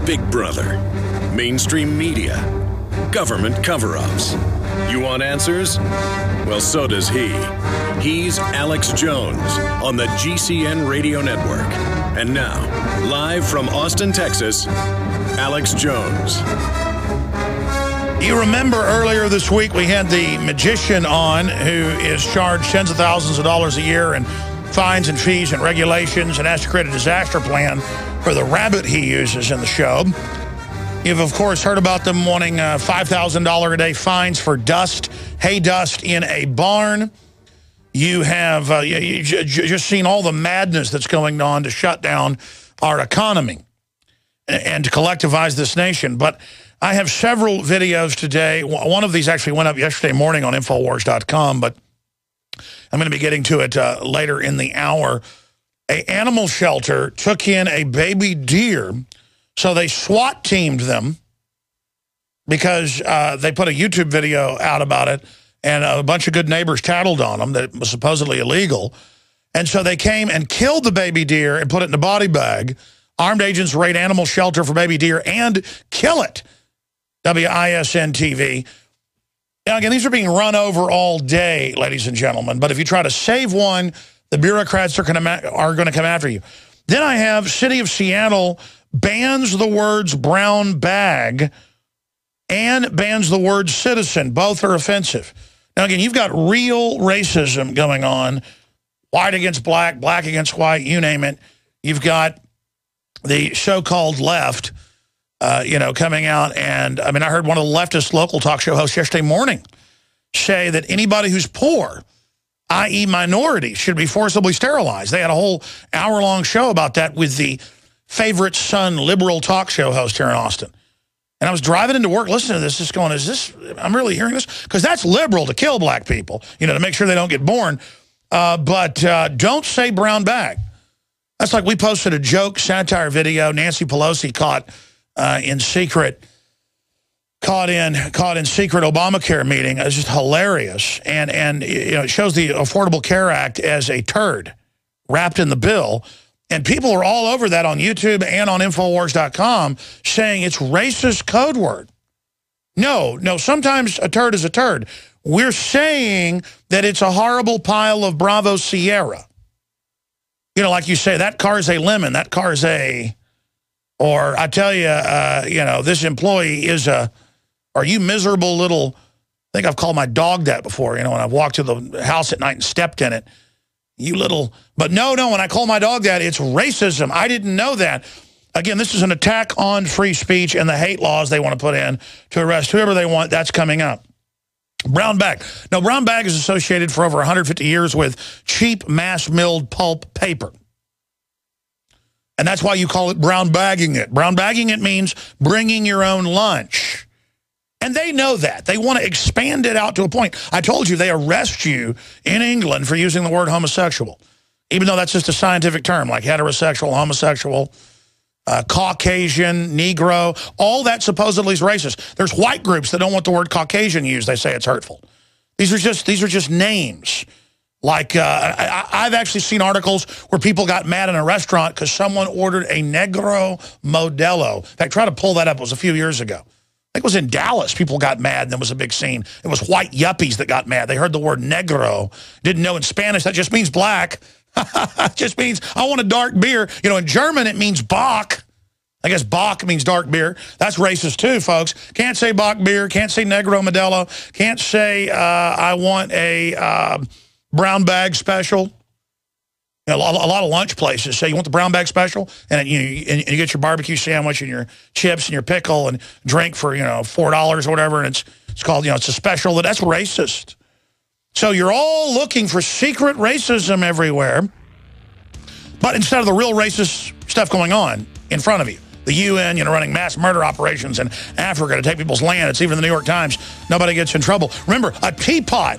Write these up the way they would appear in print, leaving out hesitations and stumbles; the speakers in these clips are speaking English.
Big Brother, mainstream media, government cover-ups. You want answers? Well, so does he. He's Alex Jones on the GCN Radio Network. And now, live from Austin, Texas, Alex Jones. You remember earlier this week we had the magician on who is charged tens of thousands of dollars a year in fines and fees and regulations and has to create a disaster plan for the rabbit he uses in the show. You've, of course, heard about them wanting $5,000 a day fines for dust, hay dust in a barn. You have just seen all the madness that's going on to shut down our economy and to collectivize this nation. But I have several videos today. One of these actually went up yesterday morning on Infowars.com, but I'm going to be getting to it later in the hour. An animal shelter took in a baby deer, so they SWAT teamed them because they put a YouTube video out about it, and a bunch of good neighbors tattled on them that it was supposedly illegal. And so they came and killed the baby deer and put it in a body bag. Armed agents raid animal shelter for baby deer and kill it. WISN TV. Now, again, these are being run over all day, ladies and gentlemen. But if you try to save one, the bureaucrats are going to come after you. Then I have City of Seattle bans the words brown bag and bans the word citizen. Both are offensive. Now, again, you've got real racism going on. White against black, black against white, you name it. You've got the so-called left, coming out. And, I mean, I heard one of the leftist local talk show hosts yesterday morning say that anybody who's poor, i.e. minorities, should be forcibly sterilized. They had a whole hour-long show about that with the favorite son liberal talk show host here in Austin. And I was driving into work listening to this, just going, I'm really hearing this? Because that's liberal to kill black people, to make sure they don't get born. But don't say brown bag. That's like we posted a joke satire video Nancy Pelosi caught in secret Obamacare meeting. It was just hilarious. And it shows the Affordable Care Act as a turd wrapped in the bill. And people are all over that on YouTube and on Infowars.com saying it's racist code word. No, sometimes a turd is a turd. We're saying that it's a horrible pile of Bravo Sierra. Like you say, that car's a lemon, that car's a... Or I tell you, this employee is are you miserable little, I think I've called my dog that before, when I've walked to the house at night and stepped in it. You little, but no, when I call my dog that, it's racism. I didn't know that. Again, this is an attack on free speech and the hate laws they want to put in to arrest whoever they want. That's coming up. Brown bag. No, brown bag is associated for over 150 years with cheap mass-milled pulp paper. And that's why you call it brown bagging it. Brown bagging it means bringing your own lunch. And they know that. They want to expand it out to a point. I told you they arrest you in England for using the word homosexual, even though that's just a scientific term, like heterosexual, homosexual, Caucasian, Negro. All that supposedly is racist. There's white groups that don't want the word Caucasian used. They say it's hurtful. These are just names. Like, I've actually seen articles where people got mad in a restaurant because someone ordered a Negro Modelo. In fact, try to pull that up. It was a few years ago. I think it was in Dallas. People got mad, and there was a big scene. It was white yuppies that got mad. They heard the word Negro. Didn't know in Spanish that just means black. It just means I want a dark beer. In German, it means Bock. I guess Bock means dark beer. That's racist, too, folks. Can't say Bock beer. Can't say Negro Modelo. Can't say I want a... brown bag special. A lot of lunch places say you want the brown bag special, and you get your barbecue sandwich and your chips and your pickle and drink for $4 or whatever, and it's called it's a special. That's racist. So you're all looking for secret racism everywhere, but instead of the real racist stuff going on in front of you, the UN, running mass murder operations in Africa to take people's land. It's even the New York Times. Nobody gets in trouble. Remember, a teapot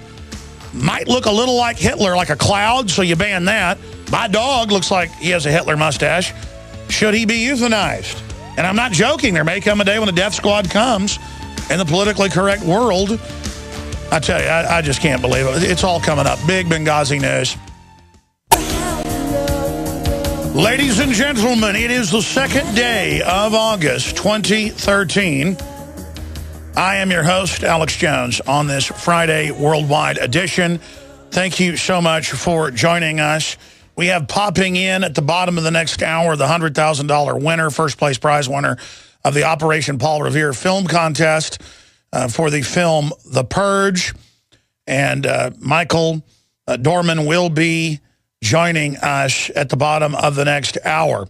might look a little like Hitler, like a cloud, so you ban that. My dog looks like he has a Hitler mustache. Should he be euthanized? And I'm not joking. There may come a day when the death squad comes in the politically correct world. I tell you, I just can't believe it. It's all coming up. Big Benghazi news. Ladies and gentlemen, it is the second day of August 2013. I am your host, Alex Jones, on this Friday Worldwide edition. Thank you so much for joining us. We have popping in at the bottom of the next hour the $100,000 winner, first place prize winner of the Operation Paul Revere Film Contest for the film The Purge. And Michael Dorhmann will be joining us at the bottom of the next hour.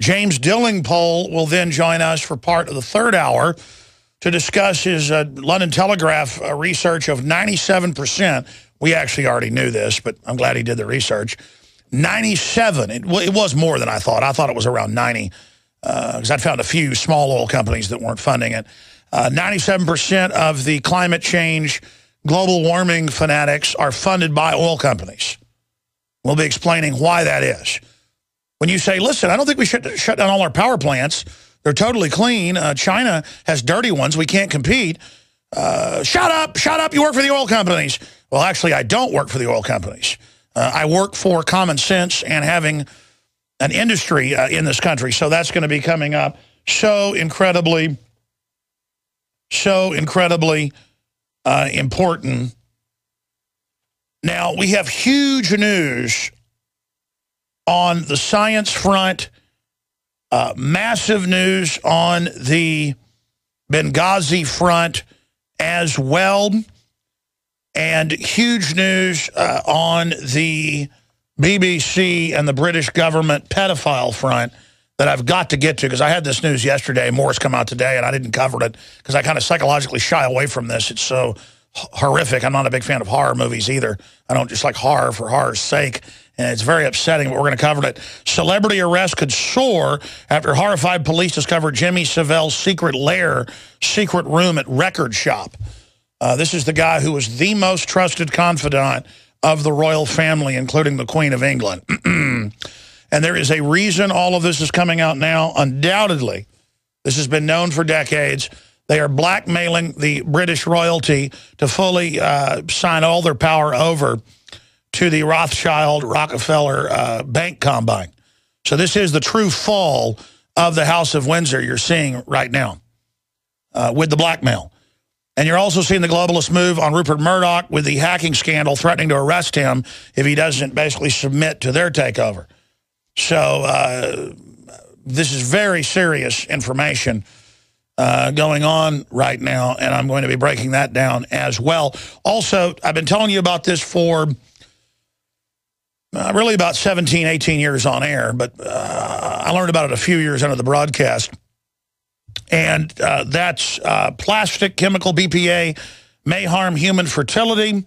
James Delingpole will then join us for part of the third hour to discuss his London Telegraph research of 97%. We actually already knew this, but I'm glad he did the research. 97. It was more than I thought. I thought it was around 90 because I'd found a few small oil companies that weren't funding it. 97% of the climate change, global warming fanatics are funded by oil companies. We'll be explaining why that is. When you say, listen, I don't think we should shut down all our power plants. They're totally clean. China has dirty ones. We can't compete. Shut up. You work for the oil companies. Well, actually, I don't work for the oil companies. I work for common sense and having an industry in this country. So that's going to be coming up so incredibly important. Now, we have huge news on the science front, massive news on the Benghazi front as well, and huge news on the BBC and the British government pedophile front that I've got to get to, because I had this news yesterday, more has come out today, and I didn't cover it because I kind of psychologically shy away from this. It's so horrific. I'm not a big fan of horror movies either. I don't just like horror for horror's sake, and it's very upsetting, but we're going to cover it. Celebrity arrest could soar after horrified police discovered Jimmy Savelle's secret lair, secret room at record shop. This is the guy who was the most trusted confidant of the royal family, including the Queen of England. And there is a reason all of this is coming out now. Undoubtedly, this has been known for decades. They are blackmailing the British royalty to fully sign all their power over to the Rothschild Rockefeller bank combine. So this is the true fall of the House of Windsor you're seeing right now with the blackmail. And you're also seeing the globalist move on Rupert Murdoch with the hacking scandal, threatening to arrest him if he doesn't basically submit to their takeover. So this is very serious information going on right now, and I'm going to be breaking that down as well. Also, I've been telling you about this for really about 17, 18 years on air, but I learned about it a few years into the broadcast. And that's plastic, chemical, BPA, may harm human fertility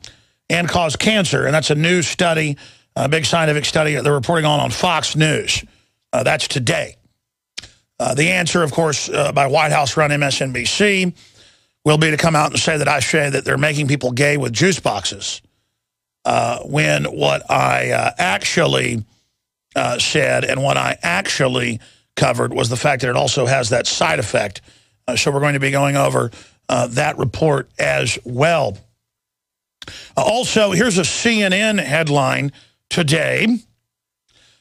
and cause cancer. And that's a new study, a big scientific study they're reporting on Fox News. That's today. The answer, of course, by White House-run MSNBC will be to come out and say that I say that they're making people gay with juice boxes. When what I actually said and what I actually covered was the fact that it also has that side effect. So we're going to be going over that report as well. Also, here's a CNN headline today.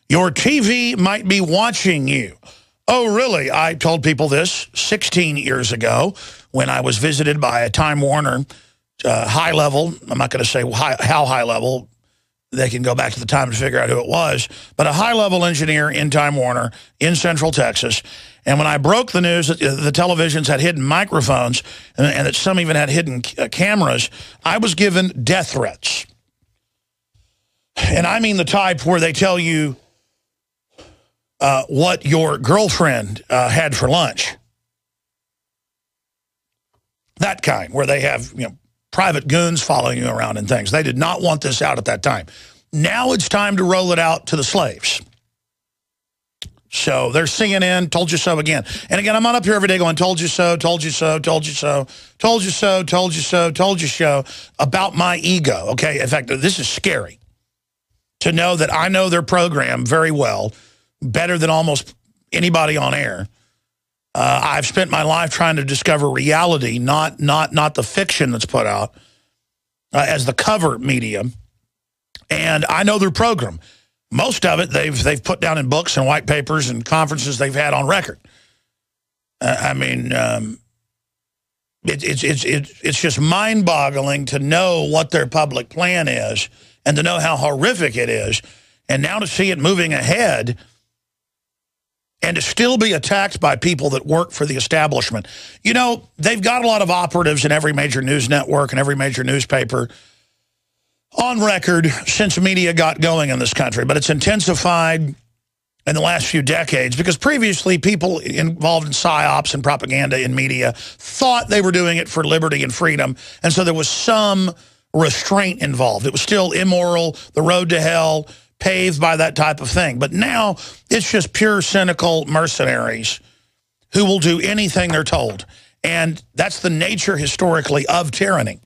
Your TV might be watching you. Oh, really? I told people this 16 years ago when I was visited by a Time Warner high level. I'm not going to say how high level. They can go back to the time to figure out who it was. But a high-level engineer in Time Warner in Central Texas. And when I broke the news that the televisions had hidden microphones and that some even had hidden cameras, I was given death threats. And I mean the type where they tell you what your girlfriend had for lunch. That kind, where they have, private goons following you around and things. They did not want this out at that time. Now it's time to roll it out to the slaves. So there's CNN, told you so again. And again, I'm not up here every day going, told you so, told you so, told you so, told you so, told you so, told you so, about my ego, okay? In fact, this is scary to know that I know their program very well, better than almost anybody on air. I've spent my life trying to discover reality, not the fiction that's put out as the cover medium. And I know their program. Most of it they've put down in books and white papers and conferences they've had on record. It's just mind-boggling to know what their public plan is and to know how horrific it is. And now to see it moving ahead and to still be attacked by people that work for the establishment. You know, they've got a lot of operatives in every major news network and every major newspaper on record since media got going in this country. But it's intensified in the last few decades because previously people involved in psyops and propaganda in media thought they were doing it for liberty and freedom. And so there was some restraint involved. It was still immoral, the road to hell, paved by that type of thing. But now it's just pure cynical mercenaries who will do anything they're told. And that's the nature historically of tyranny,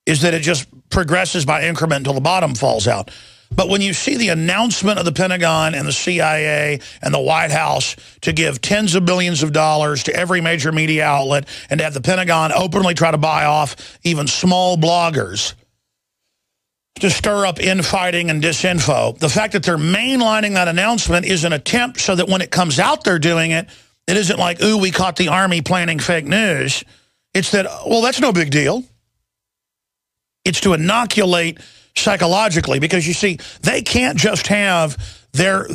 is that it just progresses by increment until the bottom falls out. But when you see the announcement of the Pentagon and the CIA and the White House to give tens of billions of dollars to every major media outlet and to have the Pentagon openly try to buy off even small bloggers to stir up infighting and disinfo, the fact that they're mainlining that announcement is an attempt so that when it comes out they're doing it, it isn't like, ooh, we caught the Army planning fake news. It's that, well, that's no big deal. It's to inoculate psychologically, because you see, they can't just have their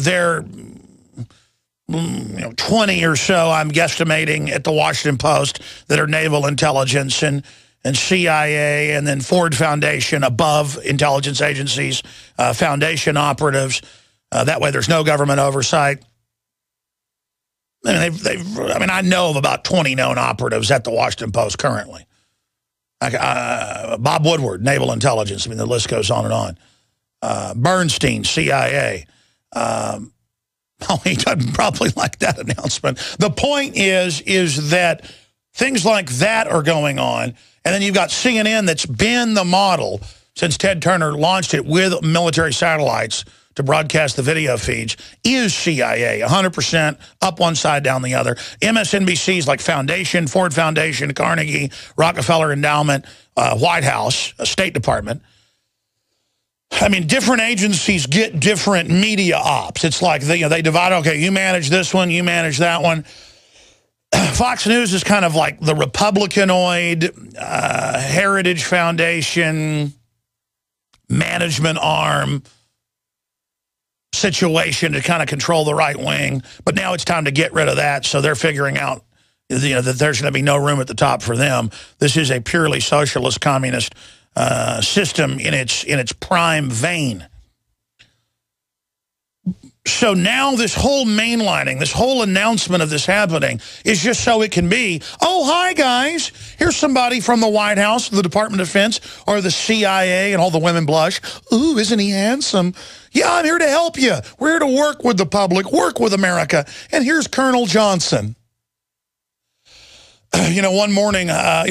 20 or so, I'm guesstimating, at the Washington Post that are naval intelligence and CIA and then Ford Foundation above intelligence agencies, foundation operatives. That way there's no government oversight. I mean, I know of about 20 known operatives at the Washington Post currently. Bob Woodward, naval intelligence. I mean, the list goes on and on. Bernstein, CIA. He doesn't probably like that announcement. The point is that things like that are going on. And then you've got CNN that's been the model since Ted Turner launched it with military satellites to broadcast the video feeds, is CIA, 100% up one side, down the other. MSNBC's like Foundation, Ford Foundation, Carnegie, Rockefeller Endowment, White House, State Department. I mean, different agencies get different media ops. It's like they divide, okay, you manage this one, you manage that one. Fox News is kind of like the Republicanoid, Heritage Foundation, management arm situation to kind of control the right wing. But now it's time to get rid of that, so they're figuring out that there's going to be no room at the top for them. This is a purely socialist communist system in its prime vein. So now this whole mainlining, this whole announcement of this happening is just so it can be, oh, hi, guys. Here's somebody from the White House, the Department of Defense, or the CIA, and all the women blush. Ooh, isn't he handsome? Yeah, I'm here to help you. We're here to work with the public, work with America. And here's Colonel Johnson. One morning,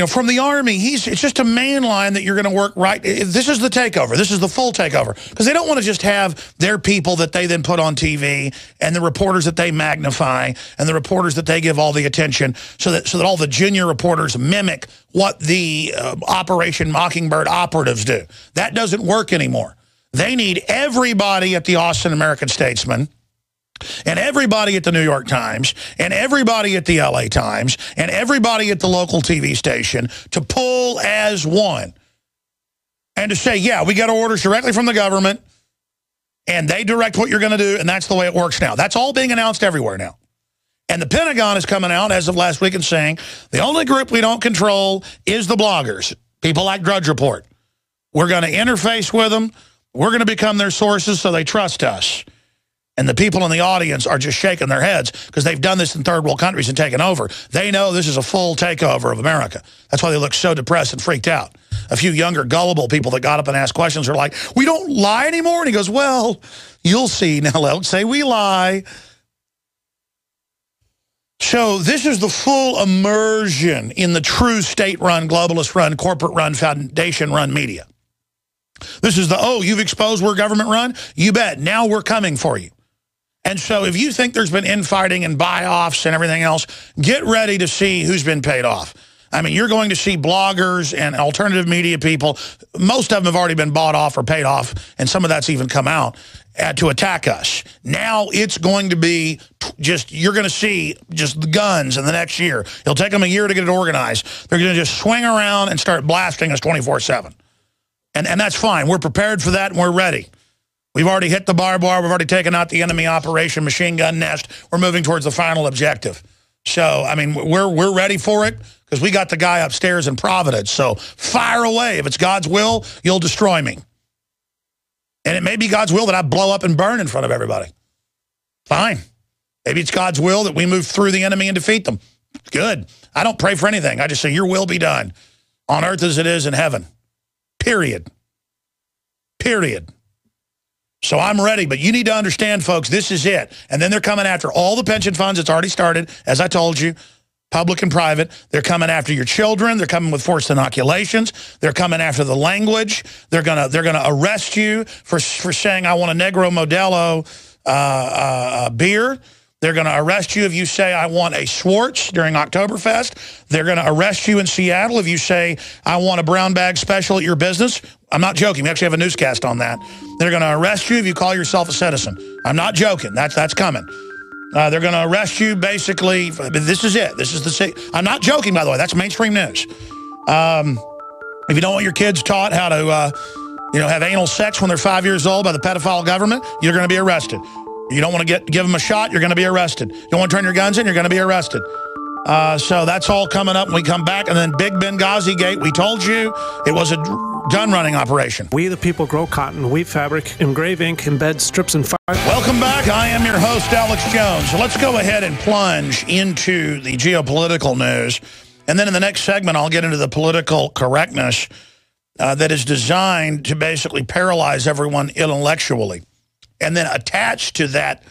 from the Army, it's just a main line that you're going to work right. This is the takeover. This is the full takeover. Because they don't want to just have their people that they then put on TV and the reporters that they magnify and the reporters that they give all the attention so that all the junior reporters mimic what the Operation Mockingbird operatives do. That doesn't work anymore. They need everybody at the Austin American-Statesman and everybody at the New York Times, and everybody at the LA Times, and everybody at the local TV station to pull as one. And to say, yeah, we got orders directly from the government, and they direct what you're going to do, and that's the way it works now. That's all being announced everywhere now. And the Pentagon is coming out as of last week and saying, the only group we don't control is the bloggers, people like Drudge Report. We're going to interface with them. We're going to become their sources so they trust us. And the people in the audience are just shaking their heads because they've done this in third world countries and taken over. They know this is a full takeover of America. That's why they look so depressed and freaked out. A few younger, gullible people that got up and asked questions are like, we don't lie anymore? And he goes, well, you'll see. Now, don't say we lie. So this is the full immersion in the true state-run, globalist-run, corporate-run, foundation-run media. This is you've exposed we're government-run? You bet. Now we're coming for you. And so if you think there's been infighting and buy-offs and everything else, get ready to see who's been paid off. I mean, you're going to see bloggers and alternative media people. Most of them have already been bought off or paid off, and some of that's even come out. to attack us. Now it's going to be you're going to see just the guns in the next year. It'll take them a year to get it organized. They're going to just swing around and start blasting us 24/7. And that's fine. We're prepared for that, and we're ready. We've already hit the barbed wire. We've already taken out the enemy operation machine gun nest. We're moving towards the final objective. So, I mean, we're ready for it because we got the guy upstairs in Providence. So fire away. If it's God's will, you'll destroy me. And it may be God's will that I blow up and burn in front of everybody. Fine. Maybe it's God's will that we move through the enemy and defeat them. Good. I don't pray for anything. I just say, your will be done on earth as it is in heaven. Period. Period. So I'm ready, but you need to understand, folks, this is it. And then they're coming after all the pension funds. It's already started, as I told you, public and private. They're coming after your children. They're coming with forced inoculations. They're coming after the language. They're gonna arrest you for saying, I want a Negro Modelo beer. They're going to arrest you if you say, I want a Schwartz during Oktoberfest. They're going to arrest you in Seattle if you say, I want a brown bag special at your business. I'm not joking. We actually have a newscast on that. They're going to arrest you if you call yourself a citizen. I'm not joking. That's coming. They're going to arrest you, basically. This is it. This is the. I'm not joking, by the way. That's mainstream news. If you don't want your kids taught how to, have anal sex when they're 5 years old by the pedophile government, you're going to be arrested. You don't want to give them a shot, you're going to be arrested. You don't want to turn your guns in, you're going to be arrested. So that's all coming up when we come back. And then Big Benghazi Gate, we told you it was a gun running operation. We the people grow cotton, weave fabric, engrave ink, embed strips and fire. Welcome back. I am your host, Alex Jones. So let's go ahead and plunge into the geopolitical news. And then in the next segment, I'll get into the political correctness that is designed to basically paralyze everyone intellectually. And then attached to that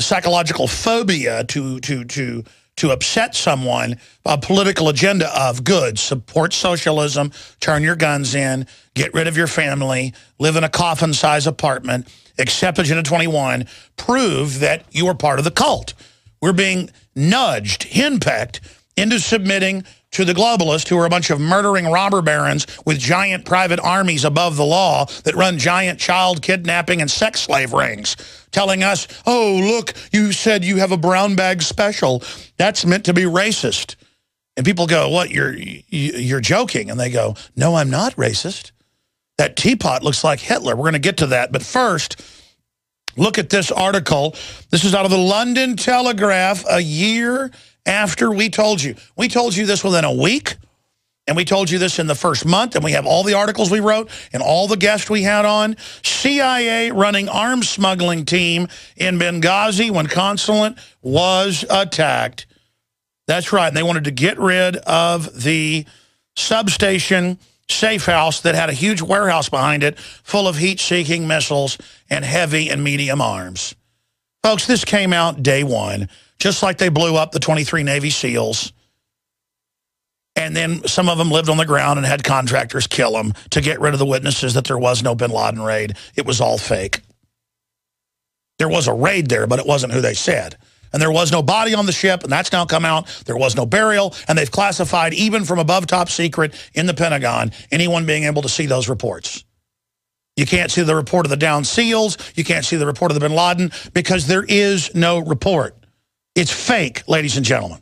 psychological phobia to upset someone, a political agenda of good, support socialism, turn your guns in, get rid of your family, live in a coffin-size apartment, accept Agenda 21, prove that you are part of the cult. We're being nudged, henpecked, into submitting to the globalists, who are a bunch of murdering robber barons with giant private armies above the law that run giant child kidnapping and sex slave rings, telling us, oh, look, you said you have a brown bag special. That's meant to be racist. And people go, what, you're joking? And they go, no, I'm not racist. That teapot looks like Hitler. We're going to get to that. But first, look at this article. This is out of the London Telegraph, a year after we told you. We told you this within a week, and we told you this in the first month, and we have all the articles we wrote and all the guests we had on. CIA running arms smuggling team in Benghazi when consulate was attacked. That's right. They wanted to get rid of the substation safe house that had a huge warehouse behind it full of heat-seeking missiles and heavy and medium arms. Folks, this came out day one. Just like they blew up the 23 Navy SEALs. And then some of them lived on the ground and had contractors kill them to get rid of the witnesses that there was no bin Laden raid. It was all fake. There was a raid there, but it wasn't who they said. And there was no body on the ship, and that's now come out. There was no burial, and they've classified, even from above top secret in the Pentagon, anyone being able to see those reports. You can't see the report of the downed SEALs. You can't see the report of the bin Laden because there is no report. It's fake, ladies and gentlemen.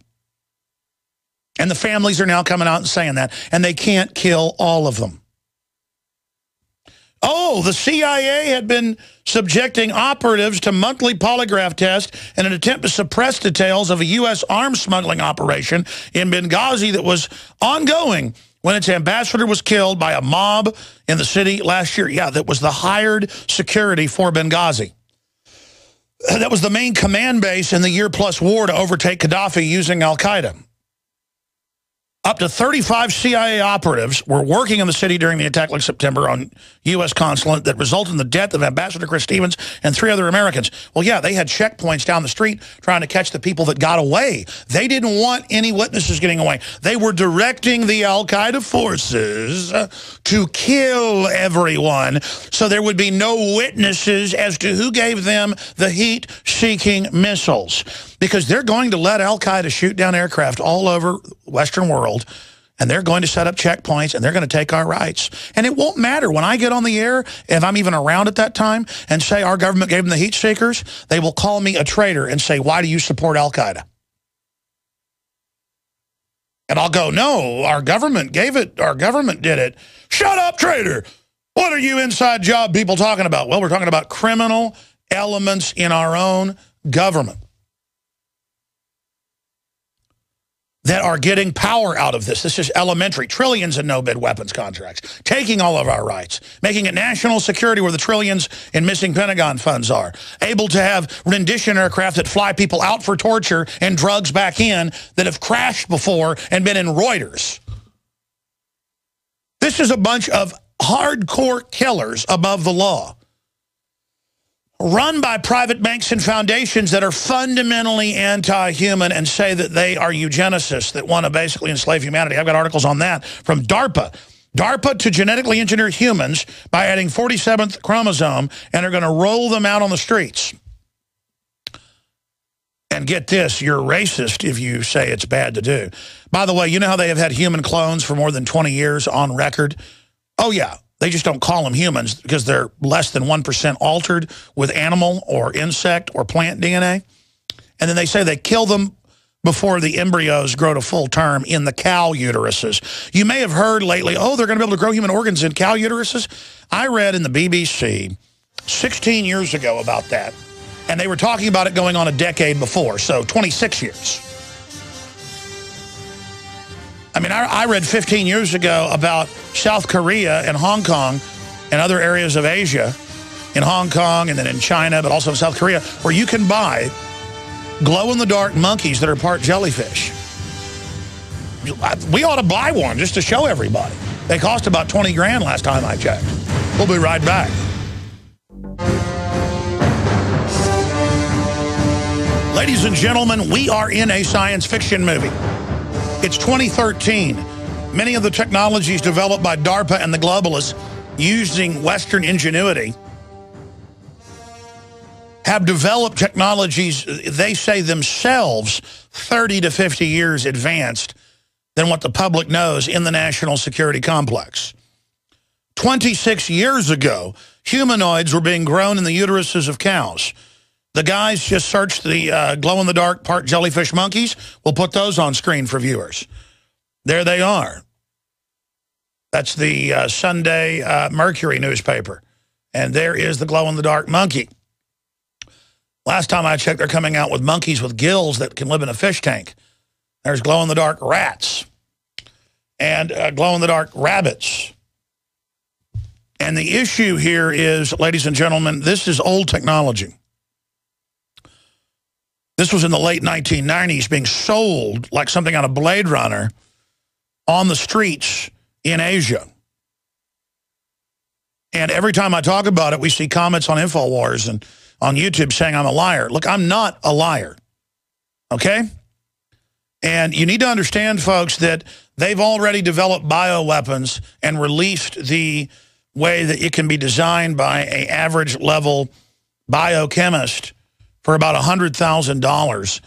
And the families are now coming out and saying that, and they can't kill all of them. Oh, the CIA had been subjecting operatives to monthly polygraph tests in an attempt to suppress details of a U.S. arms smuggling operation in Benghazi that was ongoing when its ambassador was killed by a mob in the city last year. Yeah, that was the hired security for Benghazi. That was the main command base in the year-plus war to overtake Gaddafi using al-Qaeda. Up to 35 CIA operatives were working in the city during the attack last September on U.S. consulate that resulted in the death of Ambassador Chris Stevens and 3 other Americans. Well, yeah, they had checkpoints down the street trying to catch the people that got away. They didn't want any witnesses getting away. They were directing the al-Qaeda forces to kill everyone so there would be no witnesses as to who gave them the heat-seeking missiles. Because they're going to let al-Qaeda shoot down aircraft all over the Western world And they're going to set up checkpoints, and they're going to take our rights. And it won't matter. When I get on the air, if I'm even around at that time, and say our government gave them the heat seekers, they will call me a traitor and say, why do you support al-Qaeda? And I'll go, no, our government gave it. Our government did it. Shut up, traitor. What are you inside job people talking about? Well, we're talking about criminal elements in our own government that are getting power out of this. This is elementary. Trillions in no-bid weapons contracts, taking all of our rights, making it national security where the trillions in missing Pentagon funds are, able to have rendition aircraft that fly people out for torture and drugs back in that have crashed before and been in Reuters. This is a bunch of hardcore killers above the law, run by private banks and foundations that are fundamentally anti-human and say that they are eugenicists that want to basically enslave humanity. I've got articles on that from DARPA. DARPA to genetically engineer humans by adding 47th chromosome, and are going to roll them out on the streets. And get this, you're racist if you say it's bad to do. By the way, you know how they have had human clones for more than 20 years on record? Oh, yeah. They just don't call them humans because they're less than 1% altered with animal or insect or plant DNA. And then they say they kill them before the embryos grow to full term in the cow uteruses. You may have heard lately, oh, they're going to be able to grow human organs in cow uteruses. I read in the BBC 16 years ago about that. And they were talking about it going on a decade before, so 26 years. I mean, I read 15 years ago about South Korea and Hong Kong and other areas of Asia, in Hong Kong and then in China, but also in South Korea, where you can buy glow-in-the-dark monkeys that are part jellyfish. We ought to buy one just to show everybody. They cost about 20 grand last time I checked. We'll be right back. Ladies and gentlemen, we are in a science fiction movie. It's 2013. Many of the technologies developed by DARPA and the globalists using Western ingenuity have developed technologies, they say themselves, 30 to 50 years advanced than what the public knows in the national security complex. 26 years ago, humanoids were being grown in the uteruses of cows. The guys just searched the glow-in-the-dark part jellyfish monkeys. We'll put those on screen for viewers. There they are. That's the Sunday Mercury newspaper. And there is the glow-in-the-dark monkey. Last time I checked, they're coming out with monkeys with gills that can live in a fish tank. There's glow-in-the-dark rats and glow-in-the-dark rabbits. And the issue here is, ladies and gentlemen, this is old technology. This was in the late 1990s being sold like something out of Blade Runner on the streets in Asia. And every time I talk about it, we see comments on InfoWars and on YouTube saying I'm a liar. Look, I'm not a liar, okay? And you need to understand, folks, that they've already developed bioweapons and released the way that it can be designed by an average level biochemist for about $100,000.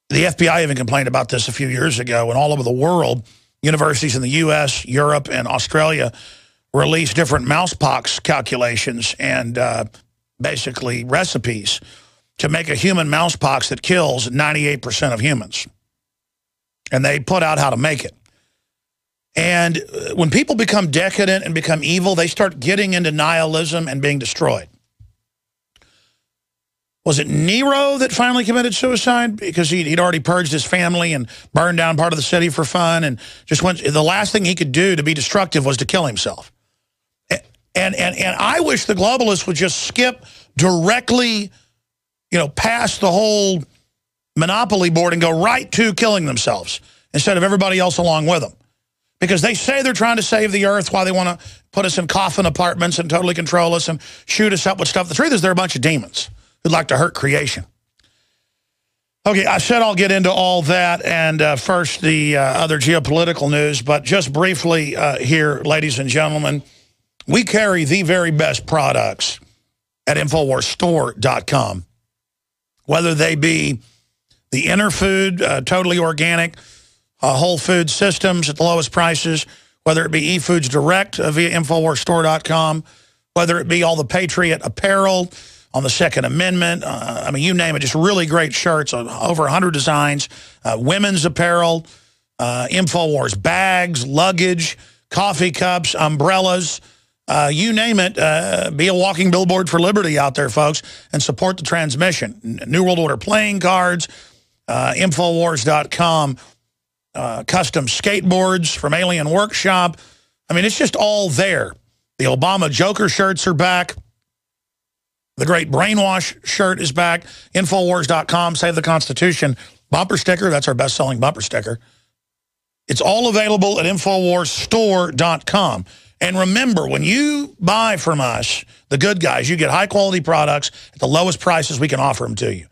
The FBI even complained about this a few years ago, and all over the world, universities in the U.S., Europe, and Australia released different mousepox calculations and basically recipes to make a human mousepox that kills 98% of humans. And they put out how to make it. And when people become decadent and become evil, they start getting into nihilism and being destroyed. Was it Nero that finally committed suicide? Because he'd already purged his family and burned down part of the city for fun and just went. The last thing he could do to be destructive was to kill himself. And I wish the globalists would just skip directly, past the whole monopoly board and go right to killing themselves instead of everybody else along with them. Because they say they're trying to save the earth while they want to put us in coffin apartments and totally control us and shoot us up with stuff. The truth is they're a bunch of demons who'd like to hurt creation. Okay, I said I'll get into all that, and first the other geopolitical news, but just briefly here, ladies and gentlemen, we carry the very best products at InfoWarsStore.com, whether they be the inner food, totally organic, Whole Food Systems at the lowest prices, whether it be eFoods Direct via InfoWarsStore.com, whether it be all the Patriot apparel on the Second Amendment. I mean, you name it, just really great shirts, over 100 designs, women's apparel, InfoWars bags, luggage, coffee cups, umbrellas, you name it. Be a walking billboard for liberty out there, folks, and support the transmission. New World Order playing cards, Infowars.com, custom skateboards from Alien Workshop. I mean, it's just all there. The Obama Joker shirts are back. The Great Brainwash shirt is back. Infowars.com, Save the Constitution bumper sticker. That's our best-selling bumper sticker. It's all available at InfoWarsStore.com. And remember, when you buy from us, the good guys, you get high-quality products at the lowest prices we can offer them to you. In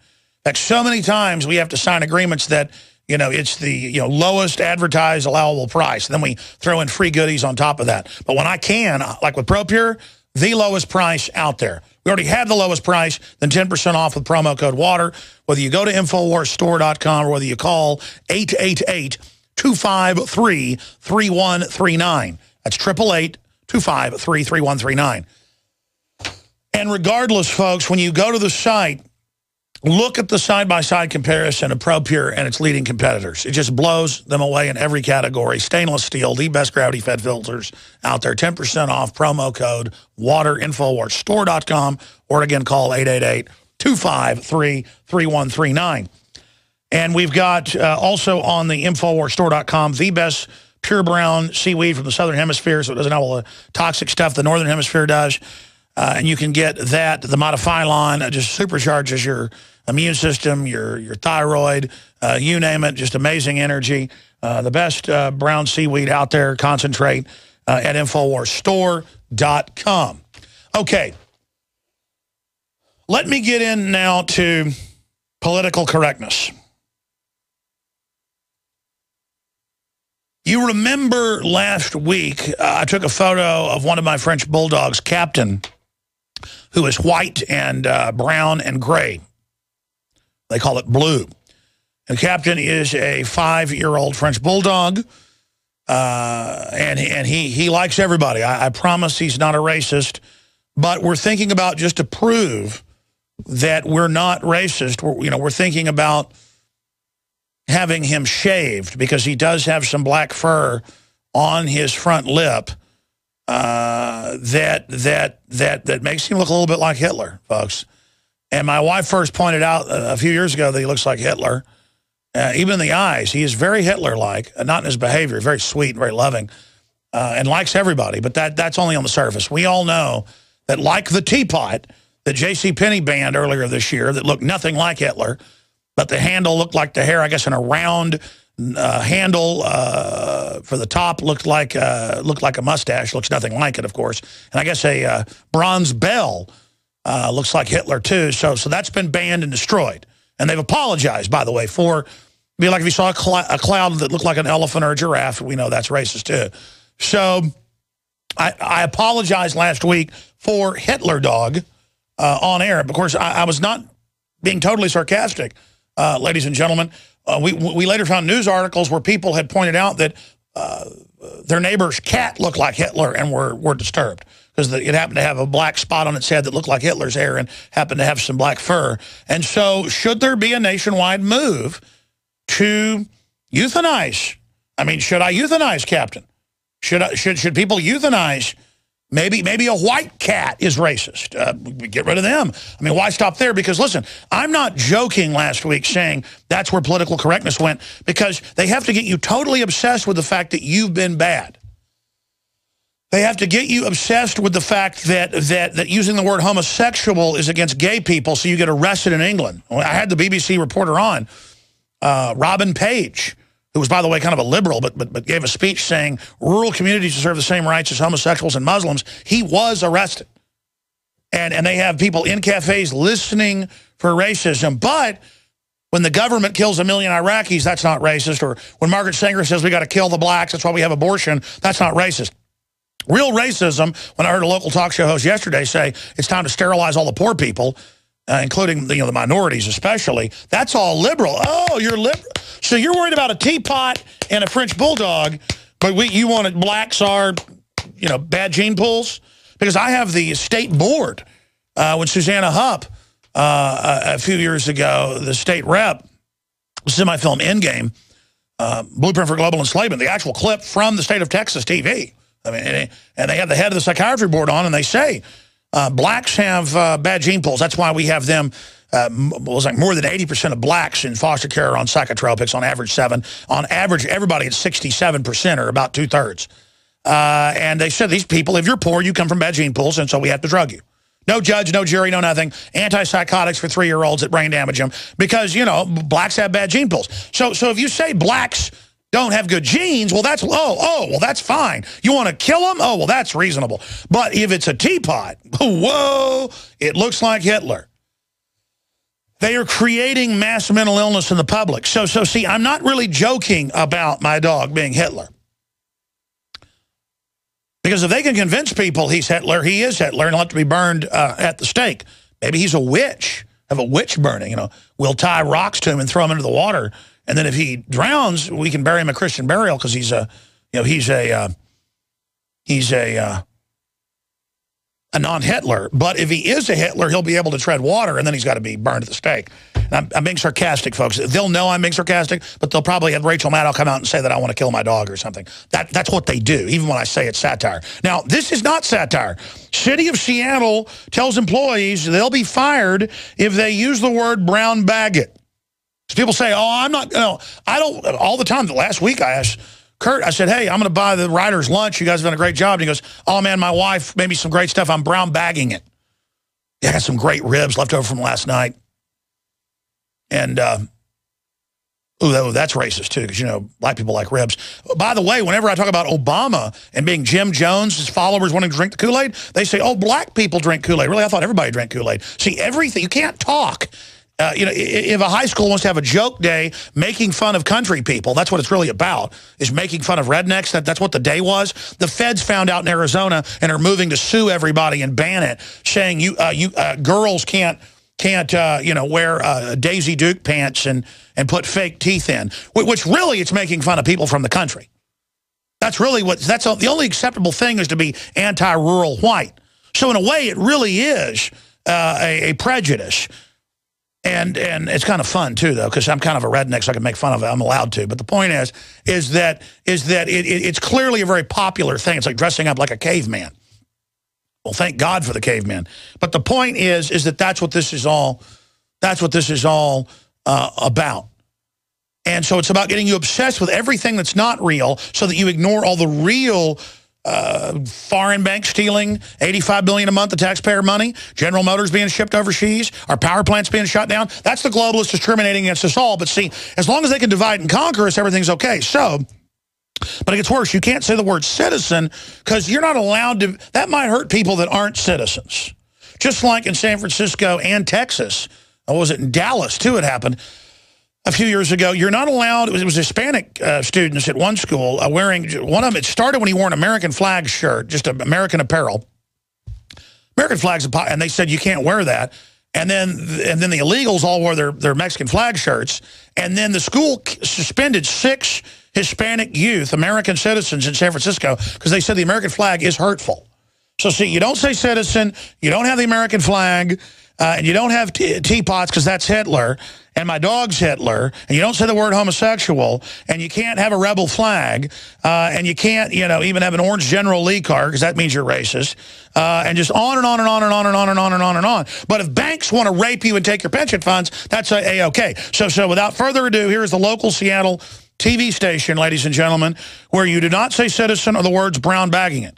fact, so many times we have to sign agreements that, you know, it's the, you know, lowest advertised allowable price. And then we throw in free goodies on top of that. But when I can, like with ProPure, the lowest price out there. We already have the lowest price, then 10% off with promo code WATER. Whether you go to InfoWarsStore.com or whether you call 888-253-3139. That's 888-253-3139. And regardless, folks, when you go to the site, look at the side-by-side comparison of ProPure and its leading competitors. It just blows them away in every category. Stainless steel, the best gravity-fed filters out there. 10% off, promo code WATER, InfoWarsStore.com, or again, call 888-253-3139. And we've got also on the InfoWarsStore.com the best pure brown seaweed from the Southern Hemisphere, so it doesn't have all the toxic stuff the Northern Hemisphere does. And you can get that. The Modifylon just supercharges your immune system, your thyroid, you name it, just amazing energy. The best brown seaweed out there, concentrate at InfoWarsStore.com. Okay. Let me get in now to political correctness. You remember last week, I took a photo of one of my French bulldogs, Captain, who is white and brown and gray. They call it blue. And Captain is a 5-year-old French bulldog, and he likes everybody. I promise he's not a racist, but we're thinking about, just to prove that we're not racist, we're thinking about having him shaved, because he does have some black fur on his front lip that makes him look a little bit like Hitler, folks. And my wife first pointed out a few years ago that he looks like Hitler. Even in the eyes, he is very Hitler-like, not in his behavior, very sweet, very loving, and likes everybody. But that's only on the surface. We all know that, like the teapot that JCPenney banned earlier this year that looked nothing like Hitler, but the handle looked like the hair, I guess, in a round handle for the top looked like a mustache. Looks nothing like it, of course. And I guess a bronze bell looks like Hitler, too. So that's been banned and destroyed. And they've apologized, by the way, for, it'd be like if you saw a cloud that looked like an elephant or a giraffe. We know that's racist, too. So I apologized last week for Hitler dog on air. Of course, I was not being totally sarcastic. Ladies and gentlemen, we later found news articles where people had pointed out that their neighbor's cat looked like Hitler and were disturbed because it happened to have a black spot on its head that looked like Hitler's hair and happened to have some black fur. And so should there be a nationwide move to euthanize? I mean, should I euthanize Captain? Should people euthanize? Maybe a white cat is racist. Get rid of them. I mean, why stop there? Because, listen, I'm not joking last week saying that's where political correctness went, because they have to get you totally obsessed with the fact that you've been bad. They have to get you obsessed with the fact that using the word homosexual is against gay people, so you get arrested in England. I had the BBC reporter on, Robin Page, who was, by the way, kind of a liberal, but gave a speech saying rural communities deserve the same rights as homosexuals and Muslims. He was arrested. And they have people in cafes listening for racism. But when the government kills 1 million Iraqis, that's not racist. Or when Margaret Sanger says we got to kill the blacks, that's why we have abortion, that's not racist. Real racism, when I heard a local talk show host yesterday say it's time to sterilize all the poor people, including the minorities especially. That's all liberal. Oh, you're liberal. So you're worried about a teapot and a French bulldog, but you wanted blacks are, bad gene pools? Because I have the state board, when Susanna Hupp, a few years ago, the state rep, this is in my film Endgame, Blueprint for Global Enslavement, the actual clip from the state of Texas TV. I mean, and they have the head of the psychiatry board on, and they say blacks have bad gene pools. That's why we have them. It was like more than 80% of blacks in foster care are on psychotropics, on average 7. On average, everybody at 67%, or about 2/3. And they said these people, if you're poor, you come from bad gene pools, and so we have to drug you. No judge, no jury, no nothing. Antipsychotics for 3-year-olds that brain damage them because, blacks have bad gene pools. So if you say blacks don't have good genes, well, that's, well, that's fine. You want to kill them? Oh, well, that's reasonable. But if it's a teapot, whoa, it looks like Hitler. They are creating mass mental illness in the public. So see, I'm not really joking about my dog being Hitler. Because if they can convince people he's Hitler, he is Hitler, and he'll have to be burned at the stake. Maybe he's a witch, have a witch burning. We'll tie rocks to him and throw him into the water, and then if he drowns, we can bury him a Christian burial because he's a non-Hitler. But if he is a Hitler, he'll be able to tread water, and then he's got to be burned at the stake. And I'm being sarcastic, folks. They'll know I'm being sarcastic, but they'll probably have Rachel Maddow come out and say that I want to kill my dog or something. That's what they do, even when I say it's satire. Now, this is not satire. City of Seattle tells employees they'll be fired if they use the word brown baggot. So people say, I'm not, I don't, all the time. Last week I asked Kurt, I said, hey, I'm going to buy the writers lunch. You guys have done a great job. And he goes, oh, man, my wife made me some great stuff. I'm brown bagging it. Yeah, I got some great ribs left over from last night. And, that's racist, too, because, black people like ribs. By the way, whenever I talk about Obama and being Jim Jones, his followers wanting to drink the Kool-Aid, they say, oh, black people drink Kool-Aid. Really, I thought everybody drank Kool-Aid. See, everything, you can't talk. If a high school wants to have a joke day making fun of country people, that's what it's really about, is making fun of rednecks. That's what the day was. The feds found out in Arizona and are moving to sue everybody and ban it, saying girls can't wear Daisy Duke pants and put fake teeth in, which really it's making fun of people from the country. That's really the only acceptable thing is to be anti-rural white. So in a way, it really is a prejudice. And it's kind of fun, too, though, because I'm kind of a redneck, so I can make fun of it. I'm allowed to. But the point is that it's clearly a very popular thing. It's like dressing up like a caveman. Well, thank God for the caveman. But the point is that that's what this is all about. And so it's about getting you obsessed with everything that's not real so that you ignore all the real foreign bank stealing $85 billion a month of taxpayer money, General Motors being shipped overseas, our power plants being shut down. That's the globalists discriminating against us all. But see, as long as they can divide and conquer us, everything's okay. So, but it gets worse. You can't say the word citizen because you're not allowed to. That might hurt people that aren't citizens. Just like in San Francisco and Texas. Or was it in Dallas, too, it happened a few years ago. You're not allowed, it was Hispanic students at one school wearing, one of them, it started when he wore an American flag shirt, just American apparel. American flags, and they said you can't wear that. And then the illegals all wore their Mexican flag shirts. And then the school suspended 6 Hispanic youth, American citizens in San Francisco, because they said the American flag is hurtful. So see, you don't say citizen, you don't have the American flag, and you don't have teapots because that's Hitler, and my dog's Hitler, and you don't say the word homosexual, and you can't have a rebel flag, and you can't, even have an orange General Lee car because that means you're racist, and just on and on and on and on and on and on and on and on. But if banks want to rape you and take your pension funds, that's A-okay. So without further ado, here is the local Seattle TV station, ladies and gentlemen, where you do not say citizen or the words brown bagging it.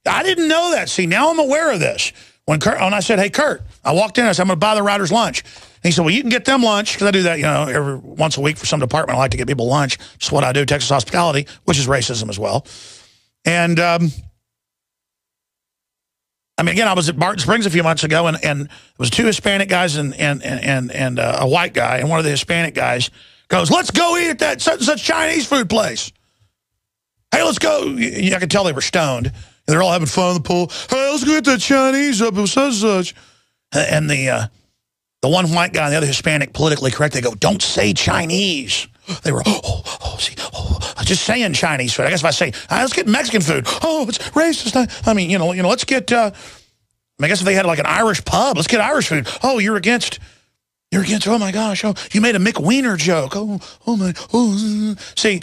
I didn't know that. See, now I'm aware of this. When I said, hey, Kurt, I walked in, I said, I'm going to buy the writers lunch. And he said, well, you can get them lunch, because I do that, every once a week for some department. I like to get people lunch. It's what I do, Texas hospitality, which is racism as well. And, again, I was at Barton Springs a few months ago, and it was 2 Hispanic guys and a white guy, and one of the Hispanic guys goes, let's go eat at that such Chinese food place. Hey, let's go. I could tell they were stoned. They're all having fun in the pool. Hey, let's go get that Chinese up at such. And the The one white guy and the other Hispanic, politically correct, they go, don't say Chinese. They were, just saying Chinese food. I guess if I say, let's get Mexican food. Oh, it's racist. I mean, let's get, I guess if they had like an Irish pub, let's get Irish food. Oh, you're against, oh my gosh, oh, you made a McWiener joke. See,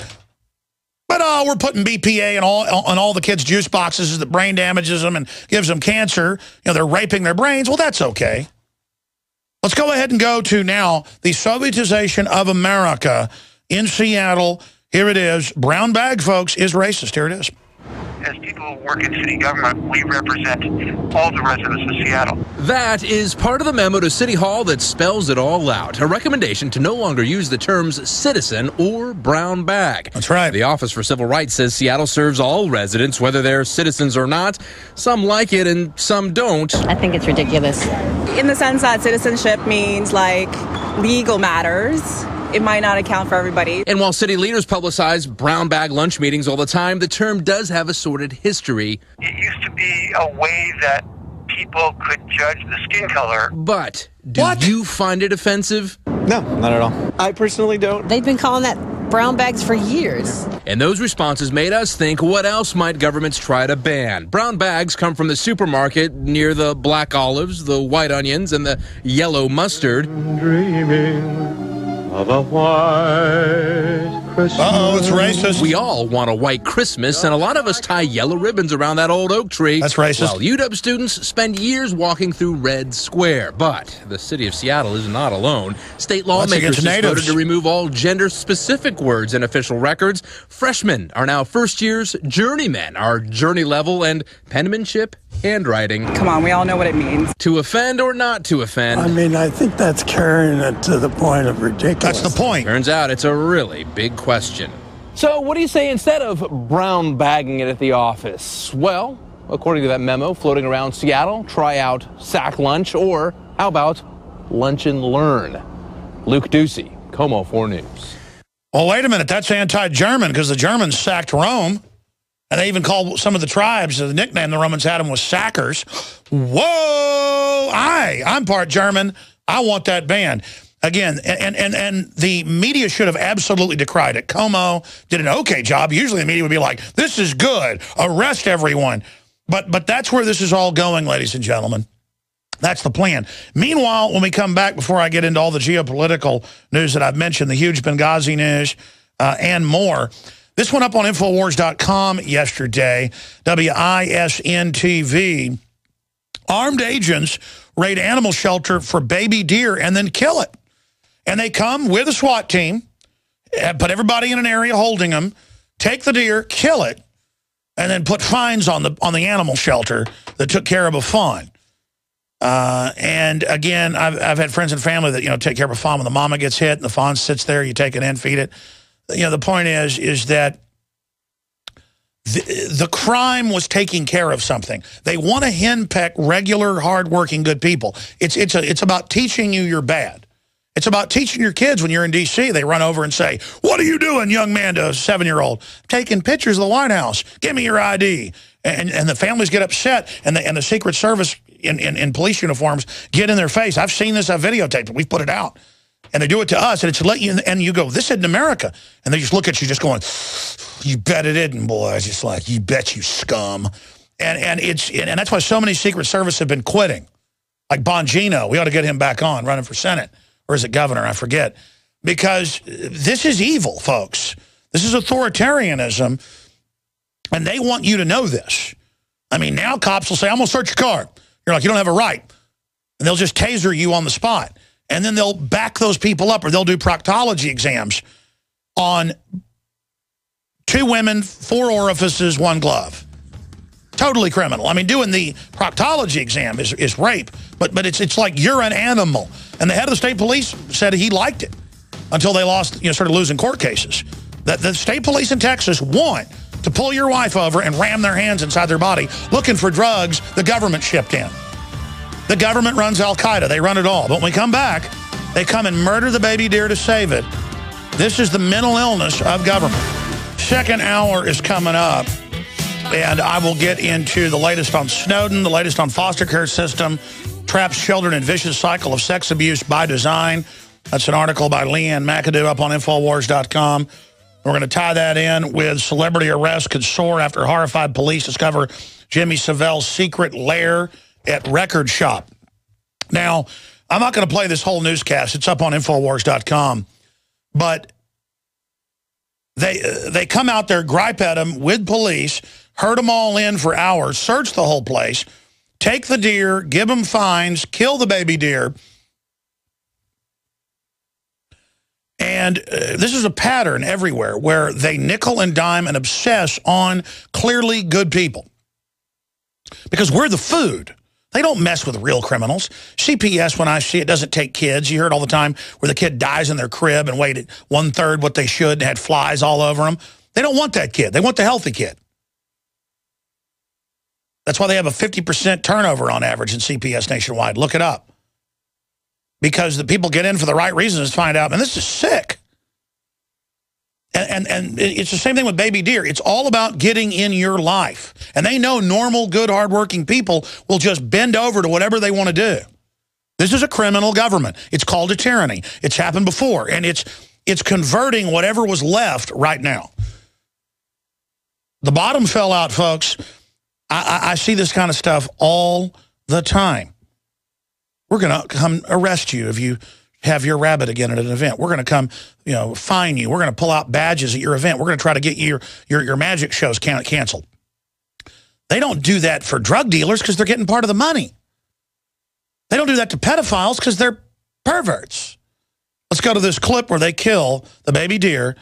but we're putting BPA on all the kids' juice boxes that brain damages them and gives them cancer. They're raping their brains. Well, that's okay. Let's go ahead and go to now the Sovietization of America in Seattle. Here it is. Brown bag, folks, is racist. Here it is. As people who work in city government, we represent all the residents of Seattle. That is part of the memo to City Hall that spells it all out. A recommendation to no longer use the terms citizen or brown bag. That's right. The Office for Civil Rights says Seattle serves all residents, whether they're citizens or not. Some like it and some don't. I think it's ridiculous. In the sense that citizenship means like legal matters. It might not account for everybody. And while city leaders publicize brown bag lunch meetings all the time, the term does have a sordid history. It used to be a way that people could judge the skin color. But do you find it offensive? No, not at all. I personally don't. They've been calling that brown bags for years. And those responses made us think, what else might governments try to ban? Brown bags come from the supermarket near the black olives, the white onions, and the yellow mustard. Dreaming of a white Christmas. Uh-oh, it's racist. We all want a white Christmas, and a lot of us tie yellow ribbons around that old oak tree. That's racist. While UW students spend years walking through Red Square. But the city of Seattle is not alone. State lawmakers just voted to remove all gender-specific words in official records. Freshmen are now first years. Journeymen are journey level, and penmanship, handwriting. Come on, we all know what it means. To offend or not to offend? I mean, I think that's carrying it to the point of ridiculous. That's the point. Turns out it's a really big question. So what do you say instead of brown bagging it at the office? Well, according to that memo floating around Seattle, try out sack lunch, or how about lunch and learn? Luke Ducey, Como 4 News. Well, wait a minute. That's anti-German because the Germans sacked Rome. And they even called some of the tribes, the nickname the Romans had them was sackers. Whoa! I'm part German. I want that banned. Again, and the media should have absolutely decried it. Como did an okay job. Usually the media would be like, this is good. Arrest everyone. But that's where this is all going, ladies and gentlemen. That's the plan. Meanwhile, when we come back, before I get into all the geopolitical news that I've mentioned, the huge Benghazi news and more, this went up on Infowars.com yesterday. WISN-TV. Armed agents raid animal shelter for baby deer and then kill it. And they come with a SWAT team, put everybody in an area holding them, take the deer, kill it, and then put fines on the animal shelter that took care of a fawn. And again, I've had friends and family that take care of a fawn when the mama gets hit and the fawn sits there. You take it in, feed it. The point is that the crime was taking care of something. They want to henpeck regular, hardworking, good people. It's about teaching you you're bad. It's about teaching your kids when you're in D.C. They run over and say, "What are you doing, young man?" to a 7-year-old. Taking pictures of the White House. Give me your ID. And the families get upset, and the Secret Service in police uniforms get in their face. I've seen this. I've videotaped it. We've put it out. And they do it to us, and it's to let you, and you go, this isn't America. And they just look at you just going, you bet it isn't, boy. It's just like, you bet, you scum. And that's why so many Secret Service have been quitting. Like Bongino, we ought to get him back on, running for Senate. Or is it governor? I forget. Because this is evil, folks. This is authoritarianism, and they want you to know this. I mean, now cops will say, I'm going to search your car. You're like, you don't have a right. And they'll just taser you on the spot. And then they'll back those people up, or they'll do proctology exams on 2 women, 4 orifices, 1 glove. Totally criminal. I mean, doing the proctology exam is rape, but it's like you're an animal. And the head of the state police said he liked it until they started losing court cases. That the state police in Texas want to pull your wife over and ram their hands inside their body looking for drugs the government shipped in. The government runs Al-Qaeda. They run it all. But when we come back, they come and murder the baby deer to save it. This is the mental illness of government. Second hour is coming up, and I will get into the latest on Snowden, the latest on foster care system, traps children in vicious cycle of sex abuse by design. That's an article by Leanne McAdoo up on Infowars.com. We're going to tie that in with celebrity arrests could soar after horrified police discover Jimmy Savelle's secret lair at record shop. Now, I'm not going to play this whole newscast. It's up on Infowars.com. But they come out there, gripe at him with police, herd them all in for hours, search the whole place, take the deer, give them fines, kill the baby deer. And this is a pattern everywhere where they nickel and dime and obsess on clearly good people. Because we're the food. They don't mess with real criminals. CPS, when I see it, doesn't take kids. You hear it all the time where the kid dies in their crib and weighed 1/3 what they should and had flies all over them. They don't want that kid. They want the healthy kid. That's why they have a 50% turnover on average in CPS nationwide. Look it up. Because the people get in for the right reasons to find out, and this is sick. And it's the same thing with baby deer. It's all about getting in your life. And they know normal, good, hardworking people will just bend over to whatever they want to do. This is a criminal government. It's called a tyranny. It's happened before. And it's converting whatever was left right now. The bottom fell out, folks. I see this kind of stuff all the time. We're going to come arrest you if you have your rabbit again at an event. We're going to come, fine you. We're going to pull out badges at your event. We're going to try to get your magic shows canceled. They don't do that for drug dealers because they're getting part of the money. They don't do that to pedophiles because they're perverts. Let's go to this clip where they kill the baby deer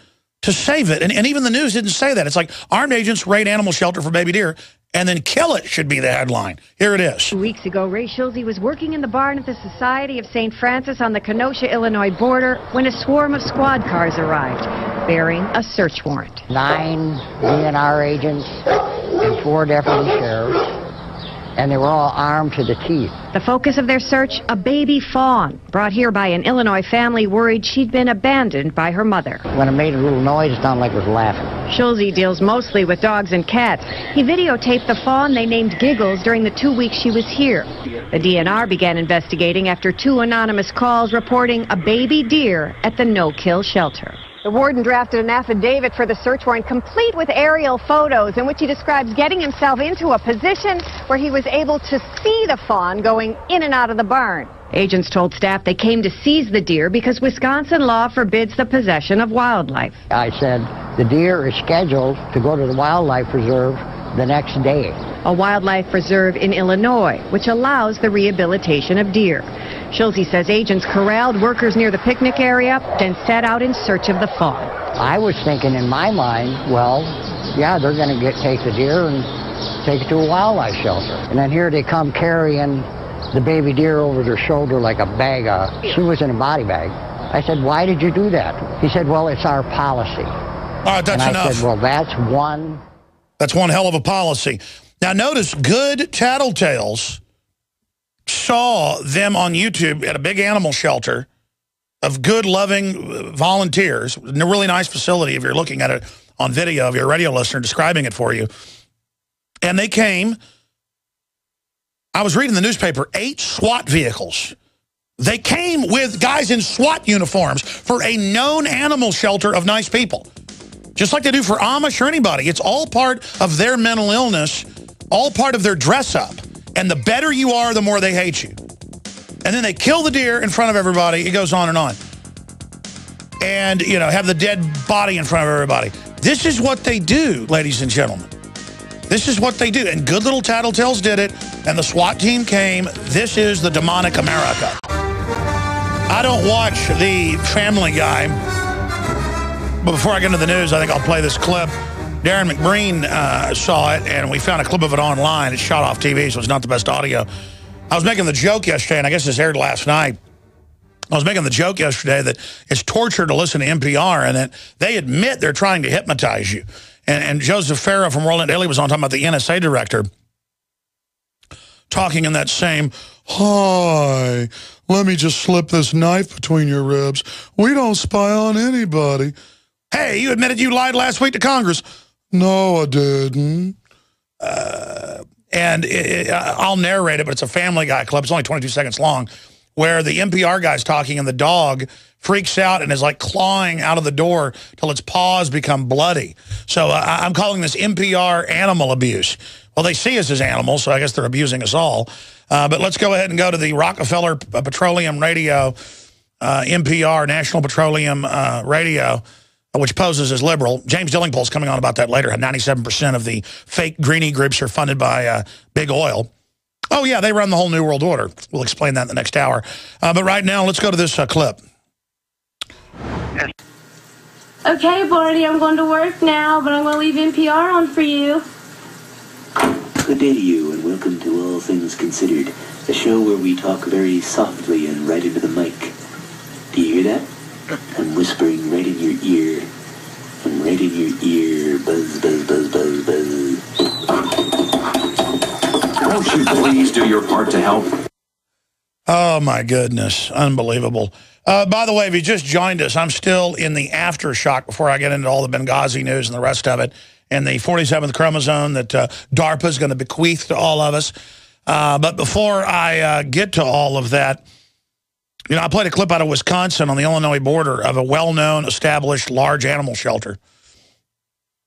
to save it. And even the news didn't say that. It's like armed agents raid animal shelter for baby deer and then kill it should be the headline. Here it is. 2 weeks ago, Ray Schulze was working in the barn at the Society of St. Francis on the Kenosha, Illinois border when a swarm of squad cars arrived, bearing a search warrant. 9 DNR agents and 4 deputy sheriffs, and they were all armed to the teeth. The focus of their search, a baby fawn, brought here by an Illinois family worried she'd been abandoned by her mother. When it made a little noise, it sounded like it was laughing. Schulze deals mostly with dogs and cats. He videotaped the fawn they named Giggles during the 2 weeks she was here. The DNR began investigating after 2 anonymous calls reporting a baby deer at the no-kill shelter. The warden drafted an affidavit for the search warrant, complete with aerial photos, in which he describes getting himself into a position where he was able to see the fawn going in and out of the barn. Agents told staff they came to seize the deer because Wisconsin law forbids the possession of wildlife. I said, the deer is scheduled to go to the wildlife reserve the next day. A wildlife reserve in Illinois, which allows the rehabilitation of deer. Schulze says agents corralled workers near the picnic area, then set out in search of the fawn. I was thinking in my mind, well, yeah, they're going to take the deer and take it to a wildlife shelter. And then here they come carrying the baby deer over their shoulder like a bag she was in a body bag. I said, why did you do that? He said, well, it's our policy. All right, that's and enough. I said, well, that's one hell of a policy. Now, notice good tattletales saw them on YouTube at a big animal shelter of good, loving volunteers. A really nice facility if you're looking at it on video of your radio listener describing it for you. And they came, I was reading the newspaper, 8 SWAT vehicles. They came with guys in SWAT uniforms for a known animal shelter of nice people. Just like they do for Amish or anybody. It's all part of their mental illness, all part of their dress up. And the better you are, the more they hate you. And then they kill the deer in front of everybody. It goes on and on. And, have the dead body in front of everybody. This is what they do, ladies and gentlemen. This is what they do. And good little tattletales did it. And the SWAT team came. This is the demonic America. I don't watch the Family Guy. But before I get into the news, I think I'll play this clip. Darren McBreen saw it, and we found a clip of it online. It's shot off TV, so it's not the best audio. I was making the joke yesterday, and I guess this aired last night. I was making the joke yesterday that it's torture to listen to NPR, and that they admit they're trying to hypnotize you. And Joseph Farah from World Net Daily was on talking about the NSA director talking in that same, hi, let me just slip this knife between your ribs. We don't spy on anybody. Hey, you admitted you lied last week to Congress. No, I didn't. And I'll narrate it, but it's a Family Guy clip. It's only 22 seconds long, where the NPR guy's talking and the dog freaks out and is like clawing out of the door till its paws become bloody. So I'm calling this NPR animal abuse. Well, they see us as animals, so I guess they're abusing us all. But let's go ahead and go to the Rockefeller Petroleum Radio, NPR, National Petroleum Radio, which poses as liberal. James Delingpole is coming on about that later. 97% of the fake greenie groups are funded by big oil. Oh, yeah, they run the whole New World Order. We'll explain that in the next hour. But right now, let's go to this clip. Okay, Barney, I'm going to work now, but I'm going to leave NPR on for you. Good day to you, and welcome to All Things Considered, a show where we talk very softly and right into the mic. Do you hear that? I'm whispering right in your ear. I'm right in your ear. Buzz, buzz, buzz, buzz, buzz. Won't you please do your part to help? Oh, my goodness. Unbelievable. By the way, if you just joined us, I'm still in the aftershock before I get into all the Benghazi news and the rest of it, and the 47th chromosome that DARPA is going to bequeath to all of us. But before I get to all of that, you know, I played a clip out of Wisconsin on the Illinois border of a well-known, established, large animal shelter.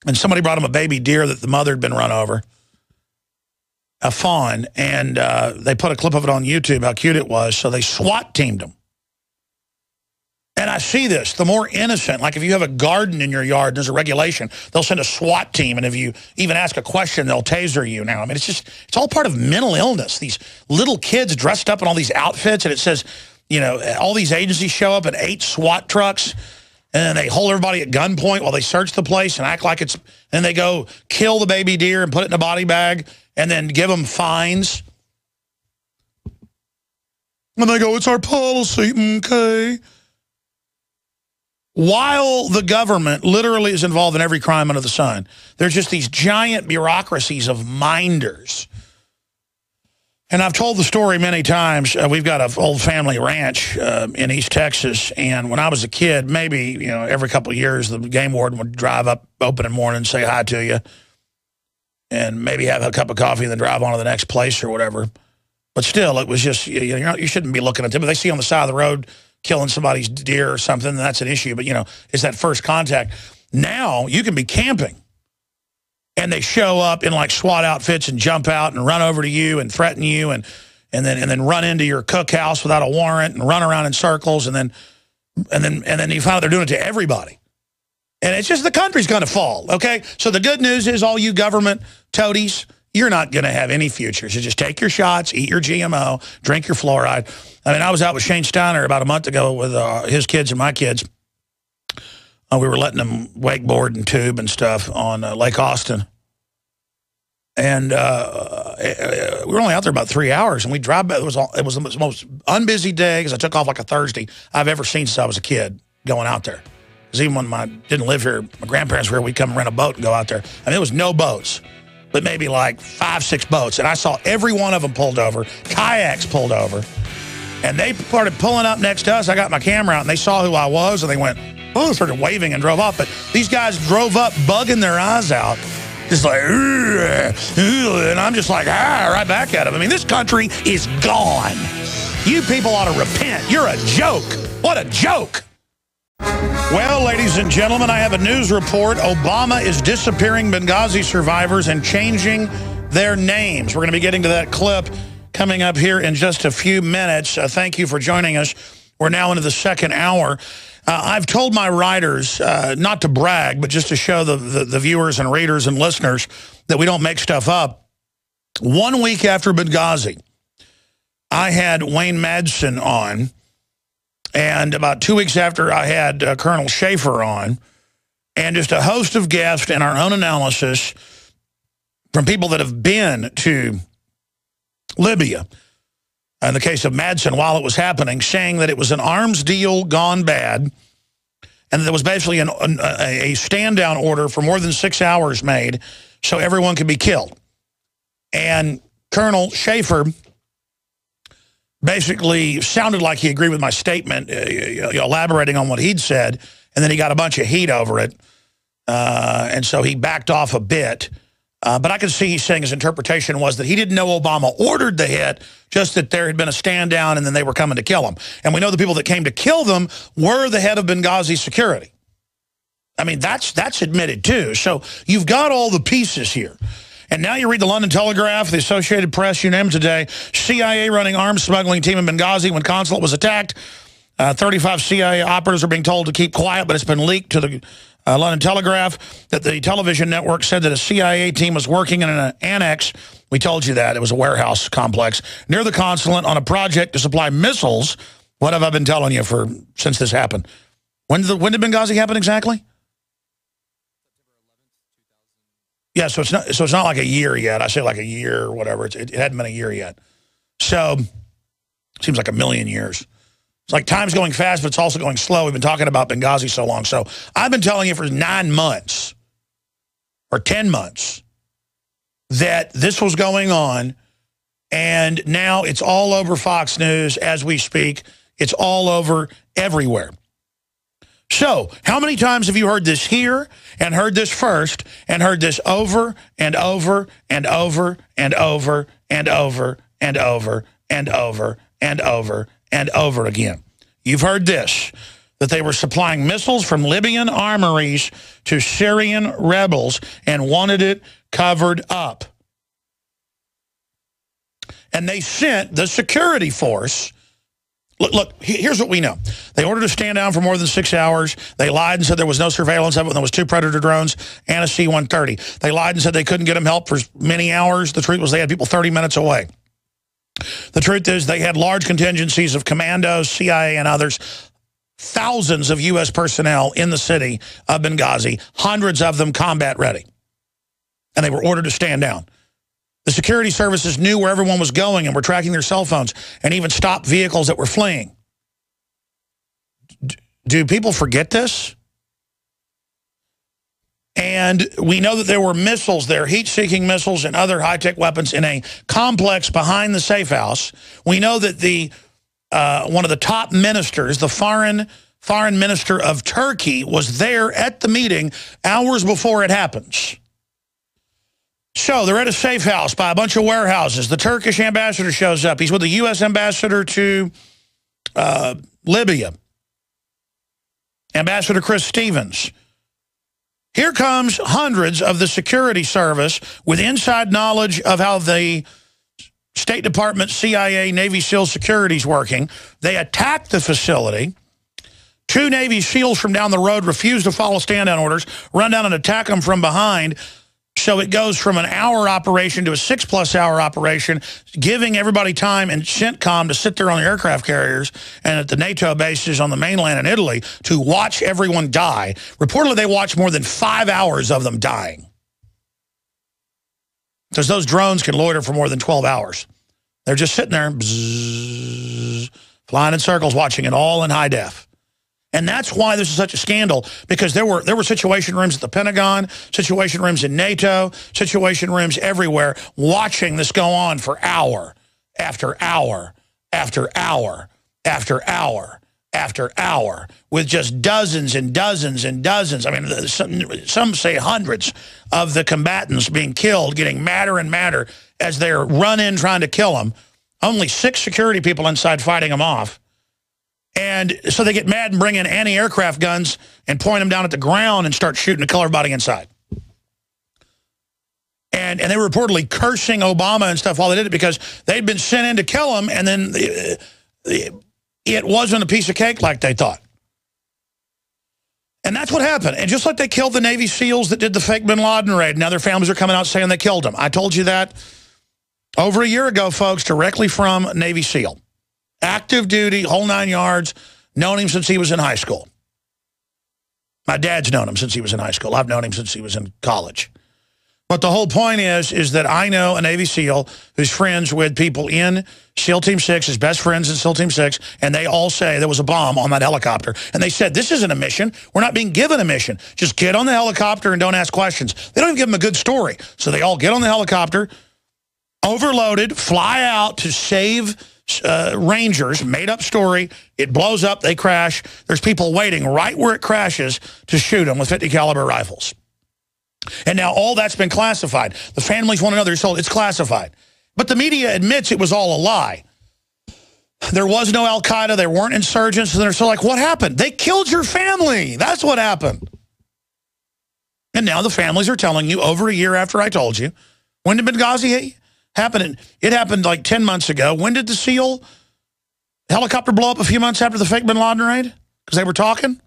And somebody brought him a baby deer that the mother had been run over, a fawn, and they put a clip of it on YouTube, how cute it was, so they SWAT teamed him. And I see this, the more innocent, like if you have a garden in your yard, there's a regulation, they'll send a SWAT team, and if you even ask a question, they'll taser you now. I mean, it's all part of mental illness. These little kids dressed up in all these outfits, and it says, you know, all these agencies show up in 8 SWAT trucks, and then they hold everybody at gunpoint while they search the place and act like it's, and they go kill the baby deer and put it in a body bag and then give them fines. And they go, it's our policy, okay. While the government literally is involved in every crime under the sun, there's just these giant bureaucracies of minders. And I've told the story many times. We've got an old family ranch in East Texas, and when I was a kid, maybe, you know, every couple of years, the game warden would drive up opening morning, say hi to you, and maybe have a cup of coffee and then drive on to the next place or whatever. But still, it was just, you know, you shouldn't be looking at them. If they see on the side of the road killing somebody's deer or something, that's an issue. But, you know, it's that first contact. Now, you can be camping, and they show up in, like, SWAT outfits and jump out and run over to you and threaten you and then run into your cookhouse without a warrant and run around in circles, and then you find out they're doing it to everybody. And it's just the country's going to fall, okay? So the good news is all you government toadies, you're not going to have any future. So just take your shots, eat your GMO, drink your fluoride. I mean, I was out with Shane Steiner about a month ago with his kids and my kids. We were letting them wakeboard and tube and stuff on Lake Austin. And we were only out there about 3 hours, and we drive back. It was the most unbusy day, because I took off like a Thursday, I've ever seen since I was a kid going out there. Because even when I didn't live here, my grandparents were here, we'd come rent a boat and go out there. I mean, there was no boats, but maybe like 5, 6 boats. And I saw every one of them pulled over, kayaks pulled over. And they started pulling up next to us. I got my camera out, and they saw who I was, and they went, oh, started waving and drove off. But these guys drove up, bugging their eyes out, just like, and I'm just like, right back at them. I mean, this country is gone. You people ought to repent. You're a joke. What a joke. Well, ladies and gentlemen, I have a news report. Obama is disappearing Benghazi survivors and changing their names. We're going to be getting to that clip coming up here in just a few minutes. Thank you for joining us. We're now into the second hour. I've told my writers, not to brag, but just to show the viewers and readers and listeners that we don't make stuff up. 1 week after Benghazi, I had Wayne Madsen on. And about 2 weeks after, I had Colonel Schaefer on. And just a host of guests and our own analysis from people that have been to Libya, in the case of Madsen, while it was happening, saying that it was an arms deal gone bad, and that there was basically a stand-down order for more than 6 hours made so everyone could be killed. And Colonel Schaefer basically sounded like he agreed with my statement, elaborating on what he'd said, and then he got a bunch of heat over it, and so he backed off a bit. But I can see he's saying his interpretation was that he didn't know Obama ordered the hit, just that there had been a stand down and then they were coming to kill him. And we know the people that came to kill them were the head of Benghazi security. I mean, that's admitted too. So you've got all the pieces here. And now you read the London Telegraph, the Associated Press, you name it today. CIA running arms smuggling team in Benghazi when consulate was attacked. 35 CIA operatives are being told to keep quiet, but it's been leaked to the London Telegraph that the television network said that a CIA team was working in an annex. We told you that. It was a warehouse complex near the consulate on a project to supply missiles. What have I been telling you since this happened? When did Benghazi happen exactly? Yeah, so it's not like a year yet. I say like a year or whatever. It hadn't been a year yet. So it seems like a million years. It's like time's going fast, but it's also going slow. We've been talking about Benghazi so long. So I've been telling you for 9 months or 10 months that this was going on, and now it's all over Fox News as we speak. It's all over everywhere. So how many times have you heard this here and heard this first and heard this over and over and over and over and over and over and over and over and over again? You've heard this, that they were supplying missiles from Libyan armories to Syrian rebels and wanted it covered up. And they sent the security force. Look, here's what we know. They ordered to stand down for more than 6 hours. They lied and said there was no surveillance of it when there was 2 Predator drones and a C-130. They lied and said they couldn't get them help for many hours. The truth was they had people 30 minutes away. The truth is they had large contingencies of commandos, CIA, and others, thousands of U.S. personnel in the city of Benghazi, hundreds of them combat ready. And they were ordered to stand down. The security services knew where everyone was going and were tracking their cell phones and even stopped vehicles that were fleeing. Do people forget this? And we know that there were missiles there, heat-seeking missiles and other high-tech weapons in a complex behind the safe house. We know that one of the top ministers, the foreign minister of Turkey, was there at the meeting hours before it happens. So they're at a safe house by a bunch of warehouses. The Turkish ambassador shows up. He's with the U.S. ambassador to Libya, Ambassador Chris Stevens. Here comes hundreds of the security service with inside knowledge of how the State Department, CIA, Navy SEAL security is working. They attack the facility. 2 Navy SEALs from down the road refuse to follow stand-down orders, run down and attack them from behind. So it goes from an hour operation to a 6+ hour operation, giving everybody time in CENTCOM to sit there on the aircraft carriers and at the NATO bases on the mainland in Italy to watch everyone die. Reportedly, they watched more than 5 hours of them dying. Because those drones can loiter for more than 12 hours. They're just sitting there, bzzz, flying in circles, watching it all in high def. And that's why this is such a scandal, because there were situation rooms at the Pentagon, situation rooms in NATO, situation rooms everywhere, watching this go on for hour after hour after hour after hour after hour, with just dozens and dozens and dozens. I mean, some say hundreds of the combatants being killed, getting madder and madder as they're run in trying to kill them. Only 6 security people inside fighting them off. And so they get mad and bring in anti-aircraft guns and point them down at the ground and start shooting to kill everybody inside. And they were reportedly cursing Obama and stuff while they did it because they'd been sent in to kill him, and then it wasn't a piece of cake like they thought. And that's what happened. And just like they killed the Navy SEALs that did the fake bin Laden raid, now their families are coming out saying they killed them. I told you that over a year ago, folks, directly from Navy SEAL. Active duty, whole 9 yards, known him since he was in high school. My dad's known him since he was in high school. I've known him since he was in college. But the whole point is that I know a Navy SEAL who's friends with people in SEAL Team 6, his best friends in SEAL Team 6, and they all say there was a bomb on that helicopter. And they said, this isn't a mission. We're not being given a mission. Just get on the helicopter and don't ask questions. They don't even give them a good story. So they all get on the helicopter, overloaded, fly out to save Rangers, made up story. It blows up, they crash. There's people waiting right where it crashes to shoot them with .50 caliber rifles. And now all that's been classified. The families want to know they're told it's classified. But the media admits it was all a lie. There was no Al-Qaeda. There weren't insurgents. And they're still like, what happened? They killed your family. That's what happened. And now the families are telling you over a year after I told you. When did Benghazi happen? It happened like 10 months ago. When did the SEAL helicopter blow up? A few months after the fake bin Laden raid? Because they were talking?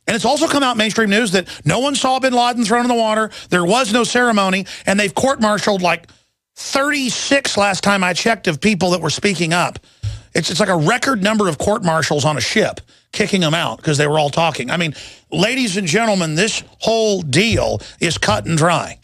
And it's also come out in mainstream news that no one saw bin Laden thrown in the water. There was no ceremony. And they've court-martialed like 36 last time I checked of people that were speaking up. It's like a record number of court-martials on a ship kicking them out because they were all talking. I mean, ladies and gentlemen, this whole deal is cut and dry.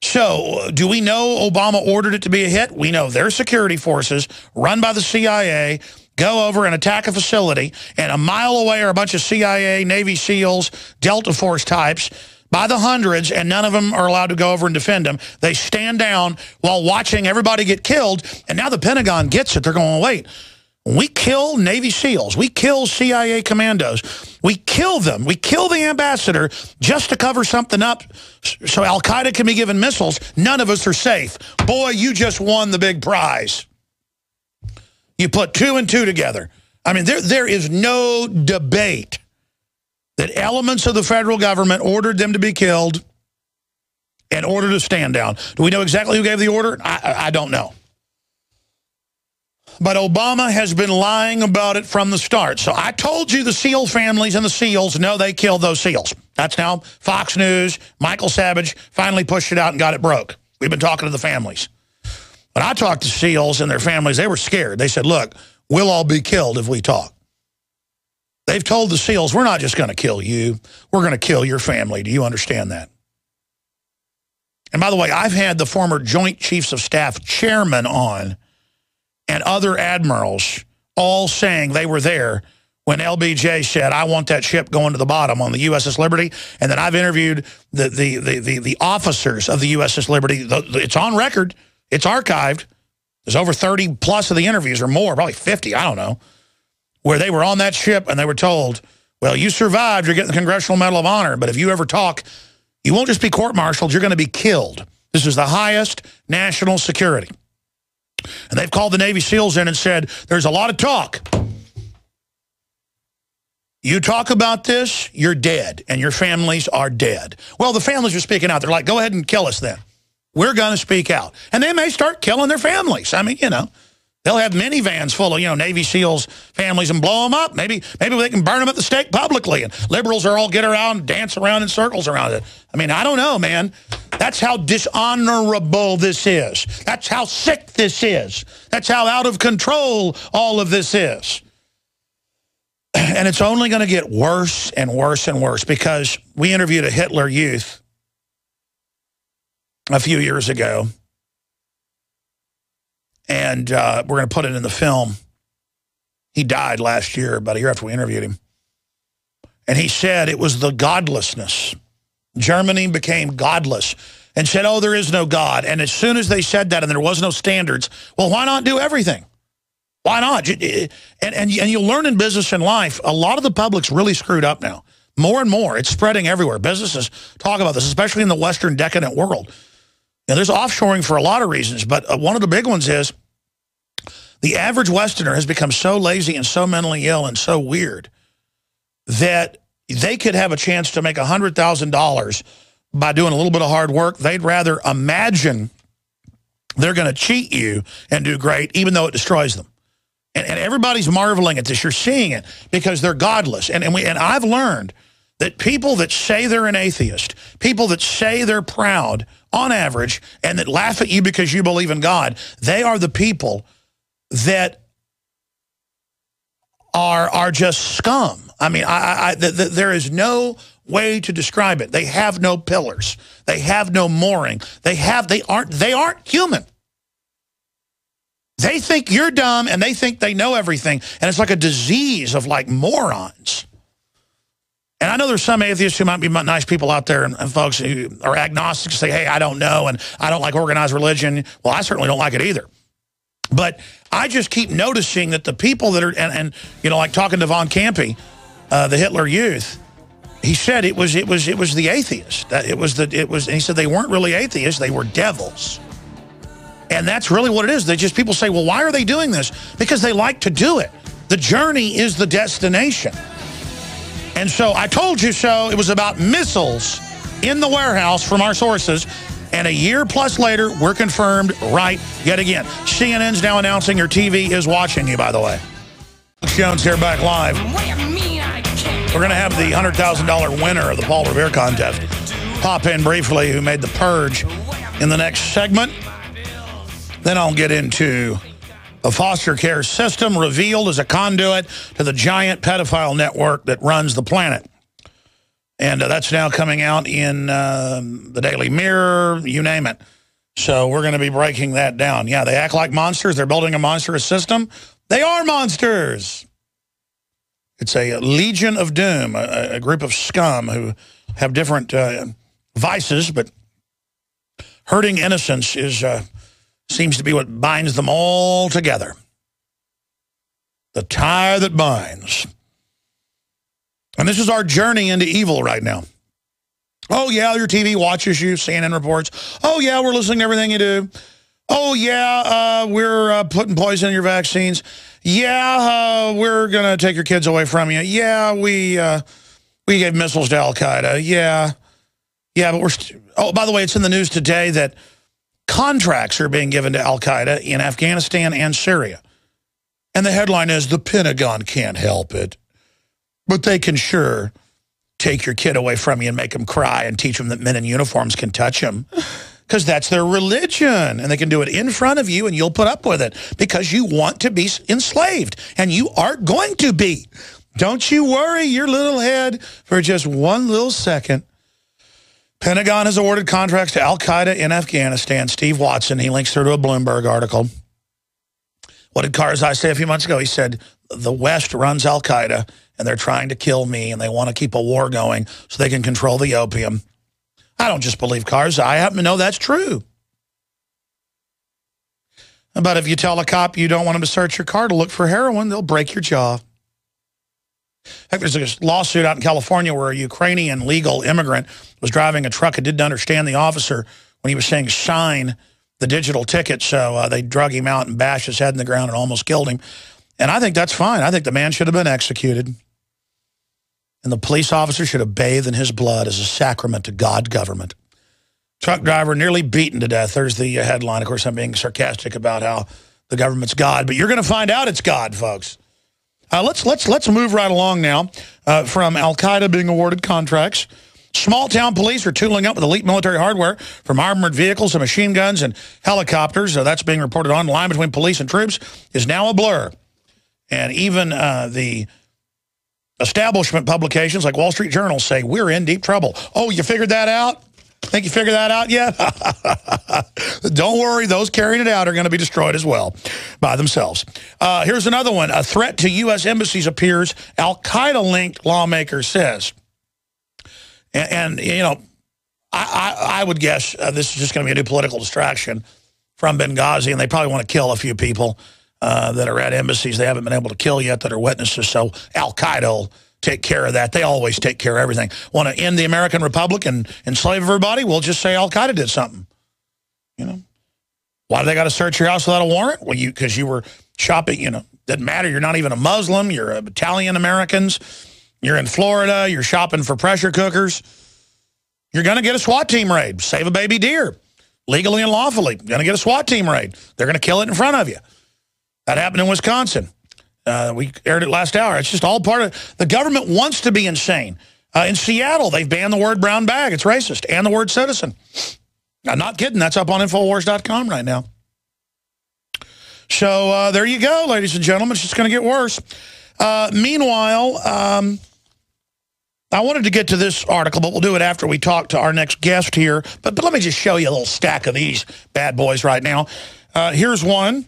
So, do we know Obama ordered it to be a hit? We know their security forces, run by the CIA, go over and attack a facility, and a mile away are a bunch of CIA, Navy SEALs, Delta Force types, by the hundreds, and none of them are allowed to go over and defend them. They stand down while watching everybody get killed, and now the Pentagon gets it. They're going, wait, we kill Navy SEALs, we kill CIA commandos, we kill them, we kill the ambassador just to cover something up so Al-Qaeda can be given missiles. None of us are safe. Boy, you just won the big prize. You put 2 and 2 together. I mean, there is no debate that elements of the federal government ordered them to be killed and ordered to stand down. Do we know exactly who gave the order? I don't know. But Obama has been lying about it from the start. So I told you the SEAL families and the SEALs know they killed those SEAls. That's now Fox News, Michael Savage finally pushed it out and got it broke. We've been talking to the families. When I talked to SEALs and their families, they were scared. They said, look, we'll all be killed if we talk. They've told the SEALs, we're not just going to kill you. We're going to kill your family. Do you understand that? And by the way, I've had the former Joint Chiefs of Staff chairman on and other admirals all saying they were there when LBJ said, I want that ship going to the bottom on the USS Liberty. And then I've interviewed the officers of the USS Liberty. It's on record. It's archived. There's over 30 plus of the interviews or more, probably 50, I don't know, where they were on that ship and they were told, well, you survived, you're getting the Congressional Medal of Honor, but if you ever talk, you won't just be court-martialed, you're going to be killed. This is the highest national security. And they've called the Navy SEALs in and said, there's a lot of talk. You talk about this, you're dead, and your families are dead. Well, the families are speaking out. They're like, go ahead and kill us then. We're going to speak out. And they may start killing their families. I mean, you know, they'll have minivans full of, you know, Navy SEALs families and blow them up. Maybe they can burn them at the stake publicly, and liberals are all get around, dance around in circles around it. I mean, I don't know, man. That's how dishonorable this is. That's how sick this is. That's how out of control all of this is. And it's only going to get worse and worse and worse, because we interviewed a Hitler Youth a few years ago, and we're going to put it in the film. He died last year, about a year after we interviewed him. And he said it was the godlessness. Germany became godless and said, oh, there is no God. And as soon as they said that and there was no standards, well, why not do everything? Why not? And you'll learn in business and life, a lot of the public's really screwed up now. More and more. It's spreading everywhere. Businesses talk about this, especially in the Western decadent world. Now, there's offshoring for a lot of reasons, but one of the big ones is the average Westerner has become so lazy and so mentally ill and so weird that they could have a chance to make $100,000 by doing a little bit of hard work. They'd rather imagine they're going to cheat you and do great, even though it destroys them. And everybody's marveling at this. You're seeing it because they're godless. And I've learned that people that say they're an atheist, people that say they're proud, on average, and that laugh at you because you believe in God, they are the people that are just scum. I mean, there is no way to describe it. They have no pillars. They have no mooring. They aren't human. They think you're dumb, and they think they know everything, and it's like a disease of like morons. And I know there's some atheists who might be nice people out there, and folks who are agnostics say, hey, I don't know, and I don't like organized religion. Well, I certainly don't like it either. But I just keep noticing that the people that are, and you know, like talking to Von Campy, the Hitler Youth, He said it was the atheists. And he said they weren't really atheists, they were devils. And that's really what it is. People say, well, why are they doing this? Because they like to do it. The journey is the destination. And so I told you so. It was about missiles in the warehouse from our sources. And a year plus later, we're confirmed right yet again. CNN's now announcing your TV is watching you, by the way. Alex Jones here, back live. We're going to have the $100,000 winner of the Paul Revere Contest pop in briefly, who made the purge, in the next segment. Then I'll get into a foster care system revealed as a conduit to the giant pedophile network that runs the planet. And that's now coming out in the Daily Mirror, you name it. So we're going to be breaking that down. Yeah, they act like monsters. They're building a monstrous system. They are monsters. It's a legion of doom, a group of scum who have different vices, but hurting innocence seems to be what binds them all together. The tie that binds. And this is our journey into evil right now. Oh, yeah, your TV watches you, CNN reports. Oh, yeah, we're listening to everything you do. Oh, yeah, we're putting poison in your vaccines. Yeah, we're going to take your kids away from you. Yeah, we gave missiles to Al-Qaeda. Yeah, but oh, by the way, it's in the news today that contracts are being given to Al-Qaeda in Afghanistan and Syria. And the headline is, the Pentagon can't help it, but they can sure take your kid away from you and make them cry and teach them that men in uniforms can touch them. Because that's their religion, and they can do it in front of you, and you'll put up with it because you want to be enslaved, and you aren't going to be. Don't you worry your little head for just one little second. Pentagon has awarded contracts to Al-Qaeda in Afghanistan. Steve Watson, he links through to a Bloomberg article. What did Karzai say a few months ago? He said, the West runs Al-Qaeda, and they're trying to kill me, and they want to keep a war going so they can control the opium. I don't just believe Karzai. I happen to know that's true. But if you tell a cop you don't want him to search your car to look for heroin, they'll break your jaw. In fact, there's a lawsuit out in California where a Ukrainian legal immigrant was driving a truck and didn't understand the officer when he was saying sign the digital ticket. So they drug him out and bashed his head in the ground and almost killed him. And I think that's fine. I think the man should have been executed. And the police officer should have bathed in his blood as a sacrament to God government. Truck driver nearly beaten to death. There's the headline. Of course, I'm being sarcastic about how the government's God, but you're going to find out it's God, folks. Let's move right along now from Al-Qaeda being awarded contracts. Small-town police are tooling up with elite military hardware, from armored vehicles to machine guns and helicopters. That's being reported on. The line between police and troops is now a blur. And even the establishment publications like Wall Street Journal say, we're in deep trouble. Oh, you figured that out? Think you figured that out yet? Don't worry, those carrying it out are going to be destroyed as well by themselves. Here's another one. A threat to U.S. embassies appears, Al-Qaeda-linked lawmaker says. And you know, I would guess this is just going to be a new political distraction from Benghazi, and they probably want to kill a few people that are at embassies they haven't been able to kill yet that are witnesses, so Al-Qaeda will take care of that. They always take care of everything. Want to end the American Republic and enslave everybody? We'll just say Al-Qaeda did something. You know, why do they got to search your house without a warrant? Well, because you were shopping, you know, doesn't matter. You're not even a Muslim. You're Italian Americans. You're in Florida. You're shopping for pressure cookers. You're going to get a SWAT team raid. Save a baby deer. Legally and lawfully. Going to get a SWAT team raid. They're going to kill it in front of you. That happened in Wisconsin. We aired it last hour. It's just all part of... The government wants to be insane. In Seattle, they've banned the word brown bag. It's racist. And the word citizen. I'm not kidding. That's up on Infowars.com right now. So there you go, ladies and gentlemen. It's just going to get worse. Meanwhile, I wanted to get to this article, but we'll do it after we talk to our next guest here. But let me just show you a little stack of these bad boys right now. Here's one.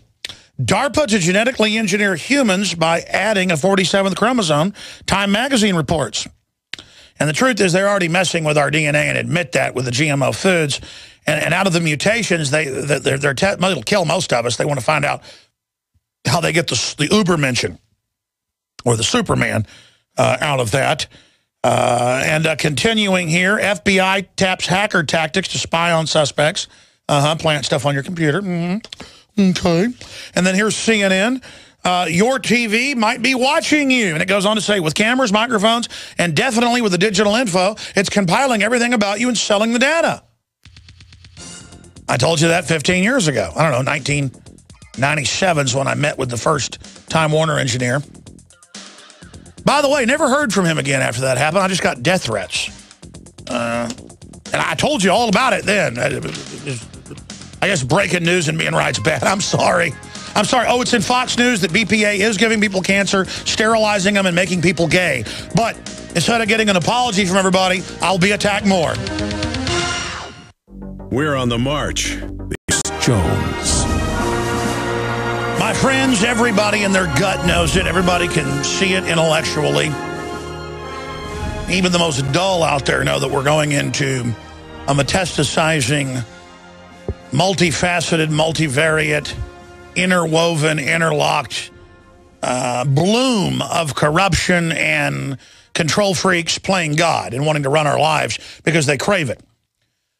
DARPA to genetically engineer humans by adding a 47th chromosome, Time magazine reports. And the truth is they're already messing with our DNA and admit that with the GMO foods. And out of the mutations, it'll kill most of us. They want to find out how they get the Ubermenschen or the Superman out of that. Continuing here, FBI taps hacker tactics to spy on suspects. Plant stuff on your computer. Okay. And then here's CNN. Your TV might be watching you. And it goes on to say, with cameras, microphones, and definitely with the digital info, it's compiling everything about you and selling the data. I told you that 15 years ago. I don't know, 1997 is when I met with the first Time Warner engineer. By the way, never heard from him again after that happened. I just got death threats. And I told you all about it then. I guess breaking news and being right's bad. I'm sorry. I'm sorry. Oh, it's in Fox News that BPA is giving people cancer, sterilizing them, and making people gay. But instead of getting an apology from everybody, I'll be attacked more. We're on the march. This is Jones. My friends, everybody in their gut knows it. Everybody can see it intellectually. Even the most dull out there know that we're going into a metastasizing, multifaceted, multivariate, interwoven, interlocked bloom of corruption and control freaks playing God and wanting to run our lives because they crave it.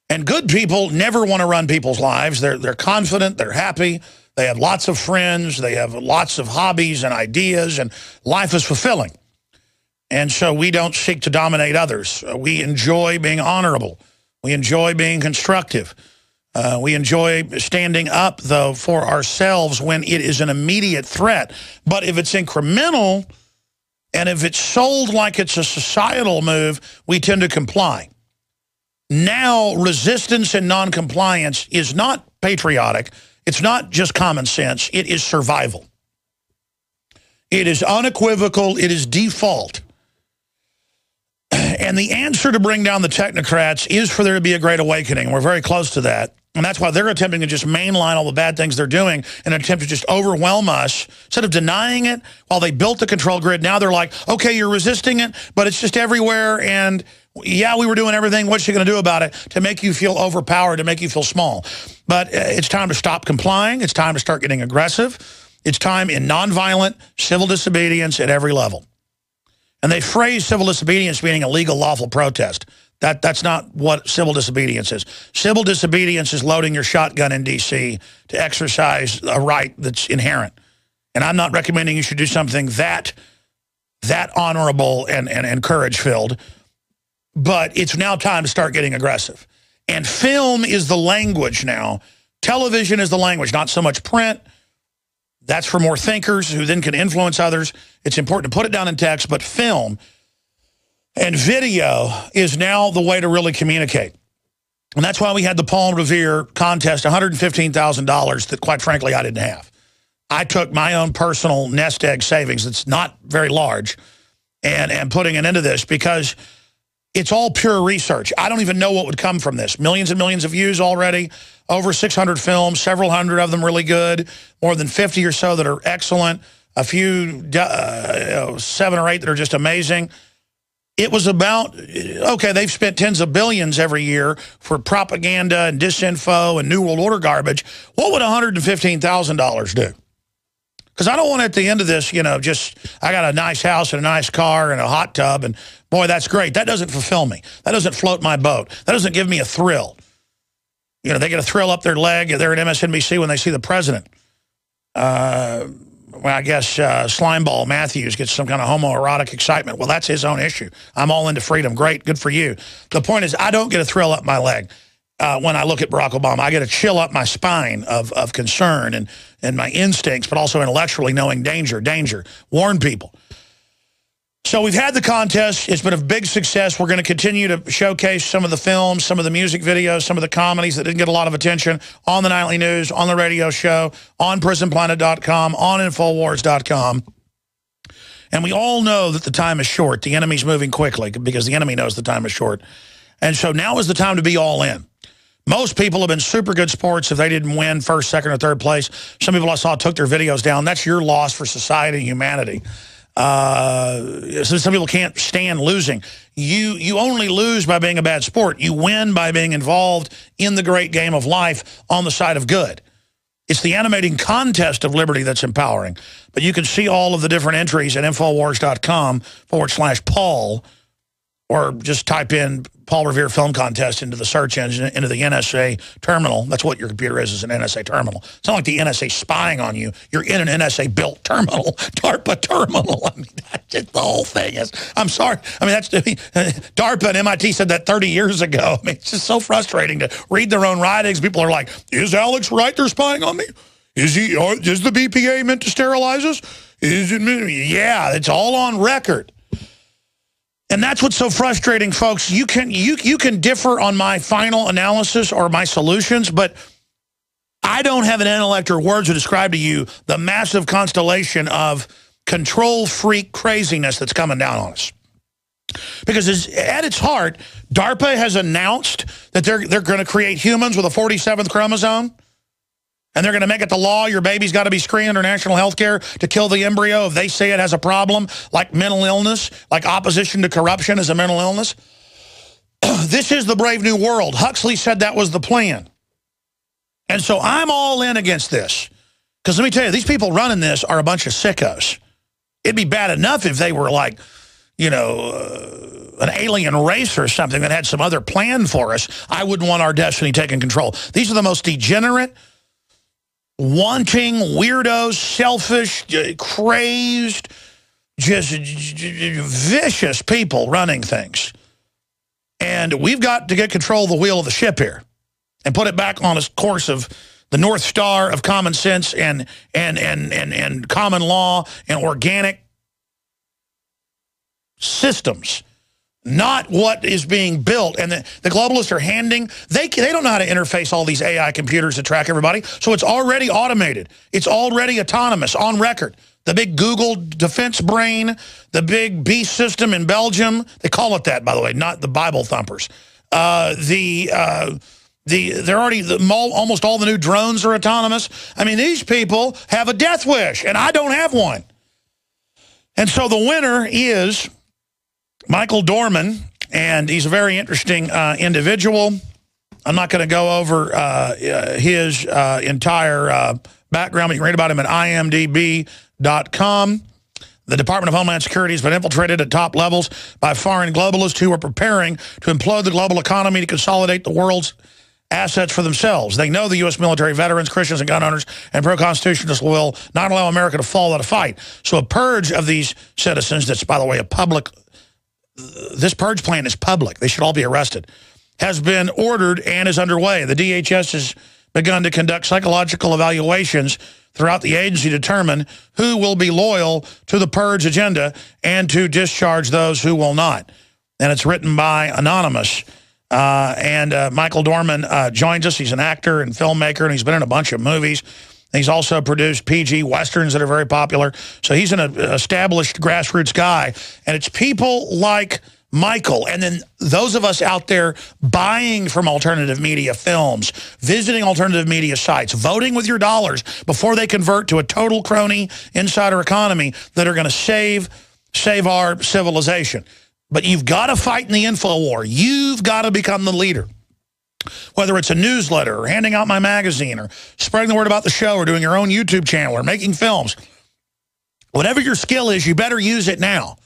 And good people never want to run people's lives. They're confident, they're happy, they have lots of friends, they have lots of hobbies and ideas, and life is fulfilling. And so we don't seek to dominate others. We enjoy being honorable. We enjoy being constructive. We enjoy standing up, though, for ourselves when it is an immediate threat. But if it's incremental and if it's sold like it's a societal move, we tend to comply. Now, resistance and noncompliance is not patriotic. It's not just common sense. It is survival. It is unequivocal. It is default. And the answer to bring down the technocrats is for there to be a great awakening. We're very close to that. And that's why they're attempting to just mainline all the bad things they're doing in an attempt to just overwhelm us. Instead of denying it while they built the control grid, now they're like, okay, you're resisting it, but it's just everywhere. And yeah, we were doing everything. What's you going to do about it to make you feel overpowered, to make you feel small? But it's time to stop complying. It's time to start getting aggressive. It's time in nonviolent civil disobedience at every level. And they phrase civil disobedience meaning a legal, lawful protest. That's not what civil disobedience is. Civil disobedience is loading your shotgun in D.C. to exercise a right that's inherent. And I'm not recommending you should do something that honorable and courage-filled. But it's now time to start getting aggressive. And film is the language now. Television is the language, not so much print. That's for more thinkers who then can influence others. It's important to put it down in text, but film and video is now the way to really communicate. And that's why we had the Paul Revere Contest, $115,000 that, quite frankly, I didn't have. I took my own personal nest egg savings that's not very large and putting it into this because it's all pure research. I don't even know what would come from this. Millions and millions of views already, over 600 films, several hundred of them really good, more than 50 or so that are excellent, a few, 7 or 8 that are just amazing. It was about, okay, they've spent tens of billions every year for propaganda and disinfo and New World Order garbage. What would $115,000 do? Because I don't want at the end of this, you know, just I got a nice house and a nice car and a hot tub, and boy, that's great. That doesn't fulfill me. That doesn't float my boat. That doesn't give me a thrill. You know, they get a thrill up their leg. They're at MSNBC when they see the president. Well, I guess Slimeball Matthews gets some kind of homoerotic excitement. Well, that's his own issue. I'm all into freedom. Great. Good for you. The point is, I don't get a thrill up my leg when I look at Barack Obama. I get a chill up my spine of concern and my instincts, but also intellectually knowing danger, warn people. So we've had the contest. It's been a big success. We're going to continue to showcase some of the films, some of the music videos, some of the comedies that didn't get a lot of attention on the nightly news, on the radio show, on prisonplanet.com, on Infowars.com. And we all know that the time is short. The enemy's moving quickly because the enemy knows the time is short. And so now is the time to be all in. Most people have been super good sports if they didn't win first, second, or third place. Some people I saw took their videos down. That's your loss for society and humanity. So some people can't stand losing. You only lose by being a bad sport. You win by being involved in the great game of life on the side of good. It's the animating contest of liberty that's empowering. But you can see all of the different entries at Infowars.com/Paul. or just type in Paul Revere Film Contest into the search engine, into the NSA terminal. That's what your computer is an NSA terminal. It's not like the NSA spying on you. You're in an NSA-built terminal, DARPA terminal. I mean, that's just the whole thing. I'm sorry. I mean, DARPA and MIT said that 30 years ago. I mean, it's just so frustrating to read their own writings. People are like, is Alex right they're spying on me? Is the BPA meant to sterilize us? Yeah, it's all on record. And that's what's so frustrating, folks. You can differ on my final analysis or my solutions, but I don't have an intellect or words to describe to you the massive constellation of control freak craziness that's coming down on us. Because at its heart, DARPA has announced that they're going to create humans with a 47th chromosome. And they're going to make it the law, your baby's got to be screened under national health care to kill the embryo if they say it has a problem, like mental illness, like opposition to corruption is a mental illness. This is the brave new world. Huxley said that was the plan. And so I'm all in against this. Because let me tell you, these people running this are a bunch of sickos. It'd be bad enough if they were like, you know, an alien race or something that had some other plan for us. I wouldn't want our destiny taken control. These are the most degenerate, wanting, weirdos, selfish, crazed, just vicious people running things. And we've got to get control of the wheel of the ship here and put it back on a course of the North Star of common sense and common law and organic systems. Not what is being built. And the globalists are handing, they don't know how to interface all these AI computers to track everybody. So it's already automated. It's already autonomous, on record. The big Google defense brain, the big beast system in Belgium, they call it that, by the way, not the Bible thumpers. They're already, almost all the new drones are autonomous. I mean, these people have a death wish, and I don't have one. And so the winner is Michael Dorhmann, and he's a very interesting individual. I'm not going to go over his entire background. You can read about him at imdb.com. The Department of Homeland Security has been infiltrated at top levels by foreign globalists who are preparing to implode the global economy to consolidate the world's assets for themselves. They know the U.S. military, veterans, Christians, and gun owners, and pro-constitutionalists will not allow America to fall without a fight. So a purge of these citizens, that's, by the way, a public... This purge plan is public. They should all be arrested. Has been ordered and is underway. The DHS has begun to conduct psychological evaluations throughout the agency to determine who will be loyal to the purge agenda and to discharge those who will not. And it's written by Anonymous. Michael Dorhmann joins us. He's an actor and filmmaker, and he's been in a bunch of movies. He's also produced PG Westerns that are very popular. So he's an established grassroots guy. And it's people like Michael, and then those of us out there buying from alternative media films, visiting alternative media sites, voting with your dollars before they convert to a total crony insider economy that are going to save our civilization. But you've got to fight in the info war. You've got to become the leader. Whether it's a newsletter or handing out my magazine or spreading the word about the show or doing your own YouTube channel or making films, whatever your skill is, you better use it now.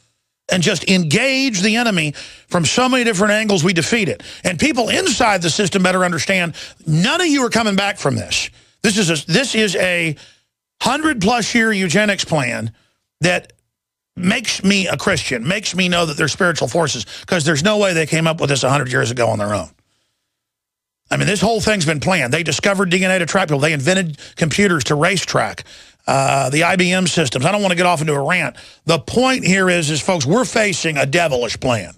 And just engage the enemy from so many different angles we defeat it. And people inside the system better understand none of you are coming back from this. This is a 100+ year eugenics plan that makes me a Christian, makes me know that they're spiritual forces, because there's no way they came up with this 100 years ago on their own. I mean, this whole thing's been planned. They discovered DNA to track people. They invented computers to racetrack. The IBM systems. I don't want to get off into a rant. The point here is folks, we're facing a devilish plan.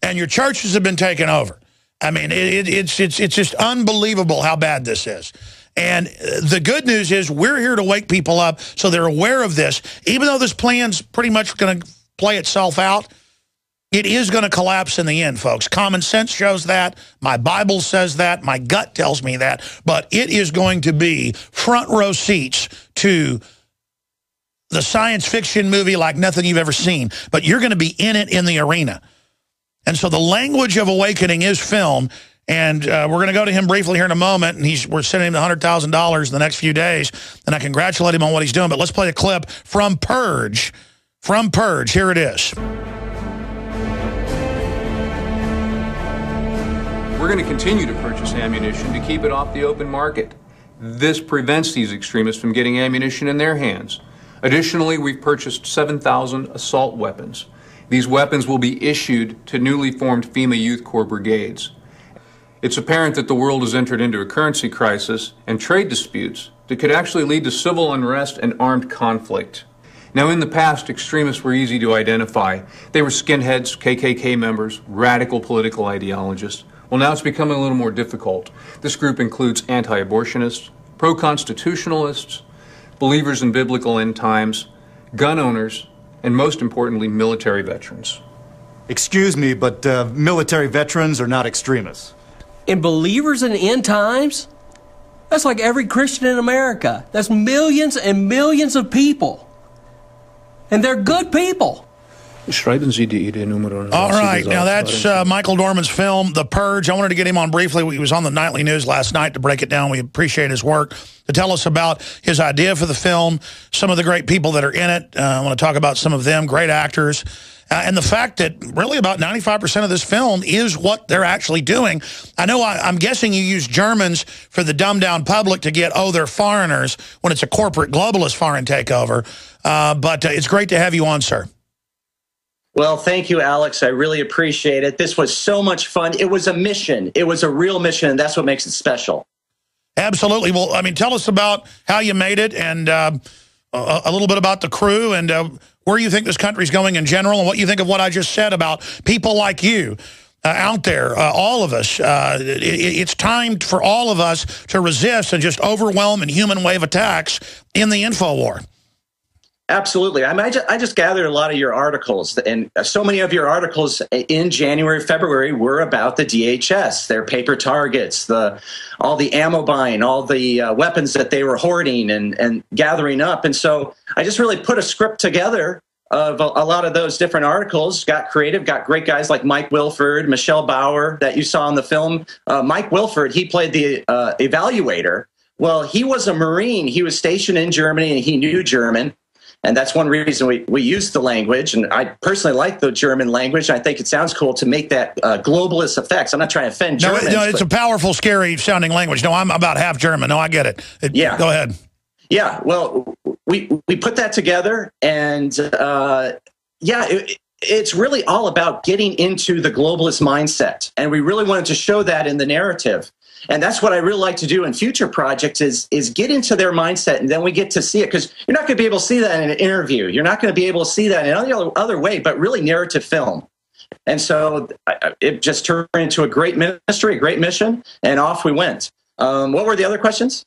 And your churches have been taken over. I mean, it's just unbelievable how bad this is. And the good news is we're here to wake people up so they're aware of this. Even though this plan's pretty much going to play itself out, it is going to collapse in the end, folks. Common sense shows that. My Bible says that. My gut tells me that. But it is going to be front row seats to the science fiction movie like nothing you've ever seen. But you're going to be in it in the arena. And so the language of awakening is film. And we're going to go to him briefly here in a moment. And we're sending him $100,000 in the next few days. And I congratulate him on what he's doing. But let's play a clip from Purge. From Purge. Here it is. going to continue to purchase ammunition to keep it off the open market. This prevents these extremists from getting ammunition in their hands. Additionally, we've purchased 7,000 assault weapons. These weapons will be issued to newly formed FEMA Youth Corps brigades. It's apparent that the world has entered into a currency crisis and trade disputes that could actually lead to civil unrest and armed conflict. Now, in the past, extremists were easy to identify. They were skinheads, KKK members, radical political ideologists. Well, now it's becoming a little more difficult. This group includes anti-abortionists, pro-constitutionalists, believers in biblical end times, gun owners, and most importantly, military veterans. Excuse me, but military veterans are not extremists. And believers in end times? That's like every Christian in America. That's millions and millions of people. And they're good people. Schreiben Sie die Idee Nummer. All right, now that's Michael Dorhmann's film, The Purge. I wanted to get him on briefly. He was on the Nightly News last night to break it down. We appreciate his work. To tell us about his idea for the film, some of the great people that are in it. I want to talk about some of them, great actors. And the fact that really about 95% of this film is what they're actually doing. I know I'm guessing you use Germans for the dumbed-down public to get, oh, they're foreigners, when it's a corporate globalist foreign takeover. But it's great to have you on, sir. Well, thank you, Alex. I really appreciate it. This was so much fun. It was a mission. It was a real mission, and that's what makes it special. Absolutely. Well, I mean, tell us about how you made it and a little bit about the crew and where you think this country's going in general and what you think of what I just said about people like you out there, all of us. It's time for all of us to resist and just overwhelm and human wave attacks in the info war. Absolutely. I mean, I just gathered a lot of your articles, and so many of your articles in January, February were about the DHS, their paper targets, all the ammo buying, all the weapons that they were hoarding and gathering up. And so I just really put a script together of a lot of those different articles, got creative, got great guys like Mike Wilford, Michelle Bauer that you saw in the film. Mike Wilford, he played the evaluator. Well, he was a Marine. He was stationed in Germany, and he knew German. And that's one reason we use the language. And I personally like the German language. I think it sounds cool to make that globalist effects. I'm not trying to offend Germans. No, it's a powerful, scary sounding language. No, I'm about half German. No, I get it. Yeah. Go ahead. Yeah, well, we put that together. And it's really all about getting into the globalist mindset. And we really wanted to show that in the narrative. And that's what I really like to do in future projects is get into their mindset, and then we get to see it, because you're not going to be able to see that in an interview. You're not going to be able to see that in any other way, but really narrative film. And so it just turned into a great ministry, a great mission, and off we went. What were the other questions?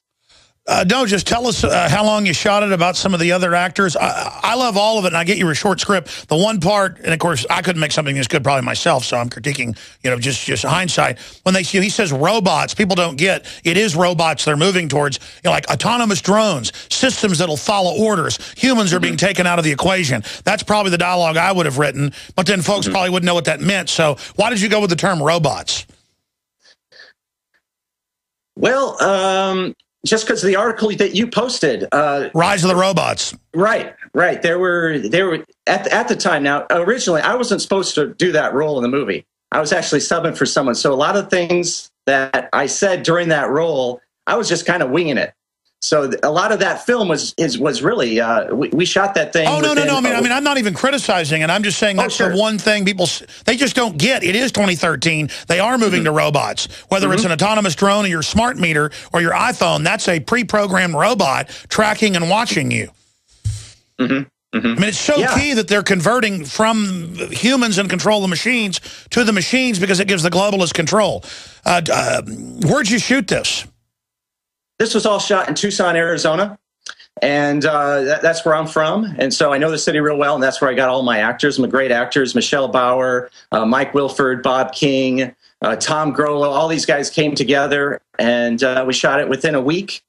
No, just tell us how long you shot it, about some of the other actors. I love all of it, and I get you a short script. The one part, and of course, I couldn't make something this good probably myself, so I'm critiquing, just hindsight. When he says robots, people don't get, it is robots they're moving towards, like autonomous drones, systems that'll follow orders. Humans are being taken out of the equation. That's probably the dialogue I would have written, but then folks probably wouldn't know what that meant. So why did you go with the term robots? Well, just because of the article that you posted, Rise of the Robots. Right. There were at the time. Now, originally, I wasn't supposed to do that role in the movie. I was actually subbing for someone. So a lot of things that I said during that role, I was just kind of winging it. So a lot of that film was really we shot that thing. Oh no! I mean, I'm not even criticizing it. I'm just saying that's the one thing people they just don't get. It is 2013. They are moving to robots. Whether it's an autonomous drone or your smart meter or your iPhone, that's a pre-programmed robot tracking and watching you. I mean, it's so key that they're converting from humans in control of the machines to the machines, because it gives the globalist control. Where'd you shoot this? This was all shot in Tucson, Arizona, and that's where I'm from. And so I know the city real well, and that's where I got all my actors, my great actors, Michelle Bauer, Mike Wilford, Bob King, Tom Grollo. All these guys came together, and we shot it within a week.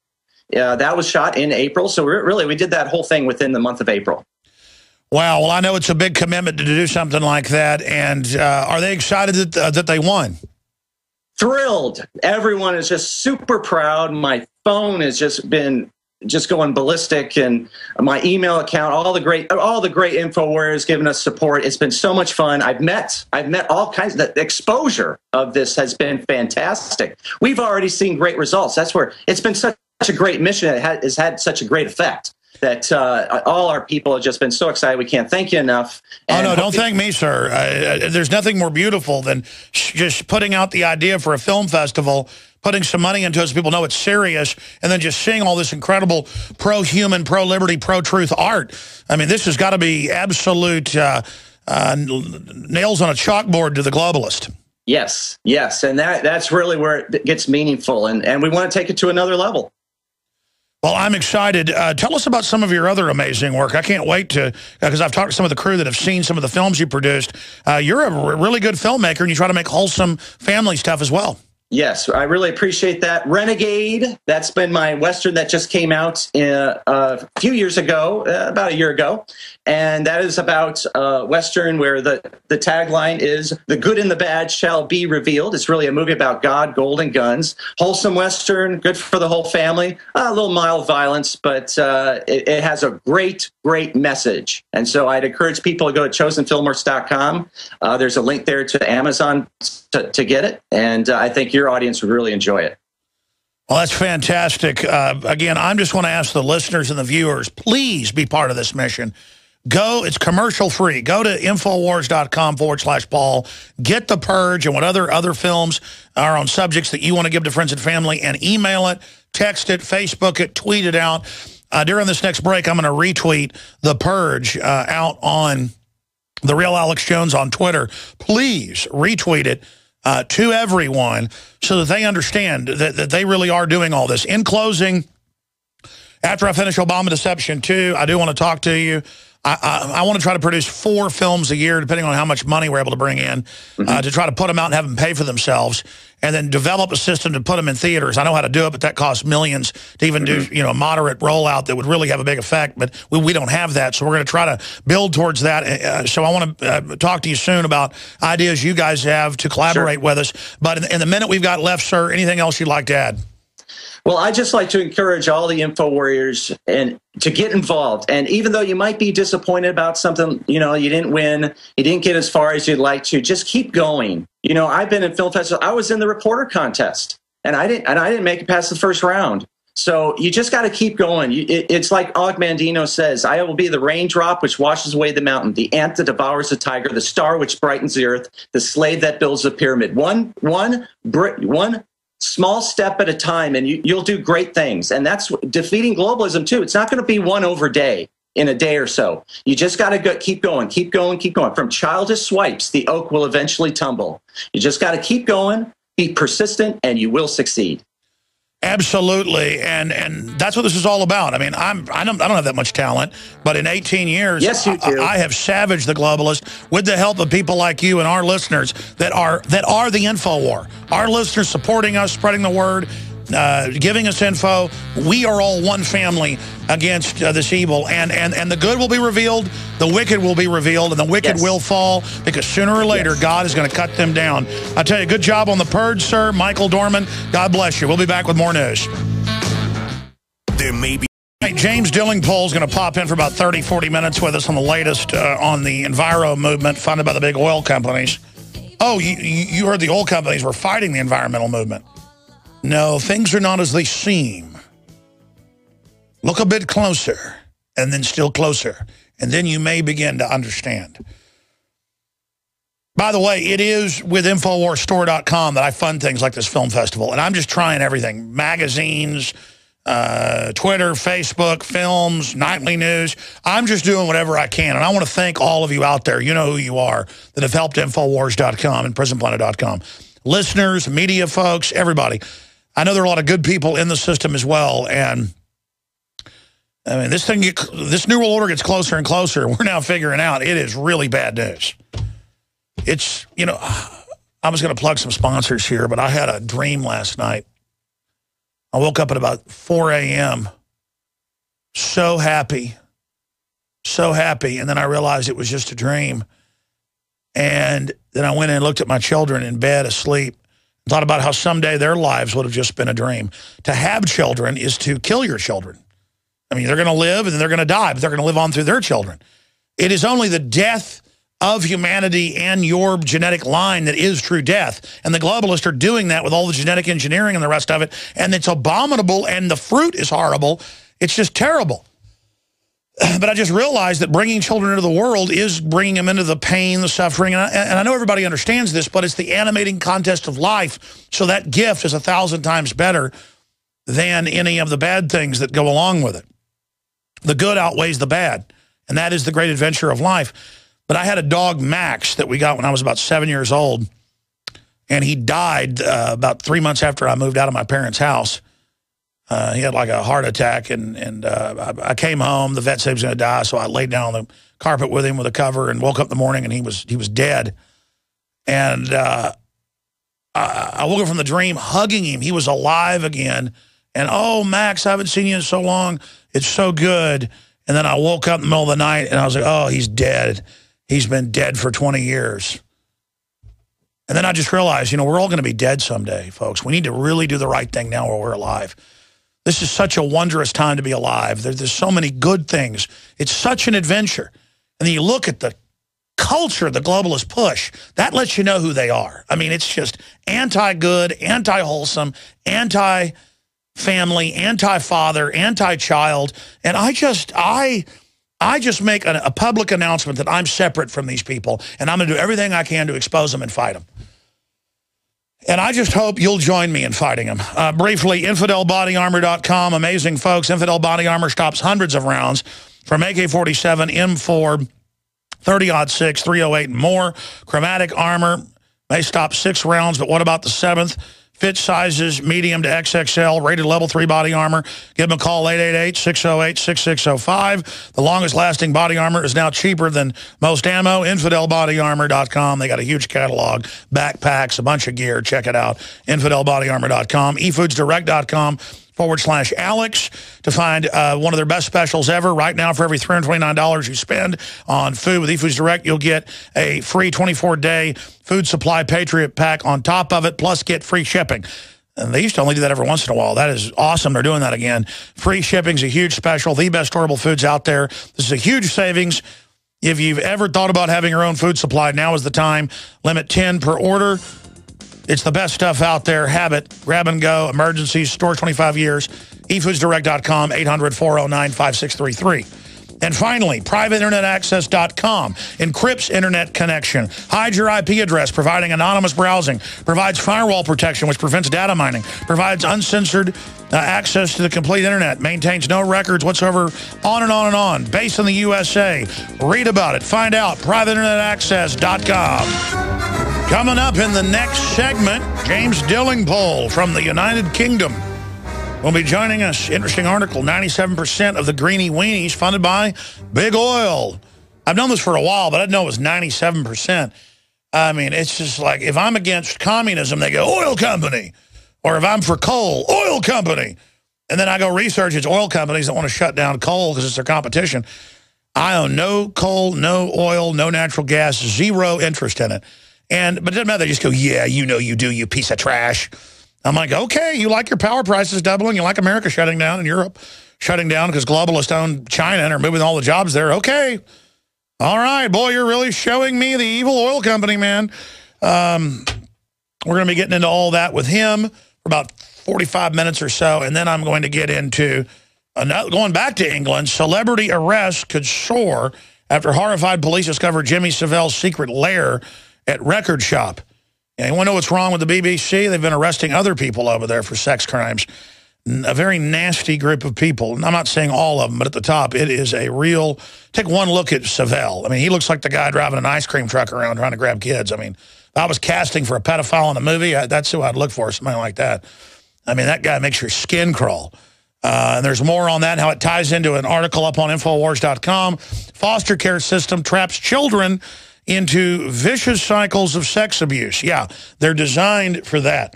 That was shot in April, so we did that whole thing within the month of April. Wow. Well, I know it's a big commitment to do something like that, and are they excited that they won? Thrilled. Everyone is just super proud. My phone has just been just going ballistic, and my email account, all the great info warriors giving us support. It's been so much fun. I've met all kinds of, the exposure of this has been fantastic. We've already seen great results. That's where it's been such a great mission. It has had such a great effect that all our people have just been so excited. We can't thank you enough. And don't thank me, sir. There's nothing more beautiful than just putting out the idea for a film festival, putting some money into it so people know it's serious, and then just seeing all this incredible pro-human, pro-liberty, pro-truth art. I mean, this has got to be absolute nails on a chalkboard to the globalist. Yes, and that's really where it gets meaningful, and we want to take it to another level. Well, I'm excited. Tell us about some of your other amazing work. I can't wait to, because I've talked to some of the crew that have seen some of the films you produced. You're a really good filmmaker, and you try to make wholesome family stuff as well. Yes, I really appreciate that. Renegade, that's been my Western that just came out a few years ago, about a year ago. And that is about Western where the tagline is, "The good and the bad shall be revealed." It's really a movie about God, gold, and guns. Wholesome Western, good for the whole family. A little mild violence, but it has a great message. And so I'd encourage people to go to chosenfilmworks.com. There's a link there to Amazon to get it. And I think your audience would really enjoy it. Well, that's fantastic. Again, I just want to ask the listeners and the viewers, please be part of this mission. Go, it's commercial free. Go to Infowars.com/Paul. Get The Purge and what other films are on subjects that you want to give to friends and family, and email it, text it, Facebook it, tweet it out. During this next break, I'm going to retweet The Purge out on The Real Alex Jones on Twitter. Please retweet it to everyone so that they understand that they really are doing all this. In closing, after I finish Obama Deception 2, I do want to talk to you. I want to try to produce 4 films a year, depending on how much money we're able to bring in, to try to put them out and have them pay for themselves, and then develop a system to put them in theaters. I know how to do it, but that costs millions to even do, a moderate rollout that would really have a big effect, but we don't have that, so we're going to try to build towards that. So I want to talk to you soon about ideas you guys have to collaborate with us. But in the minute we've got left, sir, anything else you'd like to add? Well, I'd just like to encourage all the info warriors and to get involved. And even though you might be disappointed about something, you didn't win, you didn't get as far as you'd like to, just keep going. I've been in film festivals. I was in the reporter contest, and I didn't make it past the first round. So you just got to keep going. It's like Og Mandino says, "I will be the raindrop which washes away the mountain, the ant that devours the tiger, the star which brightens the earth, the slave that builds the pyramid." One small step at a time, and you'll do great things. And that's defeating globalism, too. It's not going to be won over in a day or so. You just got to keep going. From childish swipes, the oak will eventually tumble. You just got to keep going, be persistent, and you will succeed. Absolutely, and that's what this is all about. I mean, I don't have that much talent, but in 18 years, yes, you do. I have savaged the globalists with the help of people like you and our listeners that are the info war. Our listeners supporting us, spreading the word, giving us info. We are all one family against this evil, and the good will be revealed, the wicked will be revealed, and the wicked will fall, because sooner or later God is going to cut them down. I tell you, good job on The Purge, sir. Michael Dorhmann, God bless you. We'll be back with more news. There may be... James Delingpole is going to pop in for about 30, 40 minutes with us on the latest on the Enviro movement funded by the big oil companies. Oh, you heard the oil companies were fighting the environmental movement. No, things are not as they seem. Look a bit closer, and then still closer, and then you may begin to understand. By the way, it is with InfoWarsStore.com that I fund things like this film festival, and I'm just trying everything. Magazines, Twitter, Facebook, films, nightly news. I'm just doing whatever I can, and I want to thank all of you out there. You know who you are that have helped InfoWars.com and Prisonplanet.com. Listeners, media folks, everybody. I know there are a lot of good people in the system as well, and I mean, this New World Order gets closer and closer. We're now figuring out it is really bad news. It's, I was going to plug some sponsors here, but I had a dream last night. I woke up at about 4 a.m. So happy, and then I realized it was just a dream. And then I went in and looked at my children in bed asleep, and thought about how someday their lives would have just been a dream. To have children is to kill your children. I mean, they're going to live and then they're going to die, but they're going to live on through their children. It is only the death of humanity and your genetic line that is true death. And the globalists are doing that with all the genetic engineering and the rest of it. And it's abominable, and the fruit is horrible. It's just terrible. But I just realized that bringing children into the world is bringing them into the pain, the suffering. And I know everybody understands this, but it's the animating contest of life. So that gift is 1,000 times better than any of the bad things that go along with it. The good outweighs the bad. And that is the great adventure of life. But I had a dog, Max, that we got when I was about 7 years old. And he died about 3 months after I moved out of my parents' house. He had like a heart attack, and I came home. The vet said he was going to die, so I laid down on the carpet with him with a cover and woke up in the morning, and he was dead. And I woke up from the dream hugging him. He was alive again. And, oh, Max, I haven't seen you in so long. It's so good. And then I woke up in the middle of the night, and I was like, oh, he's dead. He's been dead for 20 years. And then I just realized, you know, we're all going to be dead someday, folks. We need to really do the right thing now while we're alive. This is such a wondrous time to be alive. There's so many good things. It's such an adventure. And then you look at the culture the globalists push. That lets you know who they are. I mean, it's just anti-good, anti-wholesome, anti-family, anti-father, anti-child. And I just make a public announcement that I'm separate from these people, and I'm going to do everything I can to expose them and fight them. And I just hope you'll join me in fighting them. Briefly, InfidelBodyArmor.com. Amazing folks. Infidel Body Armor stops hundreds of rounds from AK-47, M4, 30-06, 308, and more. Chromatic armor may stop 6 rounds, but what about the 7th? Fit sizes, medium to XXL, rated level 3 body armor. Give them a call, 888-608-6605. The longest-lasting body armor is now cheaper than most ammo. InfidelBodyArmor.com. They got a huge catalog, backpacks, a bunch of gear. Check it out, InfidelBodyArmor.com. eFoodsDirect.com/Alex to find one of their best specials ever. Right now, for every $329 you spend on food with eFoods Direct, you'll get a free 24-day food supply Patriot Pack on top of it, plus get free shipping. And they used to only do that every once in a while. That is awesome. They're doing that again. Free shipping's a huge special. The best storable foods out there. This is a huge savings. If you've ever thought about having your own food supply, now is the time. Limit 10 per order. It's the best stuff out there. Have it. Grab and go. Emergencies. Store 25 years. eFoodsDirect.com, 800-409-5633. And finally, PrivateInternetAccess.com encrypts internet connection, hides your IP address, providing anonymous browsing, provides firewall protection, which prevents data mining, provides uncensored access to the complete internet, maintains no records whatsoever, on and on and on. Based in the USA. Read about it. Find out. PrivateInternetAccess.com. Coming up in the next segment, James Delingpole from the United Kingdom will be joining us. Interesting article, 97% of the greenie weenies funded by big oil. I've known this for a while, but I didn't know it was 97%. I mean, it's just like, if I'm against communism, they go, oil company. Or if I'm for coal, oil company. And then I go research, it's oil companies that want to shut down coal because it's their competition. I own no coal, no oil, no natural gas, zero interest in it. But it doesn't matter. They just go, yeah, you know you do, you piece of trash. I'm like, okay, you like your power prices doubling. You like America shutting down and Europe shutting down because globalists own China and are moving all the jobs there. Okay. All right, boy, you're really showing me the evil oil company, man. We're going to be getting into all that with him for about 45 minutes or so. And then I'm going to get into, going back to England, celebrity arrests could soar after horrified police discovered Jimmy Savile's secret lair at record shop. You want to know what's wrong with the BBC? They've been arresting other people over there for sex crimes. A very nasty group of people. And I'm not saying all of them, but at the top, it is a real... Take one look at Savile. I mean, he looks like the guy driving an ice cream truck around trying to grab kids. I mean, if I was casting for a pedophile in a movie, that's who I'd look for, something like that. I mean, that guy makes your skin crawl. And there's more on that and how it ties into an article up on Infowars.com. Foster care system traps children into vicious cycles of sex abuse. Yeah, they're designed for that.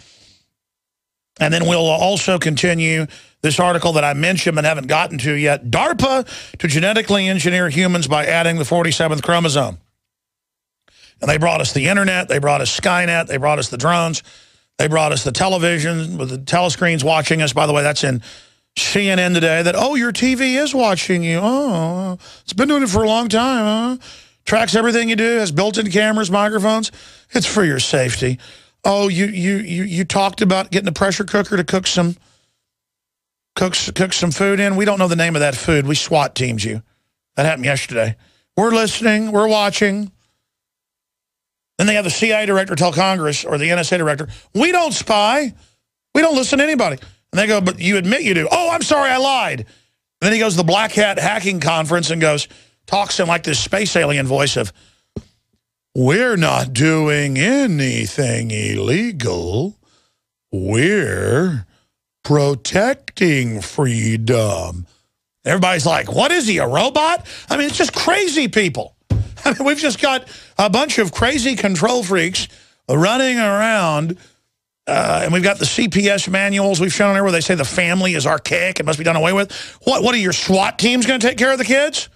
And then we'll also continue this article that I mentioned but haven't gotten to yet. DARPA to genetically engineer humans by adding the 47th chromosome. And they brought us the internet, they brought us Skynet, they brought us the drones, they brought us the television with the telescreens watching us. By the way, that's in CNN today that, oh, your TV is watching you. Oh, it's been doing it for a long time. Huh? Tracks everything you do, has built-in cameras, microphones. It's for your safety. Oh, you talked about getting a pressure cooker to cook some food in. We don't know the name of that food. We SWAT teamed you. That happened yesterday. We're listening. We're watching. Then they have the CIA director tell Congress, or the NSA director, we don't spy. We don't listen to anybody. And they go, but you admit you do. Oh, I'm sorry, I lied. And then he goes to the Black Hat hacking conference and talks in like this space alien voice of, we're not doing anything illegal. We're protecting freedom. Everybody's like, what is he, a robot? I mean, it's just crazy people. I mean, we've just got a bunch of crazy control freaks running around, and we've got the CPS manuals we've shown there where they say the family is archaic and must be done away with. What are your SWAT teams going to take care of the kids?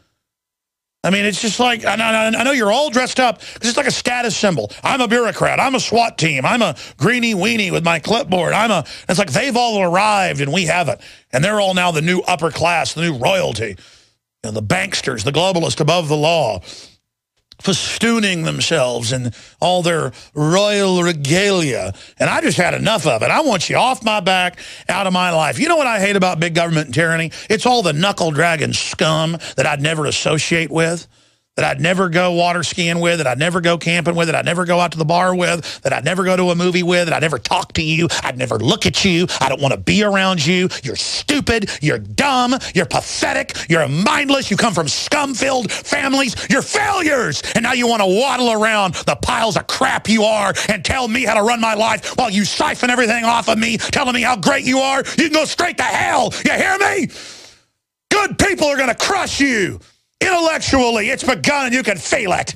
I mean, it's just like, I know you're all dressed up because it's like a status symbol. I'm a bureaucrat. I'm a SWAT team. I'm a greenie weenie with my clipboard. It's like they've all arrived and we haven't. And they're all now the new upper class, the new royalty. You know, the banksters, the globalists above the law, festooning themselves in all their royal regalia. And I just had enough of it. I want you off my back, out of my life. You know what I hate about big government and tyranny? It's all the knuckle-dragging scum that I'd never associate with, that I'd never go water skiing with, that I'd never go camping with, that I'd never go out to the bar with, that I'd never go to a movie with, that I'd never talk to you, I'd never look at you, I don't want to be around you, you're stupid, you're dumb, you're pathetic, you're mindless, you come from scum-filled families, you're failures, and now you want to waddle around the piles of crap you are and tell me how to run my life while you siphon everything off of me, telling me how great you are. You can go straight to hell, you hear me? Good people are going to crush you. Intellectually, it's begun and you can feel it.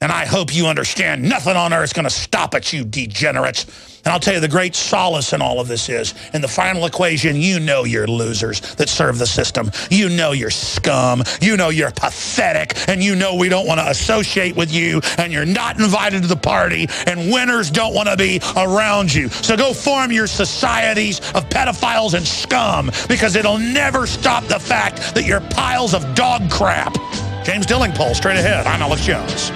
And I hope you understand nothing on earth is going to stop it, you degenerates. And I'll tell you the great solace in all of this is, in the final equation, you know you're losers that serve the system. You know you're scum. You know you're pathetic. And you know we don't want to associate with you. And you're not invited to the party. And winners don't want to be around you. So go form your societies of pedophiles and scum, because it'll never stop the fact that you're piles of dog crap. James Delingpole, straight ahead. I'm Alex Jones.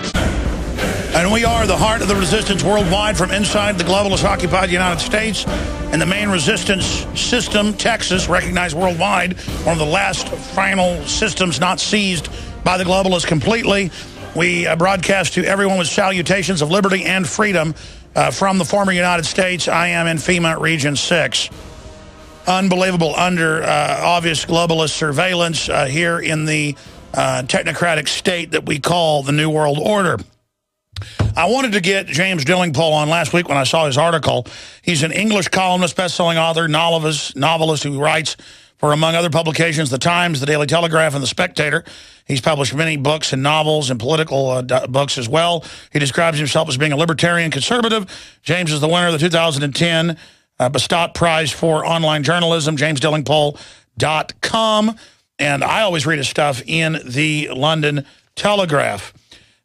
And we are the heart of the resistance worldwide, from inside the globalist-occupied United States and the main resistance system, Texas, recognized worldwide, one of the last final systems not seized by the globalists completely. We broadcast to everyone with salutations of liberty and freedom from the former United States. I am in FEMA Region 6. Unbelievable, under obvious globalist surveillance here in the technocratic state that we call the New World Order. I wanted to get James Delingpole on last week when I saw his article. He's an English columnist, best-selling author, novelist who writes for, among other publications, The Times, The Daily Telegraph, and The Spectator. He's published many books and novels and political books as well. He describes himself as being a libertarian conservative. James is the winner of the 2010 Bestott Prize for Online Journalism, jamesdelingpole.com. And I always read his stuff in the London Telegraph.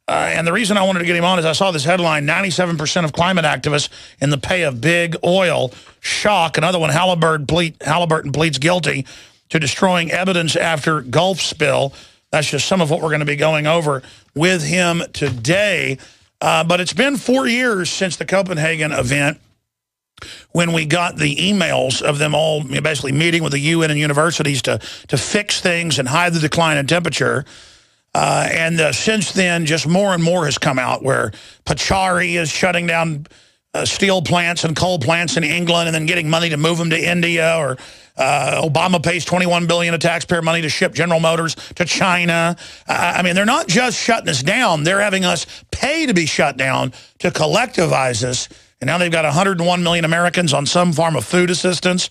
And the reason I wanted to get him on is I saw this headline, 97% of climate activists in the pay of big oil. Shock. Another one, Halliburton pleads guilty to destroying evidence after Gulf spill. That's just some of what we're going to be going over with him today. But it's been 4 years since the Copenhagen event, when we got the emails of them all basically meeting with the UN and universities to fix things and hide the decline in temperature. And since then, just more and more has come out, where Pachari is shutting down steel plants and coal plants in England and then getting money to move them to India, or Obama pays $21 billion of taxpayer money to ship General Motors to China. I mean, they're not just shutting us down. They're having us pay to be shut down to collectivize us. And now they've got 101 million Americans on some form of food assistance.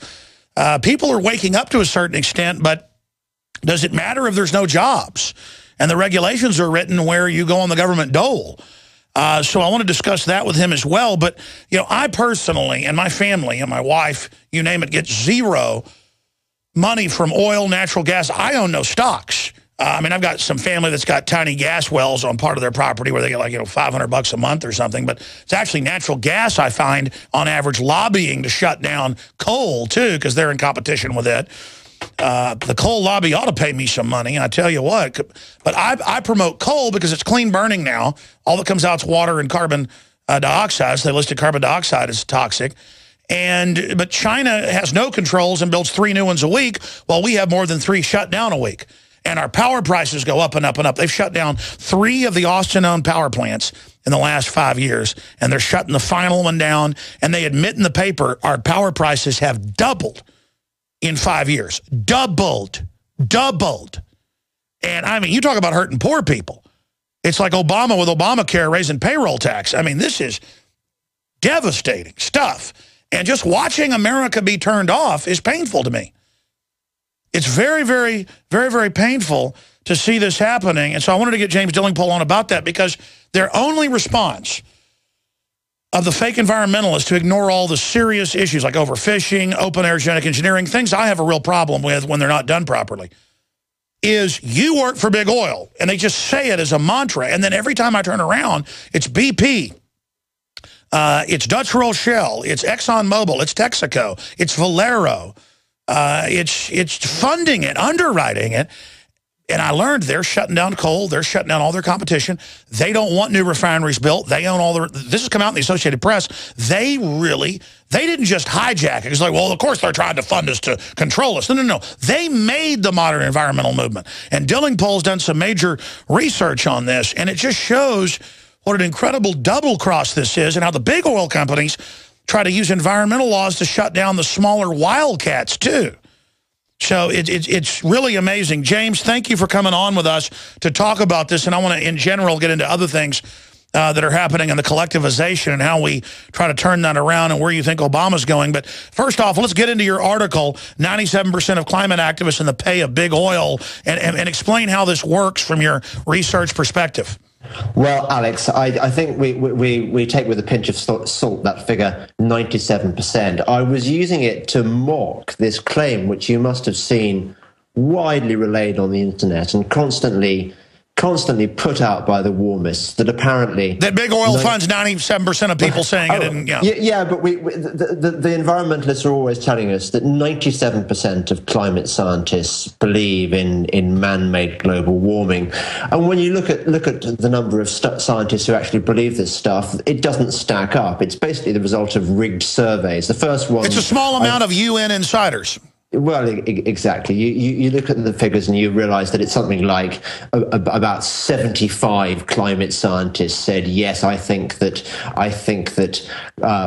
People are waking up to a certain extent, but does it matter if there's no jobs? And the regulations are written where you go on the government dole. So I want to discuss that with him as well. But, you know, I personally, and my family and my wife, you name it, get zero money from oil, natural gas. I own no stocks. I mean, I've got some family that's got tiny gas wells on part of their property where they get like, you know, $500 a month or something. But it's actually natural gas, I find, on average, lobbying to shut down coal, too, because they're in competition with it. The coal lobby ought to pay me some money, I tell you what. But I promote coal because it's clean burning now. All that comes out is water and carbon dioxide. So they listed carbon dioxide as toxic. But China has no controls and builds 3 new ones a week, while we have more than 3 shut down a week. And our power prices go up and up and up. They've shut down 3 of the Austin-owned power plants in the last 5 years, and they're shutting the final one down. And they admit in the paper our power prices have doubled in 5 years. Doubled. And, I mean, you talk about hurting poor people. It's like Obama with Obamacare raising payroll tax. I mean, this is devastating stuff. And just watching America be turned off is painful to me. It's very, very, very, very painful to see this happening. And so I wanted to get James Delingpole on about that, because their only response of the fake environmentalists to ignore all the serious issues like overfishing, open-air genetic engineering, things I have a real problem with when they're not done properly, is you work for big oil. And they just say it as a mantra. And then every time I turn around, it's BP. It's Dutch Roll Shell, it's ExxonMobil, it's Texaco, it's Valero, it's funding it, underwriting it. And I learned they're shutting down coal, they're shutting down all their competition. They don't want new refineries built. They own all the, this has come out in the Associated Press. They didn't just hijack it. It's like, well, of course they're trying to fund us to control us. No. They made the modern environmental movement. And Delingpole's done some major research on this, and it just shows what an incredible double cross this is, and how the big oil companies try to use environmental laws to shut down the smaller wildcats too. So it's really amazing. James, thank you for coming on with us to talk about this, and I want to, in general, get into other things that are happening in the collectivization and how we try to turn that around and where you think Obama's going. But first off, let's get into your article, 97% of climate activists in the pay of big oil, and explain how this works from your research perspective. Well, Alex, I think we take with a pinch of salt that figure, 97%. I was using it to mock this claim, which you must have seen widely relayed on the internet and constantly put out by the warmists, that apparently that big oil funds 97% of people saying it. And yeah, but the environmentalists are always telling us that 97% of climate scientists believe in man-made global warming, and when you look at the number of scientists who actually believe this stuff, it doesn't stack up. It's basically the result of rigged surveys. The first one, it's a small amount of UN insiders. Well, exactly. You look at the figures and you realize that it's something like about 75 climate scientists said, yes, I think that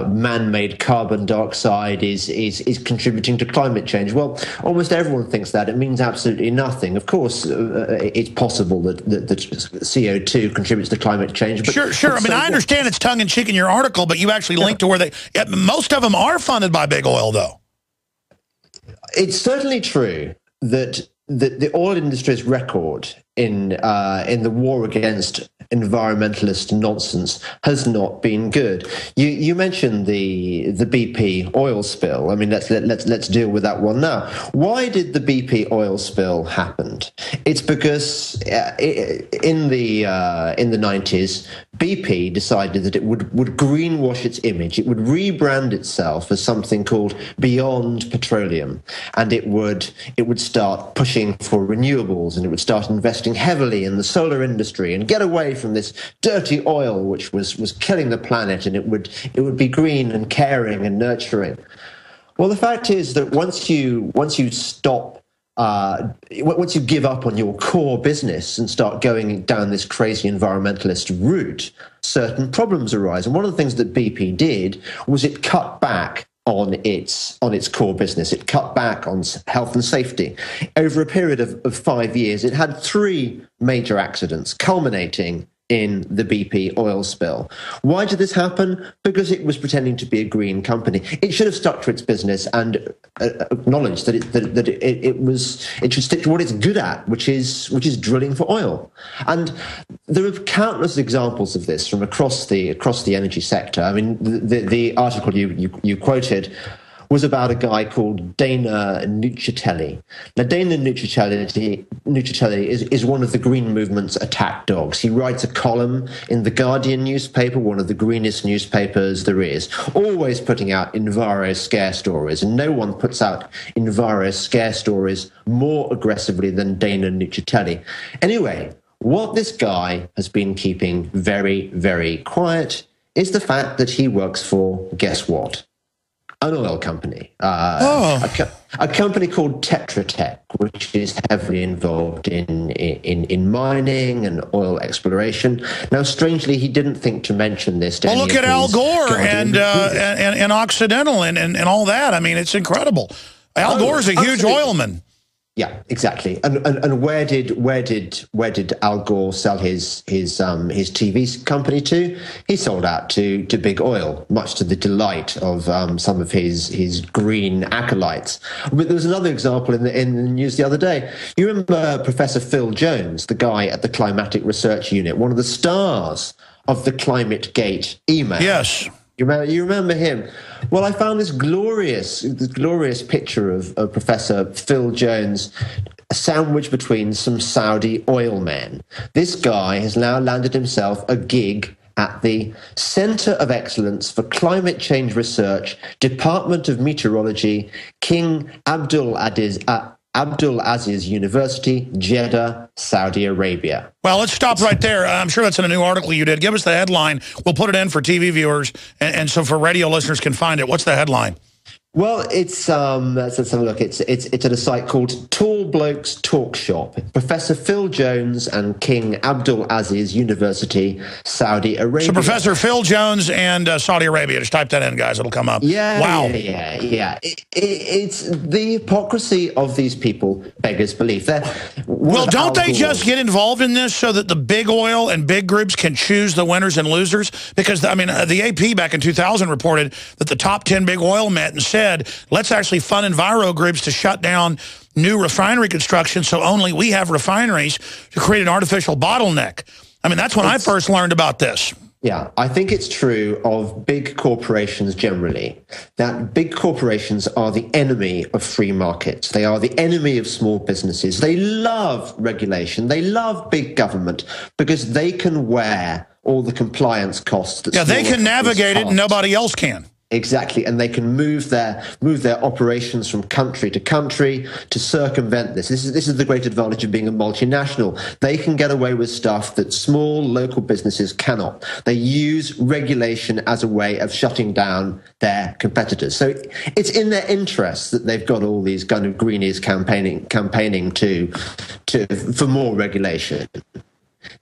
man-made carbon dioxide is contributing to climate change. Well, almost everyone thinks that. It means absolutely nothing. Of course, it's possible that CO2 contributes to climate change. But sure. I mean, I understand it's tongue-in-cheek in your article, but you actually link to where most of them are funded by big oil, though. It's certainly true that the oil industry's record in the war against environmentalist nonsense has not been good. You mentioned the BP oil spill. I mean, let's deal with that one now. Why did the BP oil spill happen? It's because in the 90s, BP decided that it would greenwash its image. It would rebrand itself as something called Beyond Petroleum, and it would start pushing for renewables, and it would start investing heavily in the solar industry and get away from this dirty oil which was killing the planet, and it would be green and caring and nurturing. Well, the fact is that once you stop, once you give up on your core business and start going down this crazy environmentalist route, certain problems arise. And one of the things that BP did was it cut back on its core business. It cut back on health and safety. Over a period of 5 years, it had 3 major accidents, culminating in the BP oil spill. Why did this happen? Because it was pretending to be a green company. It should have stuck to its business and acknowledged that it should stick to what it's good at, which is drilling for oil. And there are countless examples of this from across the energy sector. I mean, the article you quoted was about a guy called Dana Nuccitelli. Now, Dana Nuccitelli is one of the Green Movement's attack dogs. He writes a column in the Guardian newspaper, one of the greenest newspapers there is, always putting out Enviro scare stories. And no one puts out Enviro scare stories more aggressively than Dana Nuccitelli. Anyway, what this guy has been keeping very, very quiet is the fact that he works for, guess what? An oil company, a company called Tetra Tech, which is heavily involved in mining and oil exploration. Now, strangely, he didn't think to mention this. Well, look at Al Gore and Occidental and all that. I mean, it's incredible. Al Gore is a huge oilman. Yeah, exactly. And where did Al Gore sell his TV company to? He sold out to big oil, much to the delight of some of his green acolytes. But there was another example in the news the other day. You remember Professor Phil Jones, the guy at the Climatic Research Unit, one of the stars of the Climate Gate email. Yes. You remember him? Well, I found this glorious picture of Professor Phil Jones sandwiched between some Saudi oil men. This guy has now landed himself a gig at the Center of Excellence for Climate Change Research, Department of Meteorology, King Abdul Aziz University, Jeddah, Saudi Arabia. Well, let's stop right there. I'm sure that's in a new article you did. Give us the headline. We'll put it in for TV viewers, and so for radio listeners can find it. What's the headline? Well, it's let's have a look. It's at a site called Tall Blokes Talk Shop. Professor Phil Jones and King Abdul Aziz University, Saudi Arabia. So Professor Phil Jones and Saudi Arabia. Just type that in, guys. It'll come up. Yeah. Wow. Yeah. It's the hypocrisy of these people beggars belief. Well, don't they just get involved in this so that the big oil and big groups can choose the winners and losers? Because, I mean, the AP back in 2000 reported that the top 10 big oil met and said, let's actually fund enviro groups to shut down new refinery construction so only we have refineries to create an artificial bottleneck. I mean, that's when I first learned about this. Yeah, I think it's true of big corporations generally, that big corporations are the enemy of free markets. They are the enemy of small businesses. They love regulation. They love big government because they can wear all the compliance costs. That they can navigate it and nobody else can. Exactly, and they can move their operations from country to circumvent this. This is the great advantage of being a multinational. They can get away with stuff that small local businesses cannot. They use regulation as a way of shutting down their competitors. So it's in their interests that they've got all these kind of greenies campaigning for more regulation.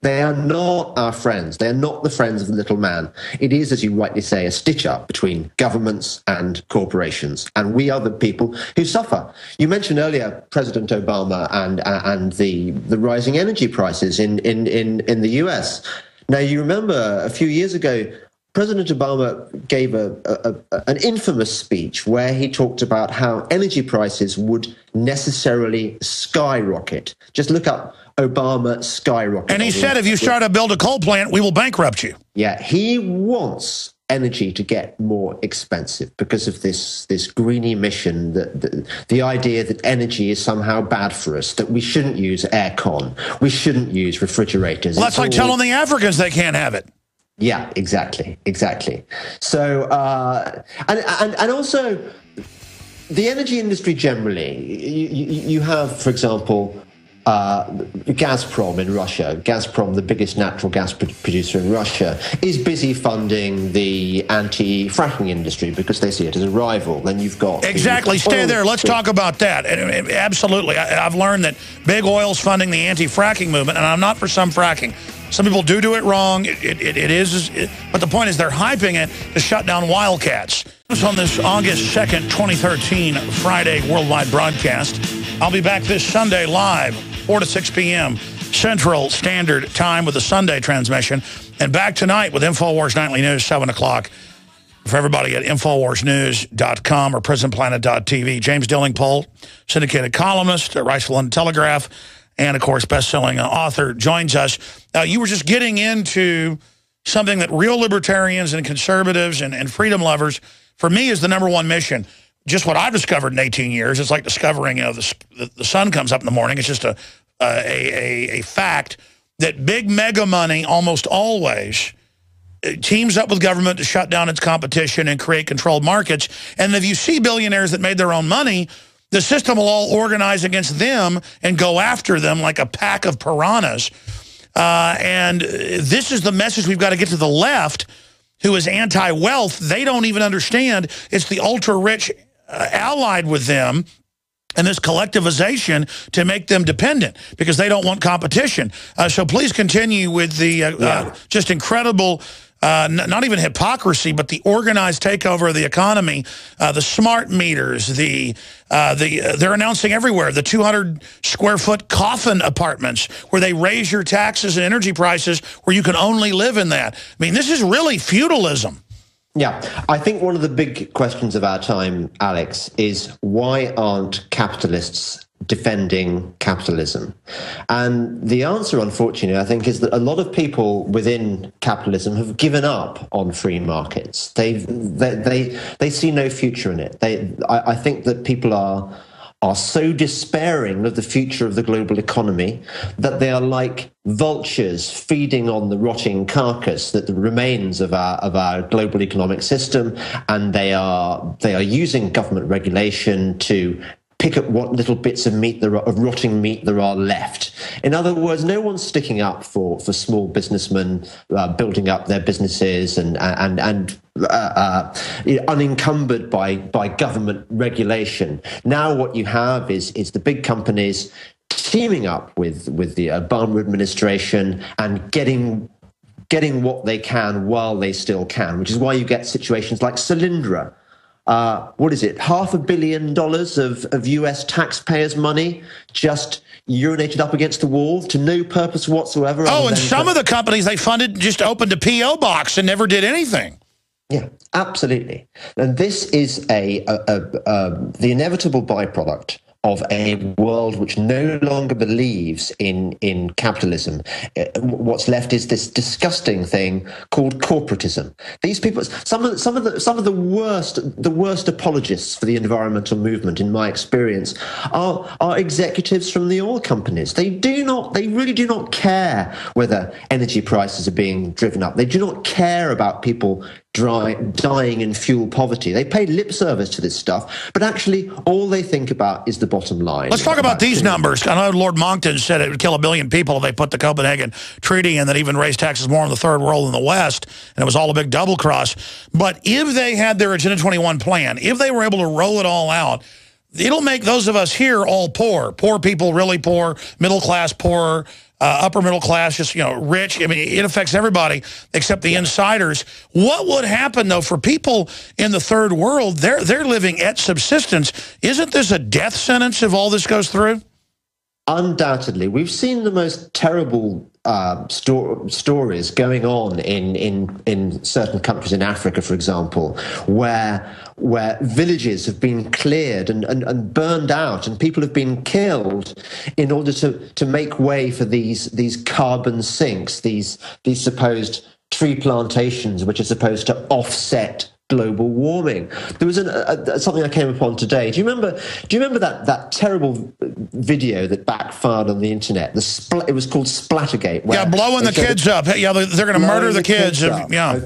They are not our friends. They are not the friends of the little man. It is, as you rightly say, a stitch-up between governments and corporations. And we are the people who suffer. You mentioned earlier President Obama and the rising energy prices in the US. Now, you remember a few years ago, President Obama gave an infamous speech where he talked about how energy prices would necessarily skyrocket. Just look up Obama skyrocket. And he said, if you try to build a coal plant, we will bankrupt you. Yeah, he wants energy to get more expensive because of this greeny mission, the idea that energy is somehow bad for us, that we shouldn't use aircon, we shouldn't use refrigerators. Well, that's like telling the Africans they can't have it. Yeah, exactly. So, and also the energy industry generally, you have, for example, Gazprom in Russia. Gazprom, the biggest natural gas producer in Russia, is busy funding the anti-fracking industry because they see it as a rival. Then you've got... Exactly. Stay there. Let's talk about that. Absolutely. I've learned that big oil's funding the anti-fracking movement, and I'm not for some fracking. Some people do it wrong. But the point is they're hyping it to shut down wildcats. On this August 2nd, 2013, Friday worldwide broadcast, I'll be back this Sunday live, 4 to 6 p.m. Central Standard Time with a Sunday transmission. And back tonight with InfoWars Nightly News, 7 o'clock. For everybody at InfoWarsNews.com or PrisonPlanet.tv. James Delingpole, syndicated columnist, writes for London Telegraph, and, of course, best-selling author, joins us. You were just getting into something that real libertarians and conservatives and freedom lovers, for me, is the #1 mission. just what I've discovered in 18 years. It's like discovering, the sun comes up in the morning. It's just a fact that big mega money almost always teams up with government to shut down its competition and create controlled markets. And if you see billionaires that made their own money, the system will all organize against them and go after them like a pack of piranhas. And this is the message we've got to get to the left, who is anti-wealth. They don't even understand it's the ultra-rich allied with them and this collectivization to make them dependent because they don't want competition. So please continue with the just incredible, not even hypocrisy, but the organized takeover of the economy, the smart meters, they're announcing everywhere, the 200-square-foot coffin apartments where they raise your taxes and energy prices where you can only live in that. I mean, this is really feudalism. Yeah, I think one of the big questions of our time, Alex, is why aren't capitalists defending capitalism? And the answer, unfortunately, I think, is that a lot of people within capitalism have given up on free markets. They see no future in it. I think that people are so despairing of the future of the global economy that they are like vultures feeding on the rotting carcass that remains of our global economic system, and they are using government regulation to pick up what little bits of meat of rotting meat there are left. In other words, no one's sticking up for small businessmen building up their businesses and unencumbered by government regulation. Now what you have is the big companies teaming up with the Obama administration and getting what they can while they still can, which is why you get situations like Solyndra. What is it? $500 million of US taxpayers' money just urinated up against the wall to no purpose whatsoever. Oh, and some of the companies they funded just opened a P.O. box and never did anything. Yeah, absolutely. And this is the inevitable byproduct of a world which no longer believes in capitalism. What's left is this disgusting thing called corporatism. These people, some of the worst apologists for the environmental movement, in my experience, are executives from the oil companies. They really do not care whether energy prices are being driven up. They do not care about people dying in fuel poverty. They pay lip service to this stuff, but actually all they think about is the bottom line. Let's talk about these numbers. I know Lord Monckton said it would kill 1 billion people if they put the Copenhagen Treaty in that even raised taxes more in the third world than the West, and it was all a big double cross. But if they had their Agenda 21 plan, if they were able to roll it all out, it'll make those of us here all poor. Poor people really poor, middle class poorer, upper middle class, just, rich. I mean, it affects everybody except the insiders. What would happen, though, for people in the third world? They're living at subsistence. Isn't this a death sentence if all this goes through? Undoubtedly. We've seen the most terrible stories going on in certain countries in Africa, for example, where villages have been cleared and burned out, and people have been killed in order to make way for these carbon sinks, these supposed tree plantations, which are supposed to offset global warming. There was something I came upon today. Do you remember that terrible video that backfired on the internet? It was called Splattergate. Yeah, blowing the kids up. Yeah, they're going to murder the kids. Yeah.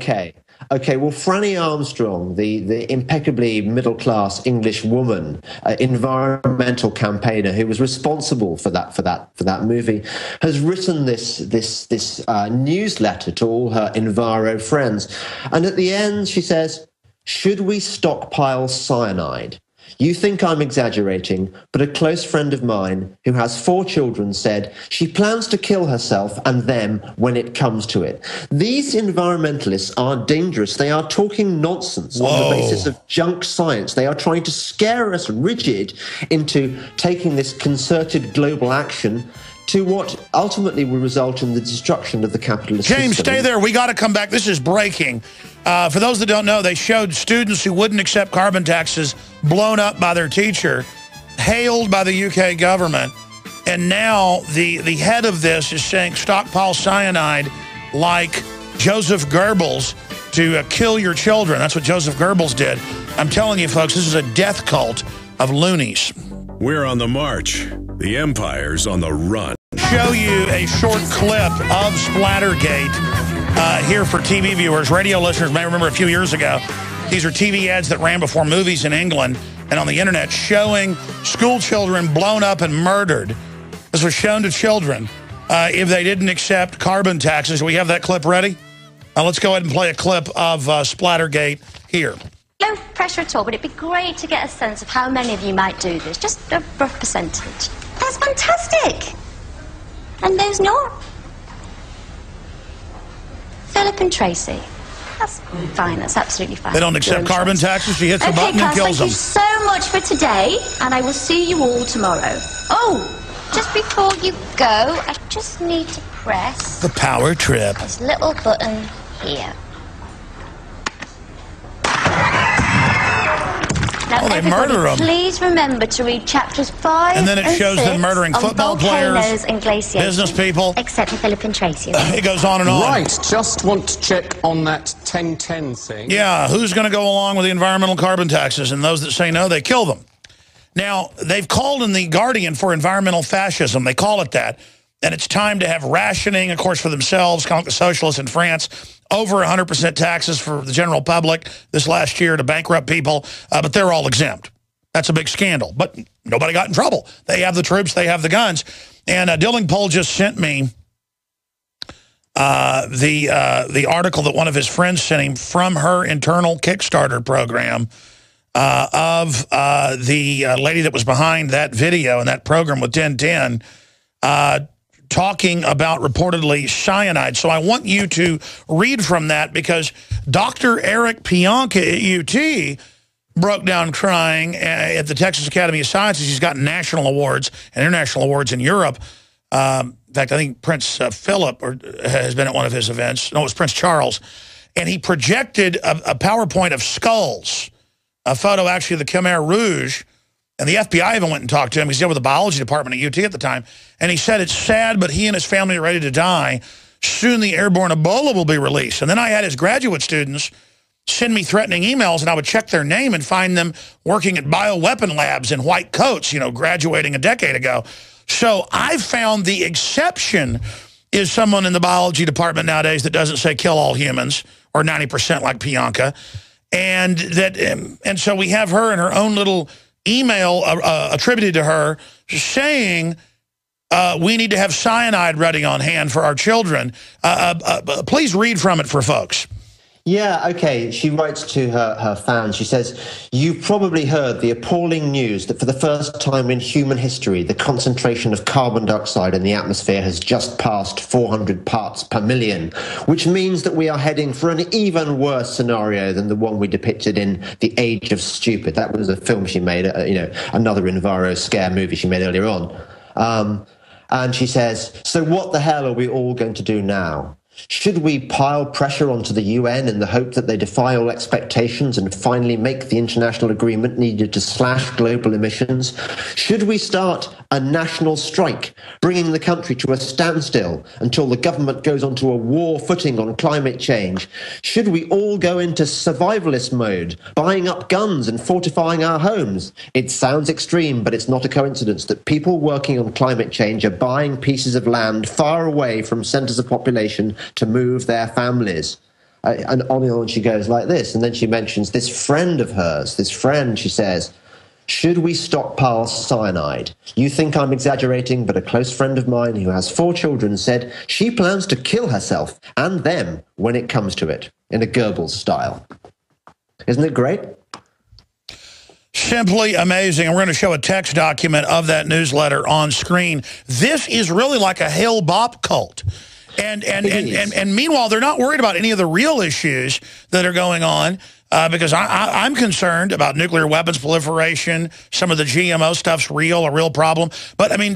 Okay, well, Franny Armstrong, the impeccably middle-class English woman, environmental campaigner who was responsible for that movie, has written this newsletter to all her Enviro friends. And at the end, she says, "Should we stockpile cyanide? You think I'm exaggerating, but a close friend of mine who has 4 children said she plans to kill herself and them when it comes to it." These environmentalists are dangerous. They are talking nonsense on the basis of junk science. They are trying to scare us rigid into taking this concerted global action to what ultimately will result in the destruction of the capitalist system. James, stay there. We got to come back. This is breaking. For those that don't know, they showed students who wouldn't accept carbon taxes blown up by their teacher, hailed by the UK government, and now the head of this is saying stockpile cyanide like Joseph Goebbels to kill your children. That's what Joseph Goebbels did. I'm telling you, folks, this is a death cult of loonies. We're on the march. The Empire's on the run. Show you a short clip of Splattergate here for TV viewers. Radio listeners may remember a few years ago. These are TV ads that ran before movies in England and on the internet showing school children blown up and murdered. This was shown to children if they didn't accept carbon taxes. Do we have that clip ready? Let's go ahead and play a clip of Splattergate here. No pressure at all, but it'd be great to get a sense of how many of you might do this. Just a rough percentage. That's fantastic. And those not? Philip and Tracy. That's fine, that's absolutely fine. They don't accept carbon taxes. She hits the button and kills them. Thank you so much for today, and I will see you all tomorrow. Oh, just before you go, I just need to press the power trip. This little button here. Now, they murder them. Please remember to read chapters 5 and then it shows them murdering football players, and business people. Except for Philip and Tracy. It goes on and on. Right, just want to check on that 1010 thing. Yeah, who's going to go along with the environmental carbon taxes? And those that say no, they kill them. Now, they've called in the Guardian for environmental fascism. They call it that. And it's time to have rationing, of course, for themselves, kind of like the socialists in France, over 100% taxes for the general public this last year to bankrupt people, but they're all exempt. That's a big scandal. But nobody got in trouble. They have the troops, they have the guns. And Delingpole just sent me the article that one of his friends sent him from her internal Kickstarter program of the lady that was behind that video and that program with 1010, talking about reportedly cyanide. So I want you to read from that because Dr. Eric Pianka at UT broke down crying at the Texas Academy of Sciences. He's gotten national awards and international awards in Europe. In fact, I think Prince Philip has been at one of his events. No, it was Prince Charles. And he projected a PowerPoint of skulls, a photo actually of the Khmer Rouge. And the FBI even went and talked to him. He's there with the biology department at UT at the time. And he said it's sad, but he and his family are ready to die. Soon the airborne Ebola will be released. And then I had his graduate students send me threatening emails, and I would check their name and find them working at bioweapon labs in white coats, you know, graduating a decade ago. So I found the exception is someone in the biology department nowadays that doesn't say kill all humans, or 90% like Pianka. And so we have her in her own little email attributed to her saying we need to have cyanide ready on hand for our children. Please read from it for folks. Yeah, okay. She writes to her fans. She says, "You've probably heard the appalling news that for the first time in human history, the concentration of carbon dioxide in the atmosphere has just passed 400 parts per million, which means that we are heading for an even worse scenario than the one we depicted in The Age of Stupid." That was a film she made, another Enviro scare movie she made earlier on. And she says, "So what the hell are we all going to do now? Should we pile pressure onto the UN in the hope that they defy all expectations and finally make the international agreement needed to slash global emissions? Should we start a national strike, bringing the country to a standstill until the government goes onto a war footing on climate change? Should we all go into survivalist mode, buying up guns and fortifying our homes?" It sounds extreme, but it's not a coincidence that people working on climate change are buying pieces of land far away from centres of population to move their families. And on she goes like this. And then she mentions this friend of hers, she says, "Should we stockpile cyanide? You think I'm exaggerating, but a close friend of mine who has 4 children said she plans to kill herself and them when it comes to it, in a Goebbels style." Isn't it great? Simply amazing. And we're going to show a text document of that newsletter on screen. This is really like a Hail Bop cult. And meanwhile, they're not worried about any of the real issues that are going on because I'm concerned about nuclear weapons proliferation. Some of the GMO stuff's a real problem. But, I mean,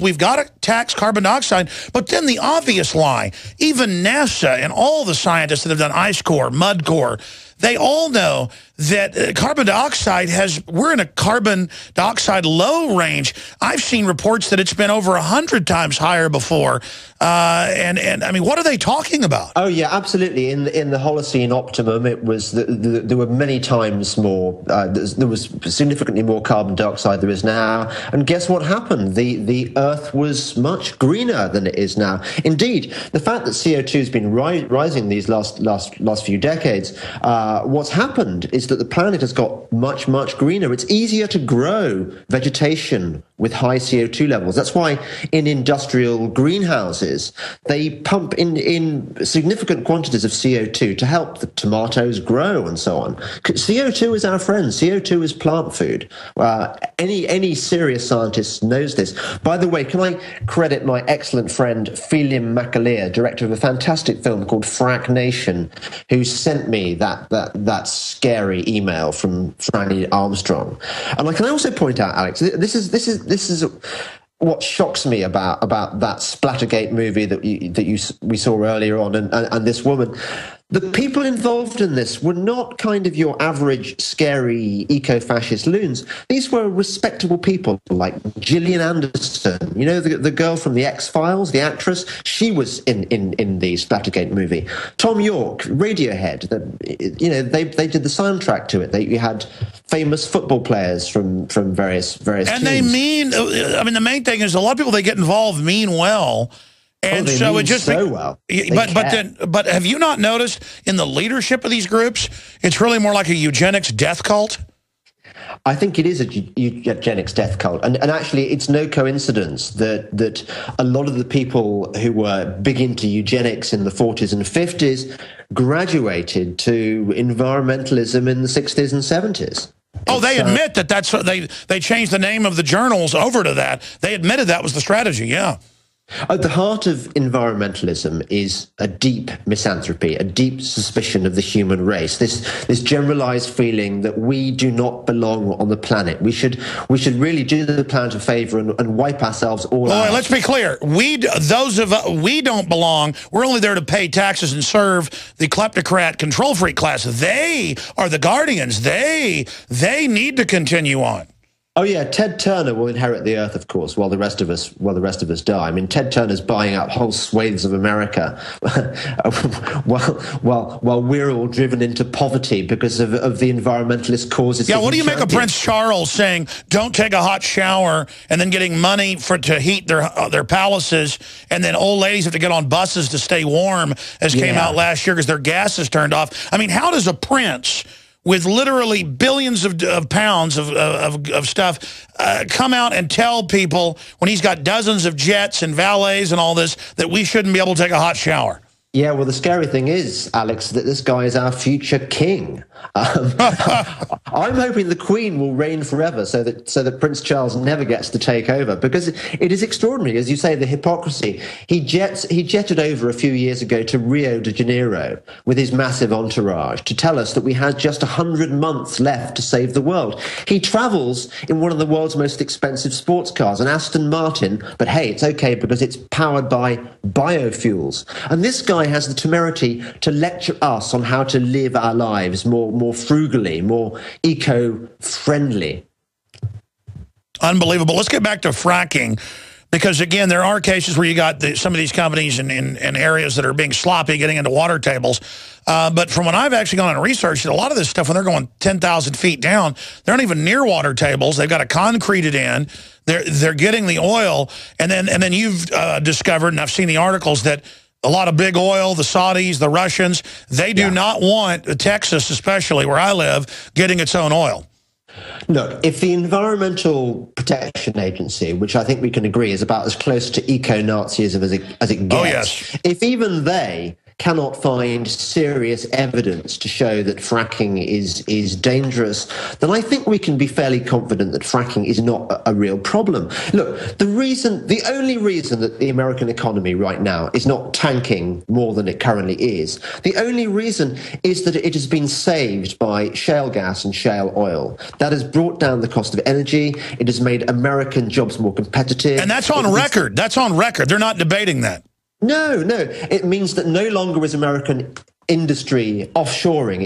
we've got to tax carbon dioxide. But then the obvious lie, even NASA and all the scientists that have done ice core, mud core, they all know that carbon dioxide we're in a carbon dioxide low range. I've seen reports that it's been over 100 times higher before. And I mean, what are they talking about? Oh yeah, absolutely. In the Holocene optimum, it was there were many times more. There was significantly more carbon dioxide there is now. And guess what happened? The Earth was much greener than it is now. Indeed, the fact that CO2 has been rising these last few decades, what's happened is that the planet has got much greener. It's easier to grow vegetation with high CO2 levels. That's why in industrial greenhouses, they pump in significant quantities of CO2 to help the tomatoes grow and so on. CO2 is our friend. CO2 is plant food. Any serious scientist knows this. By the way, can I credit my excellent friend Phelim McAleer, director of a fantastic film called Frack Nation, who sent me that scary email from Franny Armstrong. And can I also point out, Alex, this is what shocks me about that Splattergate movie that we saw earlier on, and this woman. The people involved in this were not kind of your average scary eco-fascist loons. These were respectable people like Gillian Anderson, you know, the girl from the X-Files, the actress. She was in the Splattergate movie. Tom York, Radiohead. They did the soundtrack to it. You had famous football players from various and teams. The main thing is a lot of people they get involved mean well. And so it just well. But have you not noticed in the leadership of these groups, it's really more like a eugenics death cult? I think it is a eugenics death cult. And actually, it's no coincidence that a lot of the people who were big into eugenics in the 40s and 50s graduated to environmentalism in the 60s and 70s. Oh, they admit that's what they changed the name of the journals over to that. They admitted that was the strategy, yeah. At the heart of environmentalism is a deep misanthropy, a deep suspicion of the human race. This generalized feeling that we do not belong on the planet. We should really do the planet a favor and wipe ourselves all out. Let's be clear. We don't belong. We're only there to pay taxes and serve the kleptocrat control freak class. They are the guardians. They need to continue on. Oh yeah, Ted Turner will inherit the earth, of course, while the rest of us die. I mean, Ted Turner's buying up whole swathes of America, while we're all driven into poverty because of the environmentalist causes. Yeah, what do you make of Prince Charles saying, "Don't take a hot shower," and then getting money to heat their palaces, and then old ladies have to get on buses to stay warm, as came out last year because their gas is turned off. I mean, how does a prince with literally billions of pounds of stuff, come out and tell people when he's got dozens of jets and valets and all this that we shouldn't be able to take a hot shower? Yeah, well, the scary thing is, Alex, that this guy is our future king. I'm hoping the Queen will reign forever so that Prince Charles never gets to take over, because it is extraordinary, as you say, the hypocrisy. He jetted over a few years ago to Rio de Janeiro with his massive entourage to tell us that we had just 100 months left to save the world. He travels in one of the world's most expensive sports cars, an Aston Martin, but hey, it's okay because it's powered by biofuels. And this guy has the temerity to lecture us on how to live our lives more frugally, more eco-friendly. Unbelievable. Let's get back to fracking, because, again, there are cases where you got some of these companies in areas that are being sloppy, getting into water tables. But from when I've actually gone and researched it, a lot of this stuff, when they're going 10,000 feet down, they're not even near water tables. They've got to concrete it in. They're getting the oil. And then you've discovered, and I've seen the articles, that a lot of big oil, the Saudis, the Russians, they do not want Texas, especially where I live, getting its own oil. Look, if the Environmental Protection Agency, which I think we can agree is about as close to eco-Nazism as it gets, if even they cannot find serious evidence to show that fracking is dangerous, then I think we can be fairly confident that fracking is not a real problem. Look, the only reason that the American economy right now is not tanking more than it currently is, the only reason is that it has been saved by shale gas and shale oil. That has brought down the cost of energy. It has made American jobs more competitive. And that's on record. That's on record. They're not debating that. No. It means that no longer is American industry offshoring.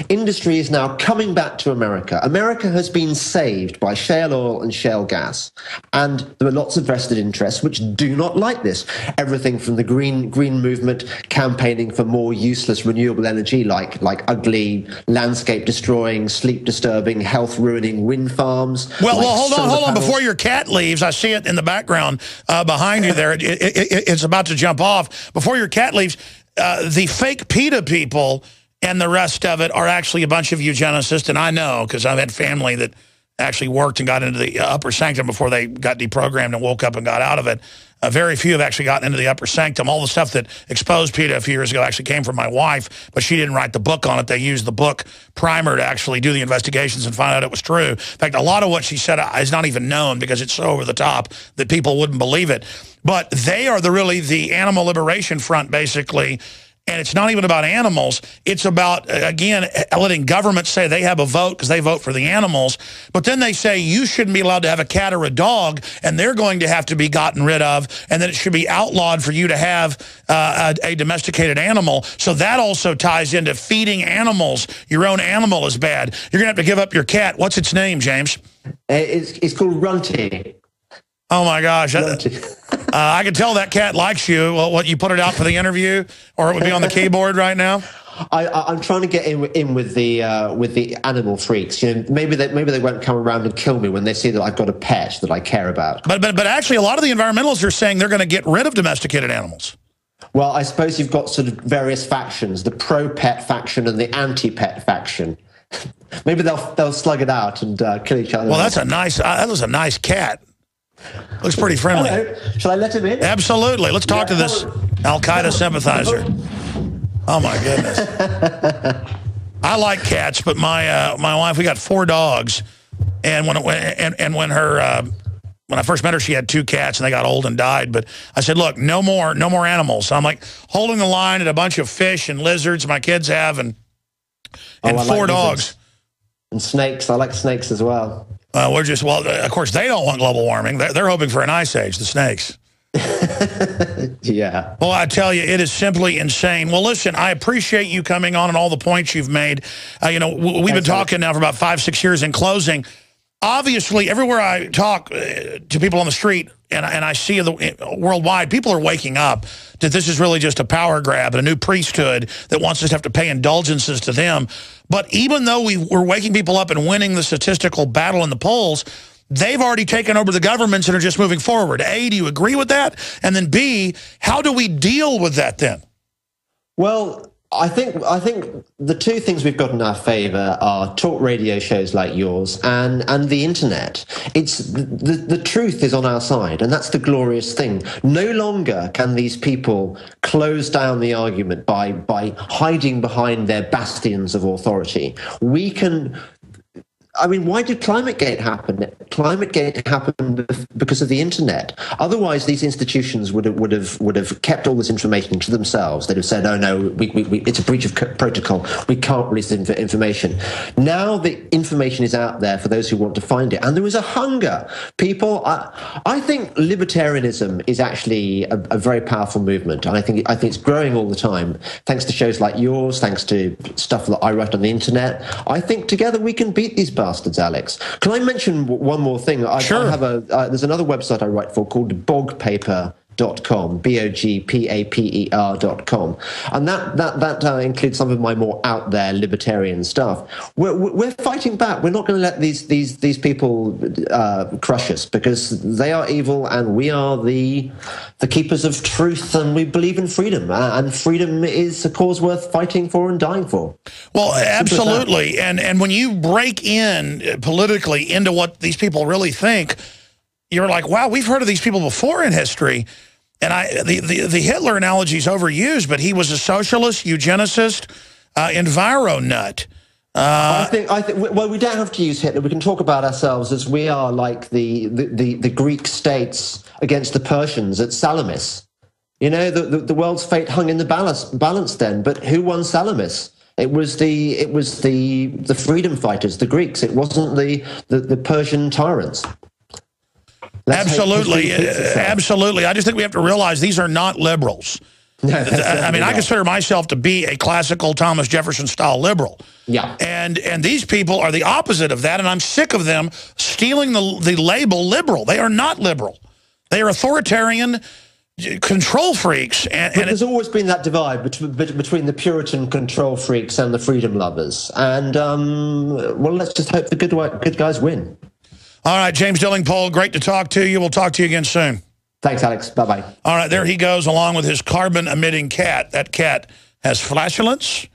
Industry is now coming back to America. America has been saved by shale oil and shale gas. And there are lots of vested interests which do not like this. Everything from the green movement campaigning for more useless renewable energy like ugly, landscape destroying, sleep disturbing, health ruining wind farms. Well, hold on. Before your cat leaves, I see it in the background behind you there. It's about to jump off. Before your cat leaves, the fake PETA people and the rest of it are actually a bunch of eugenicists, and I know because I've had family that actually worked and got into the upper sanctum before they got deprogrammed and woke up and got out of it. Very few have actually gotten into the upper sanctum. All the stuff that exposed PETA a few years ago actually came from my wife, but she didn't write the book on it. They used the book primer to actually do the investigations and find out it was true. In fact, a lot of what she said is not even known because it's so over the top that people wouldn't believe it. But they are really the animal liberation front, basically. And it's not even about animals. It's about, again, letting governments say they have a vote because they vote for the animals. But then they say you shouldn't be allowed to have a cat or a dog, and they're going to have to be gotten rid of, and that it should be outlawed for you to have a domesticated animal. So that also ties into feeding animals. Your own animal is bad. You're going to have to give up your cat. What's its name, James? It's called Runty. Oh, my gosh. I can tell that cat likes you. Well, what, you put it out for the interview, or it would be on the keyboard right now? I'm trying to get in with the animal freaks. You know, maybe they won't come around and kill me when they see that I've got a pet that I care about. But actually, a lot of the environmentalists are saying they're going to get rid of domesticated animals. Well, I suppose you've got sort of various factions: the pro-pet faction and the anti-pet faction. Maybe they'll slug it out and kill each other. Well, that's a nice. That was a nice cat. Looks pretty friendly. Hello. Shall I let him in? Absolutely. Let's talk to this Al-Qaeda sympathizer. Oh, my goodness. I like cats, but my wife, we got 4 dogs. And when I first met her, she had 2 cats, and they got old and died. But I said, look, no more animals. So I'm like holding the line at a bunch of fish and lizards my kids have, and 4 dogs. And snakes. I like snakes as well. Of course, they don't want global warming. They're hoping for an ice age, the snakes. Yeah. Well, I tell you, it is simply insane. Well, listen, I appreciate you coming on and all the points you've made. We've been talking now for about 5-6 years. In closing, obviously, everywhere I talk to people on the street and I see worldwide, people are waking up that this is really just a power grab and a new priesthood that wants us to have to pay indulgences to them. But even though we're waking people up and winning the statistical battle in the polls, they've already taken over the governments and are just moving forward. A, do you agree with that? And then B, how do we deal with that then? Well, I think the 2 things we've got in our favor are talk radio shows like yours and the internet. It's the truth is on our side, and that's the glorious thing. No longer can these people close down the argument by hiding behind their bastions of authority. We can. I mean, why did ClimateGate happen? ClimateGate happened because of the internet. Otherwise, these institutions would have kept all this information to themselves. They'd have said, "Oh no, it's a breach of protocol. We can't release the information." Now the information is out there for those who want to find it, and there is a hunger. People, I think libertarianism is actually a very powerful movement. I think it's growing all the time, thanks to shows like yours, thanks to stuff that I write on the internet. I think together we can beat these bastards, Alex. Can I mention one more thing? Sure. I have there's another website I write for called bogpaper.com, bogpaper.com, and that includes some of my more out there libertarian stuff. We're fighting back. We're not going to let these people crush us, because they are evil and we are the keepers of truth, and we believe in freedom, and freedom is a cause worth fighting for and dying for. Well, absolutely. And when you break in politically into what these people really think, you're like, wow, we've heard of these people before in history. And the Hitler analogy is overused, but he was a socialist, eugenicist, enviro nut. I think. Well, we don't have to use Hitler. We can talk about ourselves as we are like the Greek states against the Persians at Salamis. You know, the world's fate hung in the balance then. But who won Salamis? It was the freedom fighters, the Greeks. It wasn't the Persian tyrants. Absolutely. Absolutely. I just think we have to realize these are not liberals. I mean, I consider myself to be a classical Thomas Jefferson-style liberal. Yeah. And these people are the opposite of that, and I'm sick of them stealing the label liberal. They are not liberal. They are authoritarian control freaks. But there's always been that divide between the Puritan control freaks and the freedom lovers. And, well, let's just hope the good guys win. All right, James Delingpole, great to talk to you. We'll talk to you again soon. Thanks, Alex. Bye-bye. All right, there he goes, along with his carbon-emitting cat. That cat has flatulence,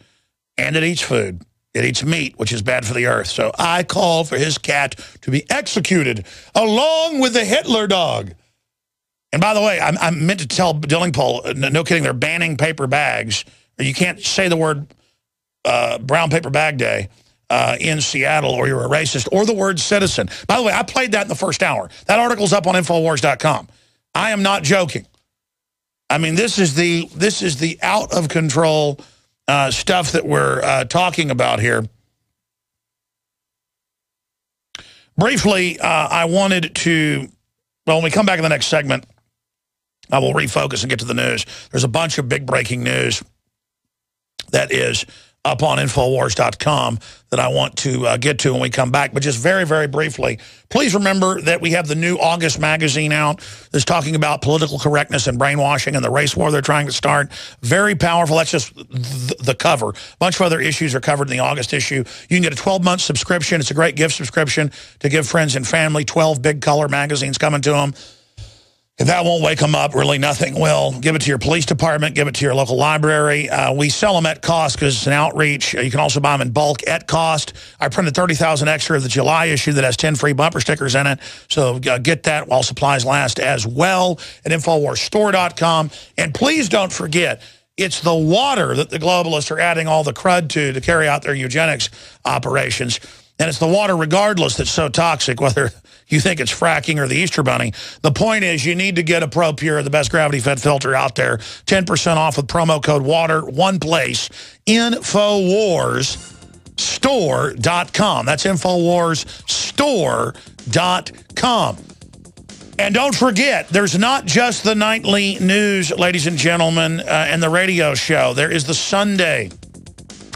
and it eats food. It eats meat, which is bad for the earth. So I call for his cat to be executed, along with the Hitler dog. And by the way, I meant to tell Delingpole, no kidding, they're banning paper bags. You can't say the word brown paper bag day in Seattle, or you're a racist, or the word citizen. By the way, I played that in the first hour. That article's up on Infowars.com. I am not joking. I mean, this is the out of control stuff that we're talking about here. Briefly, I wanted to, well, when we come back in the next segment, I will refocus and get to the news. There's a bunch of big breaking news that is up on Infowars.com that I want to get to when we come back. But just very, very briefly, please remember that we have the new August magazine out that's talking about political correctness and brainwashing and the race war they're trying to start. Very powerful. That's just the cover. A bunch of other issues are covered in the August issue. You can get a 12-month subscription. It's a great gift subscription to give friends and family. 12 big color magazines coming to them. If that won't wake them up, really nothing will. Give it to your police department. Give it to your local library. We sell them at cost because it's an outreach. You can also buy them in bulk at cost. I printed 30,000 extra of the July issue that has 10 free bumper stickers in it. So get that while supplies last as well at InfoWarsStore.com. And please don't forget, it's the water that the globalists are adding all the crud to carry out their eugenics operations. And it's the water regardless that's so toxic, whether you think it's fracking or the Easter Bunny. The point is you need to get a ProPure, the best gravity-fed filter out there. 10% off with promo code WATER. One place, InfoWarsStore.com. That's InfoWarsStore.com. And don't forget, there's not just the nightly news, ladies and gentlemen, and the radio show. There is the Sunday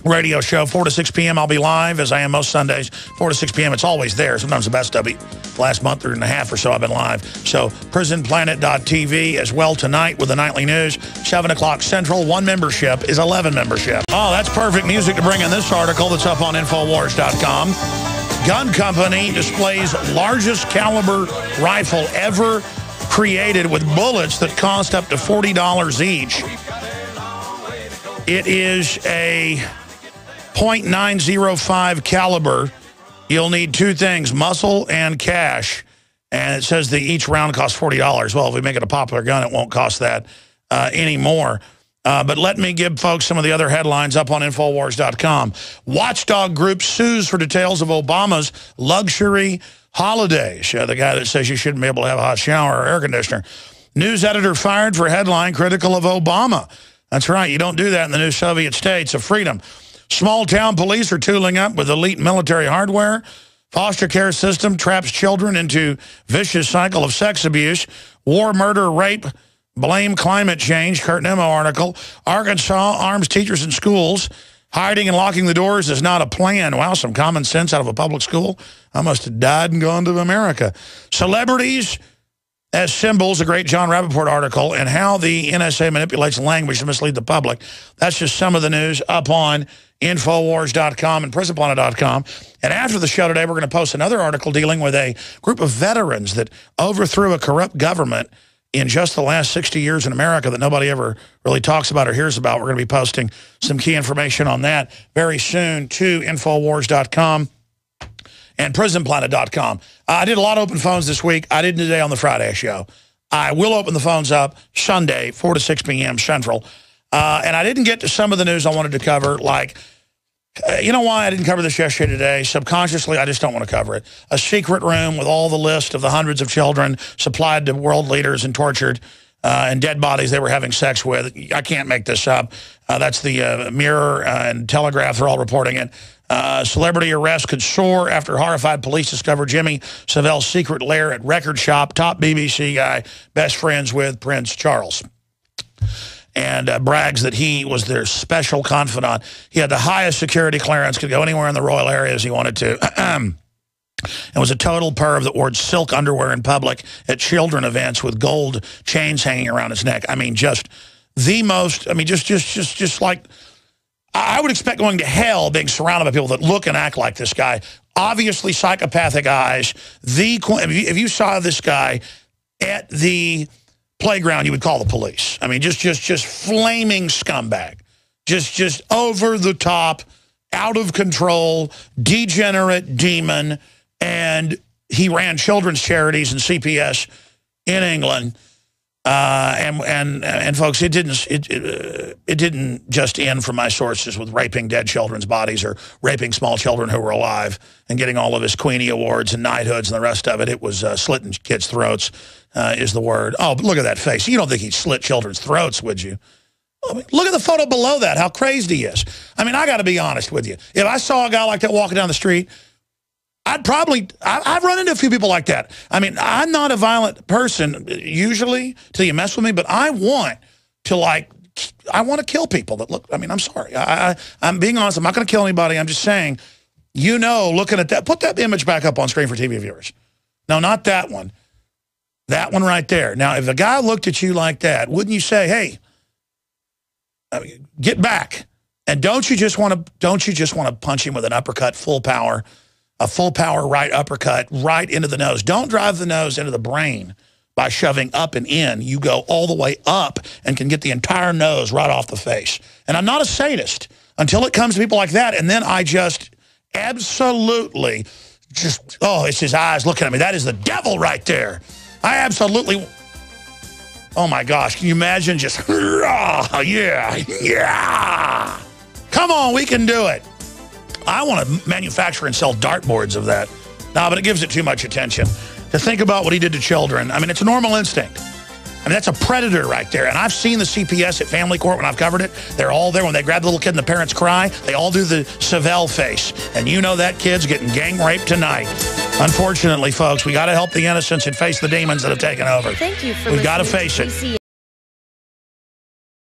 radio show, 4 to 6 p.m. I'll be live, as I am most Sundays, 4 to 6 p.m. It's always there. Sometimes the best of it. Last month and a half or so I've been live. So Prisonplanet.tv as well tonight with the nightly news, 7 o'clock Central. 1 membership is 11 membership. Oh, that's perfect music to bring in this article that's up on Infowars.com. Gun company displays largest caliber rifle ever created with bullets that cost up to $40 each. It is a .905 caliber. You'll need 2 things, muscle and cash. And it says that each round costs $40. Well, if we make it a popular gun, it won't cost that anymore. But let me give folks some of the other headlines up on Infowars.com. Watchdog group sues for details of Obama's luxury holidays. The guy that says you shouldn't be able to have a hot shower or air conditioner. News editor fired for headline critical of Obama. That's right, you don't do that in the new Soviet states of freedom. Small-town police are tooling up with elite military hardware. Foster care system traps children into vicious cycle of sex abuse. War, murder, rape, blame climate change. Kurt Nimmo article. Arkansas arms teachers in schools. Hiding and locking the doors is not a plan. Wow, some common sense out of a public school. I must have died and gone to America. Celebrities as symbols, a great John Rappaport article, and how the NSA manipulates language to mislead the public. That's just some of the news up on Infowars.com and Prisonplanet.com. And after the show today, we're going to post another article dealing with a group of veterans that overthrew a corrupt government in just the last 60 years in America that nobody ever really talks about or hears about. We're going to be posting some key information on that very soon to Infowars.com. and Prisonplanet.com. I did a lot of open phones this week. I did today on the Friday show. I will open the phones up Sunday, 4 to 6 p.m. Central. And I didn't get to some of the news I wanted to cover, like, you know why I didn't cover this yesterday today? Subconsciously, I just don't want to cover it. A secret room with all the list of the hundreds of children supplied to world leaders and tortured and dead bodies they were having sex with. I can't make this up. That's the Mirror and Telegraph. They're all reporting it. Celebrity arrest could soar after horrified police discovered Jimmy Savelle's secret lair at record shop. Top BBC guy, best friends with Prince Charles. and brags that he was their special confidant. He had the highest security clearance, could go anywhere in the royal areas he wanted to. And was a total perv that wore silk underwear in public at children events with gold chains hanging around his neck. I mean, just the most, I mean, just like, I would expect going to hell being surrounded by people that look and act like this guy. Obviously psychopathic eyes. If you saw this guy at the playground, you would call the police. I mean, just flaming scumbag. Just over the top, out of control, degenerate demon. And he ran children's charities and CPS in England. And folks, it didn't just end from my sources with raping dead children's bodies or raping small children who were alive and getting all of his Queenie awards and knighthoods and the rest of it. It was slitting kids' throats is the word. Oh, but look at that face. You don't think he'd slit children's throats, would you? I mean, look at the photo below that, how crazy he is. I mean, I got to be honest with you. If I saw a guy like that walking down the street, I've run into a few people like that. I mean, I'm not a violent person usually till you mess with me, but I want to kill people that look, I mean, I'm sorry. I'm being honest. I'm not going to kill anybody. I'm just saying, you know, looking at that, put that image back up on screen for TV viewers. No, not that one. That one right there. Now, if a guy looked at you like that, wouldn't you say, hey, get back? And don't you just want to punch him with an uppercut, full power, a full power right uppercut right into the nose? Don't drive the nose into the brain by shoving up and in. You go all the way up and can get the entire nose right off the face. And I'm not a sadist until it comes to people like that. And then I just absolutely oh, it's his eyes looking at me. That is the devil right there. I absolutely, oh my gosh, can you imagine just, yeah. Come on, we can do it. I want to manufacture and sell dartboards of that. No, but it gives it too much attention. To think about what he did to children, I mean, it's a normal instinct. I mean, that's a predator right there. And I've seen the CPS at family court when I've covered it. They're all there. When they grab the little kid and the parents cry, they all do the Savelle face. And you know that kid's getting gang raped tonight. Unfortunately, folks, we got to help the innocents and face the demons that have taken over. Thank you for We've got to face it.